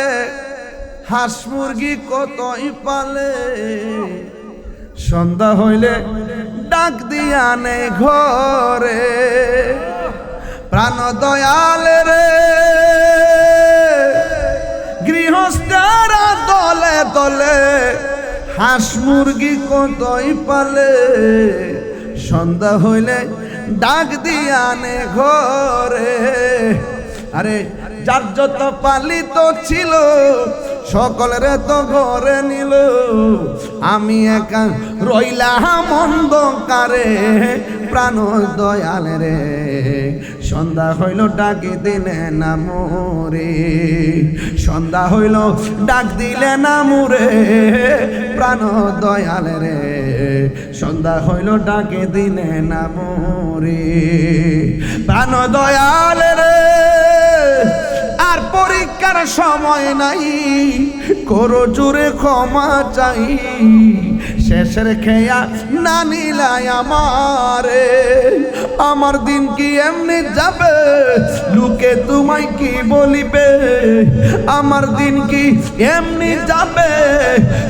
হাঁস মুরগি কতই পালে, সন্ধ্যা হইলে ডাক দিয়া নে ঘরে। প্রাণ দয়াল রে গৃহস্থেরা দলে দলে হাঁস মুরগি কতই পালে, সন্ধ্যা হইলে ডাক দিয়া নে ঘরে। আরে যার যত পালিত ছিল সকলের তো ঘরে নিল, আমি একা রইলাম অন্ধকারে। প্রাণ দয়াল রে সন্ধ্যা হইল ডাকে দিলে না মোরে, সন্ধ্যা হইল ডাক দিলে না মোরে। প্রাণ দয়াল রে সন্ধ্যা হইল ডাকে দিলে না মোরে। প্রাণ দয়াল রে আর পরীক্ষার সময় নাই, করো জোরে ক্ষমা চাই। শেষের খেয়া না নিলাই আমারে, আমার দিন কি এমনি যাবে, লোকে তোমায় কি বলিবে? আমার দিন কি এমনি যাবে,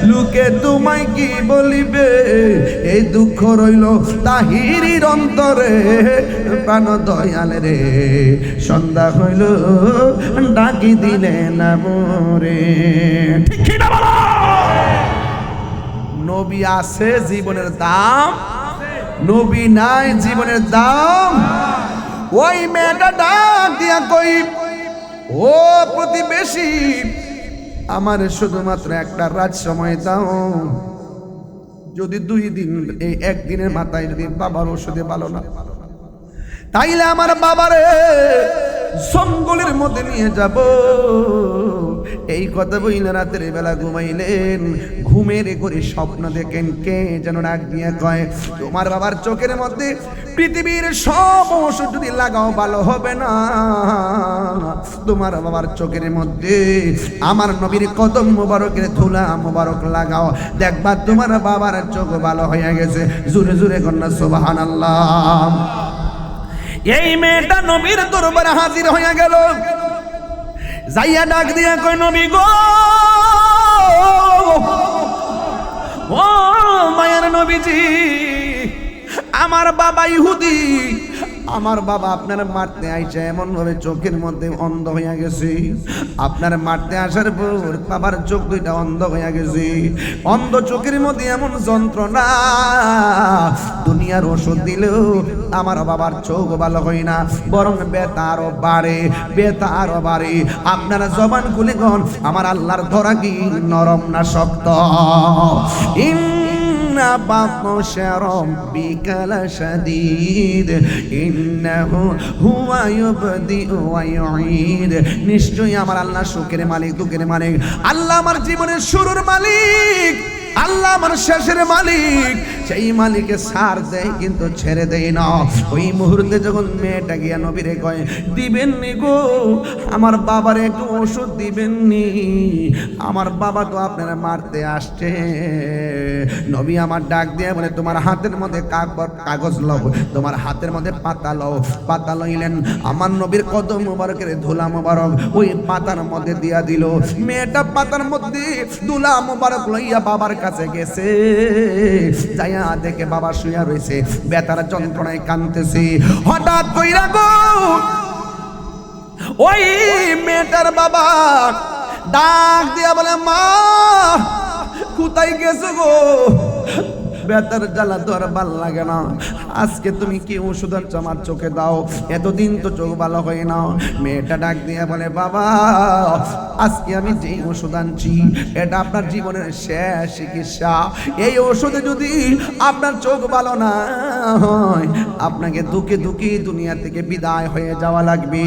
লোকে তোমায় কি বলিবে? এই দুঃখ রইল তাহিরির অন্তরে। প্রাণ দয়াল রে সন্ধ্যা হইল ডাকি দিলে না মোরে। ঠিক কি না বলো? নবী আছে জীবনের দাম, নবী নাই জীবনের দাম। ওই মেয়েটা ডাক দিয়া কই, ও প্রতিবেশী, আমার শুধুমাত্র একটা রাত সময় দাও। যদি 2 দিন, এই 1 দিনের মাথায় যদি বাবার ওষুধে ভালো না, তাইলে আমার বাবারে জঙ্গলের মধ্যে নিয়ে যাব। এই কথা বইলে রাতের বেলা ঘুমাইলেন, ঘুমের করে স্বপ্ন দেখেন কে যেন ডাক দিয়ে কয়, তোমার বাবার চোখের মধ্যে পৃথিবীর সব ওষুধ যদি লাগাও ভালো হবে না, তোমার বাবার চোখের মধ্যে আমার নবীর কদম মোবারকের ধুলা মোবারক লাগাও, দেখবা তোমার বাবার চোখ ভালো হয়ে গেছে। জোরে জোরে কন্যা সুবহানাল্লাহ। এই মেয়েটা নবীর দরবারে হাজির হয়ে গেল, যাইয়া ডাক দিয়া কই, নবী গো, ও মায়ের নবীজি, আমার বাবা ইহুদি, আমার বাবা আপনার মারতে আইছে, এমন ভাবে চোখের মধ্যে অন্ধ হইয়া গেছে। আপনার মারতে আসার পর বাবার চোখ 2টা অন্ধ হইয়া গেছে। অন্ধ চোখের মধ্যে এমন যন্ত্রণা, দুনিয়ার ওষুধ দিলেও আমার বাবার চোখ ভালো হয় না, বরং ব্যথা আরো বাড়ে, ব্যথা আরো বাড়ে। আপনারা জবান খুলে গন, আমার আল্লাহর ধরা কি নরম না শক্ত? ইন্না বাতশা রাব্বিকা লাশাদীদ ইন্নাহু হুয়া ইউবদিউ ওয়া ইউঈদ। নিশ্চয়ই আমার আল্লাহ সুখের মালিক, দুঃখের মালিক। আল্লাহ আমার জীবনের শুরুর মালিক, আল্লাহ আমার শেষের মালিক। সেই মালিকে ছাড় দেয় কিন্তু ছেড়ে দেয় না। ওই মুহূর্তে যখন মেয়েটা গিয়া নবীরে কয়, দিবেননি গো আমার বাবারে একটু ওষুধ দিবেননি, আমার বাবা তো আপনারা মারতে আসছে। নবী আমার ডাক দিয়ে বলে, তোমার হাতের মধ্যে কাগজ লও, তোমার হাতের মধ্যে পাতা লও। পাতা লইলেন, আমার নবীর কদম মোবারকের ধুলা মোবারক ওই পাতার মধ্যে দিয়া দিল। মেয়েটা পাতার মধ্যে ধুলা মোবারক লইয়া বাবার কাছে গেছে। যাইয়া দেখে বাবা শুয়া রয়েছে, বেতার যন্ত্রণায় কাঁদতেছে। হঠাৎ কইরা গো ওই মেয়েটার বাবা ডাক দিয়া বলে, মা কোথায় গেছো গো? বেতার জ্বালা তো আর ভাল লাগে না, আজকে তুমি কি ওষুধ আনছো আমার চোখে দাও, এতদিন তো চোখ ভালো হয় না। মেয়েটা ডাক দিয়ে বলে, বাবা আজকে আমি যে ওষুধ আনছি এটা আপনার জীবনের শেষ চিকিৎসা। এই ওষুধে যদি আপনার চোখ ভালো না হয়, আপনাকে দুঃখে দুঃখে দুনিয়া থেকে বিদায় হয়ে যাওয়া লাগবে।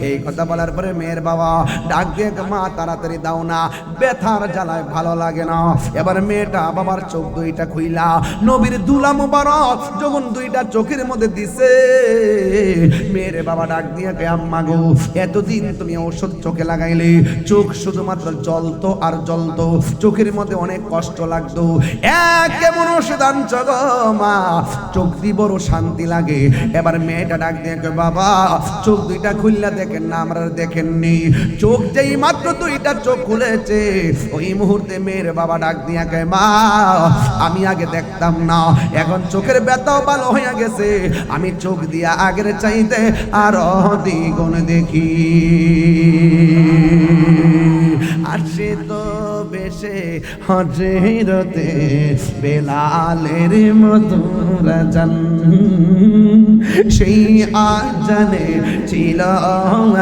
এই কথা বলার পরে মেয়ের বাবা ডাক দিয়ে, মা তাড়াতাড়ি দাও না, ব্যথার জ্বালায় ভালো লাগে না। এবার মেয়েটা বাবার চোখ দুইটা খুইলা নবীর দুলা মুবারক যখন দুইটা চোখের মধ্যে দিছে, মেয়ের বাবা ডাক দিয়ে কে, আম্মা গো এতদিন তুমি ওষুধ চোখে লাগাইলে, চোখ শুধুমাত্র জ্বলতো আর জ্বলতো, চোখের মধ্যে অনেক কষ্ট লাগতো, কেমন ওষুধ আনছ গো মা, চোখ দিয়ে বড় শান্তি লাগে। এবার মেয়েটা ডাক দিয়ে কে, বাবা চোখ দুইটা খুললা দেখেন না, আমরা দেখেননি। চোখ যেই মাত্র দুইটা চোখ খুলেছে, ওই মুহূর্তে মেয়ের বাবা ডাক দিয়ে কে, মা আমি আগে দেখতাম না, এখন চোখের ব্যথাও ভালো হয়ে গেছে, আমি চোখ দিয়া আগের চাইতে আরো দ্বিগুণ দেখি। আসে তো বেশে হজরতে বেলালের মধুর জান, সেই আজানে ছিল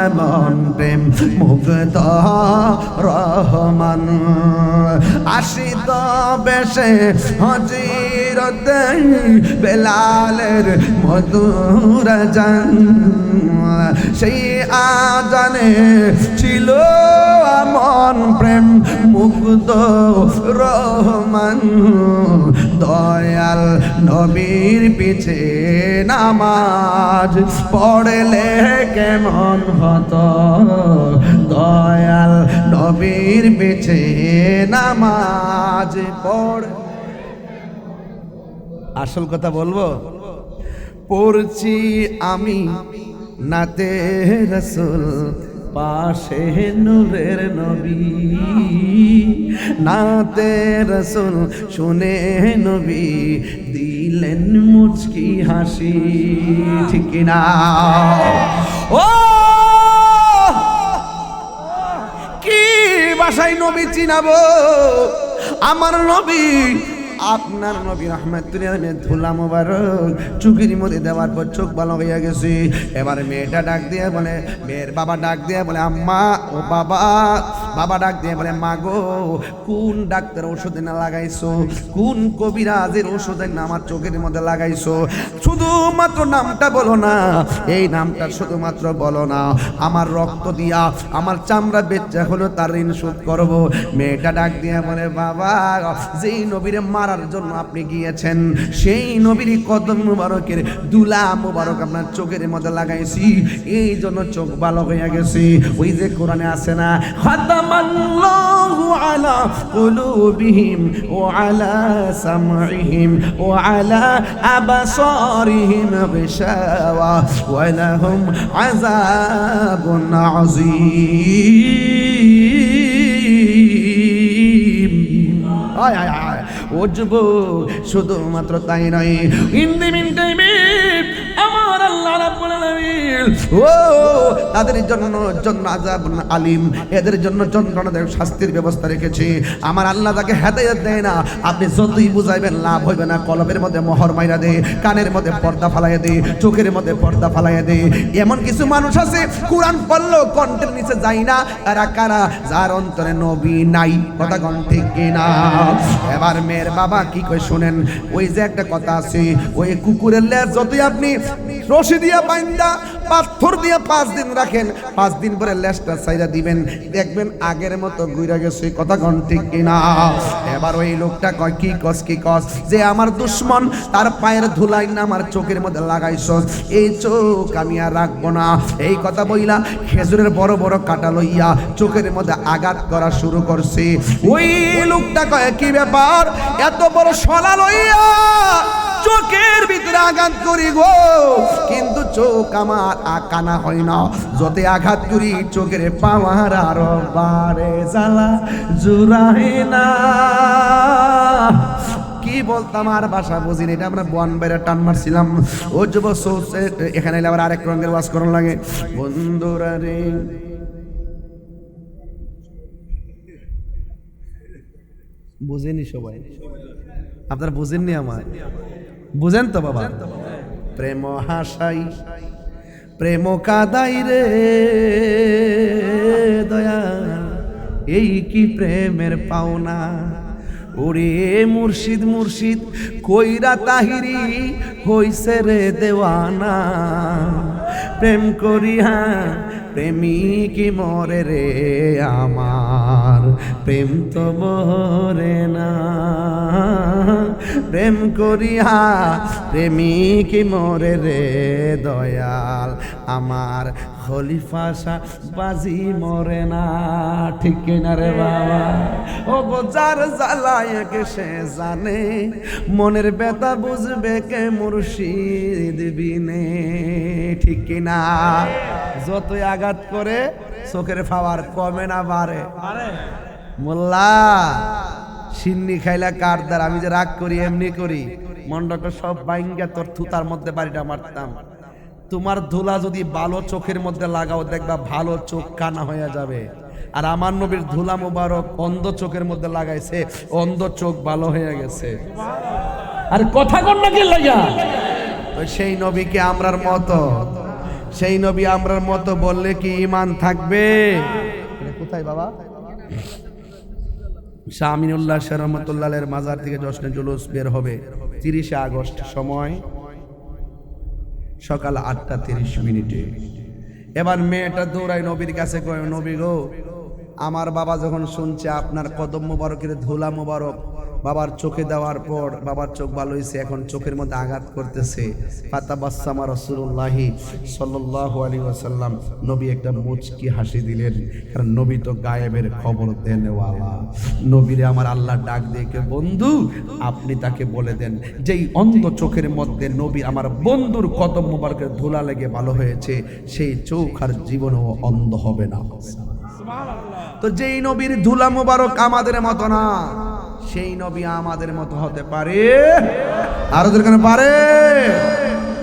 এমন প্রেম মুগ্ধ রহমান। আসি তো বেশে হজরতে বেলালের মধুর জান, সেই আজানে ছিল এমন প্রেম মুগ্ধ রহমান। দয়াল নবীর পিছে নামাজ পড়লে কেমন হতো, দয়াল নবীর পিছে নামাজ পড়। আসল কথা বলবো, পড়ছি আমি নাতে রাসূল, পাশে নূরের নবী, নাতে রাসূল শুনে নবী দিলেন মুচকি হাসি। ঠিক কিনা? ও কি ভাষায় নবী চিনাবো? আমার নবী, আপনার নবী রাহমাতুল্লাহ আলাইহি ধুলা মোবারক চোখের মধ্যে দেওয়ার পর চোখ ভালো হয়ে গেছে। এবার মেয়েটা ডাক দিয়ে বলে, মেয়ের বাবা ডাক দিয়ে বলে, আম্মা ও বাবা। বাবা ডাক দিয়ে বলে, মা গো কোন ডাক্তার ওষুধে না লাগাইছো, কোন কবিরাজের ওষুধে না আমার চোখের মধ্যে লাগাইছো, শুধুমাত্র নামটা বলো না, এই নামটা শুধুমাত্র বলো না, আমার রক্ত দিয়া আমার চামড়া বেচা হলো তার ঋণ শোধ করবো। মেয়েটা ডাক দিয়ে বলে, বাবা যেই নবীরে মারার জন্য আপনি গিয়েছেন, সেই নবীর কদম মুবারকের দুলা মুবারক আপনার চোখের মধ্যে লাগাইছি, এই জন্য চোখ ভালো হয়ে গেছে। ওই যে কোরআনে আছে না, খাতামাল্লাহু আলা কুলুবিহিম ওয়া আলা সামঈহিম ওয়া আলা আবসারিহিম গিশাওয়া ওয়া লাহুম আযাবুন আযীম। আয় আয় আয় ওজব, শুধুমাত্র তাই নয়, ইন দি মিন টাইমে আমার আল্লাহ রাব্বুল আলামিন ইসরাঈল, ও তাদের জন্য আযাব আলিম, এদের জন্য যন্ত্রণাদায়ক শাস্তির ব্যবস্থা রেখেছি। আমার আল্লাহ তাকে হেদায়েত দেয় না, আপনি যতই বুঝাইবেন লাভ হইবে না। কলবের মধ্যে মোহর মাইরা দে, কানের মধ্যে পর্দা ফালাইয়া দে, চোখের মধ্যে পর্দা ফালাইয়া দে। এমন কিছু মানুষ আছে কোরআন পড়লেও কণ্ঠের নিচে যায় না। তারা কারা? যার অন্তরে নবী নাই। কথা কোন ঠিক কিনা? এবার মেয়ের বাবা কি কই শুনেন, ওই যে একটা কথা আছে, ওই কুকুরের লেজ যতই আপনি রশি দিয়া বাইন্দা পাথর দিয়ে 5 দিন রাখেন, 5 দিন পরে লেজটা ছাইরা দিবেন, দেখবেন আগের মতো ঘুরে গেছে। কথা কোন ঠিক কিনা? এবার ওই লোকটা কয় কি কস যে আমার দুশ্মন, তার পায়ের ধুলাই না আমার চোখের মধ্যে লাগাইছস, এই চোখ আমি আর রাখবো না। এই কথা বইলা খেজুরের বড় বড় কাটা লইয়া চোখের মধ্যে আঘাত করা শুরু করছে। ওই লোকটা কয় কি ব্যাপার, এত বড় শলা লইয়া চোখের ভিতরে আঘাত করি গো, কিন্তু চোখ আমার কানা হয় না। যতে আঘাত করি চোখের পাওয়ার আরো বারে, জ্বালা জুড়াই না। কি বলতাম আর ভাষা বুঝিনি, এটা আমরা বন বেড়ে টান মারছিলাম। ও যুব এখানে এলে আবার আরেক রঙের ওয়াজ করার লাগে। বন্ধুরা রে, বুঝেনি সবাই? আপনারা বুঝেননি? আমার বুঝেন তো বাবা? প্রেম হাসাই প্রেম কাদাই রে দয়া, এই কি প্রেমের পাওনা। ওরে মুর্শিদ মুর্শিদ কইরা তাহিরি হইছে রে দেওয়ানা, প্রেম করিয়া প্রেমিক মরে রে আমার, প্রেম তো মরে না। প্রেম করিয়া প্রেমিক মরে রে দয়াল আমার, খলিফা শাহ বাজি মরে না। ঠিক কিনা রে বাবা? ও গোজার জ্বালায়কে সে জানে, মনের ব্যথা বুঝবে কে মুর্শিদ বিনে। ঠিক কিনা? যতই আঘাত করে চোখের পাওয়ার কমে না বাড়ে। মোল্লা সিন্নি খাইলা কার দ্বার, আমি যে রাগ করি এমনি করি, মন্ডটা সব বাইঙ্গা তোর থুতার মধ্যে বাড়িটা মারতাম। তোমার ধুলা যদি ভালো চোখের মধ্যে লাগাও, দেখবা ভালো চোখ কানা হয়ে যাবে। আর আমার নবীর ধুলা মুবারক অন্ধ চোখের মধ্যে লাগাইছে, অন্ধ চোখ ভালো হয়ে গেছে। আর কথা কোন নাকি লাগা? তো সেই নবীকে আমরার মতো, সেই নবী আমরার মতো বললে কি ঈমান থাকবে? কোথায় বাবা? শাহ আমিনুল্লাহ শাহ রহমাতুল্লাহের মাজার থেকে জশ্নে জুলুস বের হবে 30 আগস্ট, সময় সকাল 8:30। এবার মেয়েটা দৌড়ায় নবীর কাছে, কয় নবী গো, আমার বাবা যখন শুনছে আপনার কদম মোবারকের ধুলা মোবারক বাবার চোখে দেওয়ার পর বাবার চোখ ভালো হয়েছে, এখন চোখের মধ্যে আঘাত করতেছে। ফাতাবাসসামা রাসূলুল্লাহি সাল্লাল্লাহু আলাইহি ওয়াসাল্লাম, নবী একটা মুচকি হাসি দিলেন, কারণ নবী তো গায়েবের খবর দেনওয়ালা। নবীরে আমার আল্লাহ ডাক দিয়ে, বন্ধু আপনি তাকে বলে দেন যেই অন্ধ চোখের মধ্যে নবী আমার বন্ধুর কদম মোবারকের ধুলা লেগে ভালো হয়েছে, সেই চোখ আর জীবনেও অন্ধ হবে না। তো যেই নবীর ধুলা মোবারক আমাদের মতো না, সেই নবী আমাদের মতো হতে পারে? আর ওদের কেন পারে?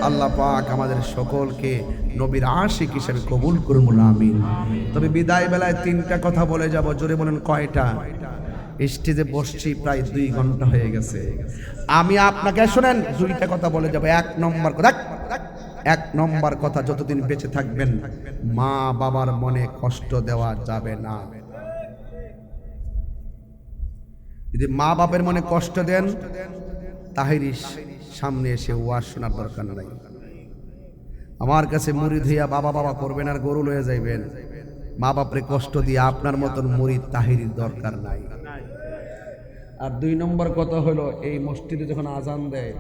আল্লাহ পাক আমাদের সকলকে নবীর আশিক হিসেবে কবুল করুন, আমিন। তবে বিদায় বেলায় 3টা কথা বলে যাব। জোরে বলেন কয়টা? স্টেজে বসছি প্রায় 2 ঘন্টা হয়ে গেছে। আমি আপনাকে শুনেন 2টা কথা বলে যাব। 1 নম্বর কথা, যতদিন বেঁচে থাকবেন মা বাবার মনে কষ্ট দেওয়া যাবে না। যদি মা বাপের মনে কষ্ট দেন, তাহিরি সামনে এসে ওয়াজ শোনার দরকার নাই। আমার কাছে মুরিদ হইয়া বাবা বাবা করবেন আর গরু লয়ে যাইবেন, মা বাপরে কষ্ট দিয়ে আপনার মতন মুরিদ তাহিরির দরকার নাই। আর 2 নম্বর কথা হলো, এই মসজিদে যখন আজান দেয়,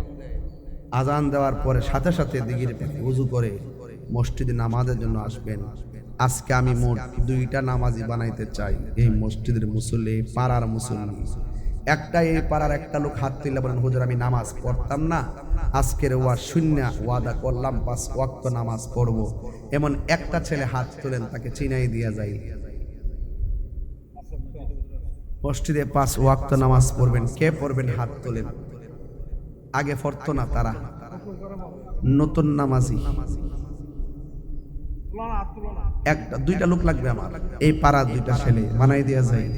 আজান দেওয়ার পরে সাথে সাথে দিগির ওযু করে মসজিদে নামাজের জন্য আসবেন। আজকে আমি মোট 2টা নামাজি বানাইতে চাই। এই মসজিদের মুসল্লি, পাড়ার মুসল্লি, একটা এই পাড়ার একটা লোক হাত তুলে বলেন, হুজুর আমি নামাজ পড়তাম না, আজকের ওয়াজ শূন্য ওয়াদা করলাম 5 ওয়াক্ত নামাজ পড়ব। এমন একটা ছেলে হাত তোলেন, তাকে চিনাই দিয়া যায়। মসজিদে 5 ওয়াক্ত নামাজ পড়বেন, কে পড়বেন? হাত তোলেন। আগে পড়তো না তারা, নতুন নামাজি। একটা দুইটা লোক লাগবে আমার, এই পাড়ার দুইটা ছেলে বানাই দেওয়া যায়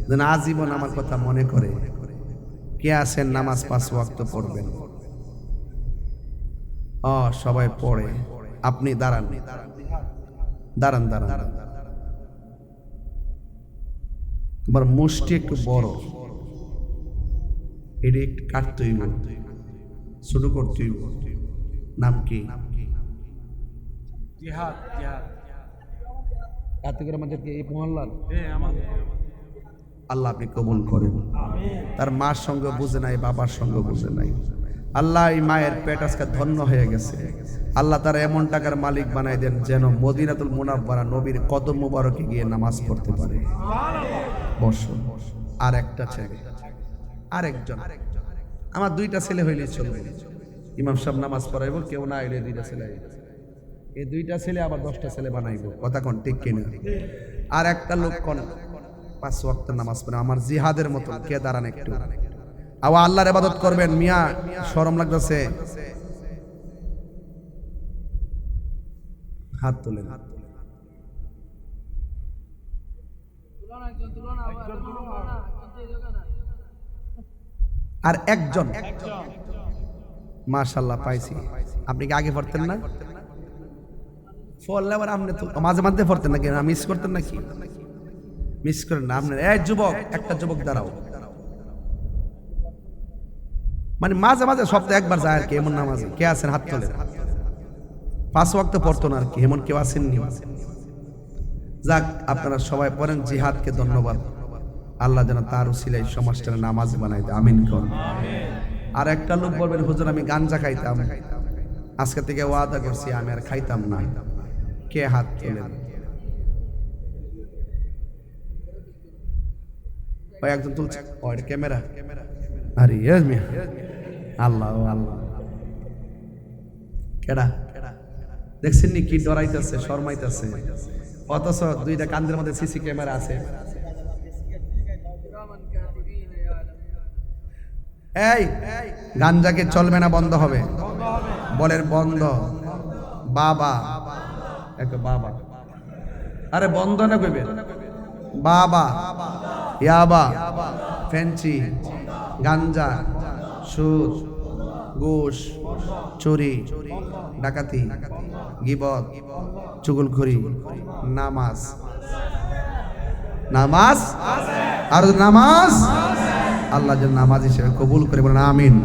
যেন আজীবন আমার কথা মনে করে কে আছেন নামাজ 5 ওয়াক্ত পড়বেন। সবাই পড়ে, আপনি দাঁড়ান দাঁড়ান দাঁড়ান। তোমার মুষ্টি একটু বড়, এটা একটু কাটতে হইব, ছোট করতে হইব। নাম কি? জিহাদ। জিহাদ এত করে আমাদেরকে এই মহল্লার আল্লাহ আপনি কবুল করেন। তার মার সঙ্গে বুঝে নাই, বাবার সঙ্গে বুঝে নাই। আল্লাহ এই মায়ের পেট আজকে ধন্য হয়ে গেছে। আল্লাহ তারা এমন টাকার মালিক বানাই দেন যেন মদিনাতুল মুনাওয়ারা নবীর কদম মুবারকে গিয়ে নামাজ পড়তে পারে। বসো। আর একটা ছেলে, আরেকজন, আমার 2টা ছেলে হইলে চলবে। ইমাম সাহেব নামাজ পড়াইব, কেউ না আইলে 2টা ছেলে আইব। এই 2টা ছেলে আবার 10টা ছেলে বানাইব। কথা কোন ঠিক কিনা? আর একটা লোক কোন 5 ওয়াক্ত নামাজ পড়ে আমার জিহাদের মতো কে দাঁড়ান একটু। আল্লাহর ইবাদত করবেন। মিয়া শরম লাগতেছে, হাত তোলেন। আর একজন মাশাআল্লাহ পাইছি। আপনি কি আগে পড়তেন না? পড়লে আবার আপনি তো মাঝে মাঝে পড়তেন নাকি? মিস করতেন নাকি? মিস করেন না আপনি। এই যুবক, একটা যুবক দাঁড়াও। মানে মাঝে মাঝে সপ্তাহে একবার যায় আর কি এমন নামাজে। কে আছেন হাত তোলেন? 5 ওয়াক্ত পড়তো না আর কি, এমন কেউ আসেননি? যাক, আপনারা সবাই পড়েন। জিহাদকে ধন্যবাদ। আল্লাহ যেন তার উসিলায় সমাজটা নামাজ বানাই দেয়। আমিন কোন। আর একটা লোক বলবেন হুজুর আমি গাঞ্জা খাইতাম, আজকে থেকে ওয়াদা করছি আমি আর খাইতাম না। কে হাত তোলেন? ওই একজন তুলছে, ওই ক্যামেরা। আরে মিয়া, আল্লাহ আল্লাহ। কেডা দেখছেন নি কি ডরাইতেছে, শরমাইতেছে, অথচ 2টা কান্দের মধ্যে সিসি ক্যামেরা আছে। এই গাঞ্জাকে চলবে না, বন্ধ হবে? বলেন বন্ধ। বাবা এক বাবা, আরে বন্ধ না কইবেন? বাবা, ইয়াবা, ফেন্সি, গাঞ্জা, সুদ, ঘুষ, চুরি, ডাকাতি, গীবত, চুগলখড়ি, নামাজ। নামাজ আর নামাজ আল্লাহ যেন নামাজ হিসেবে কবুল করে, বলেন আমিন।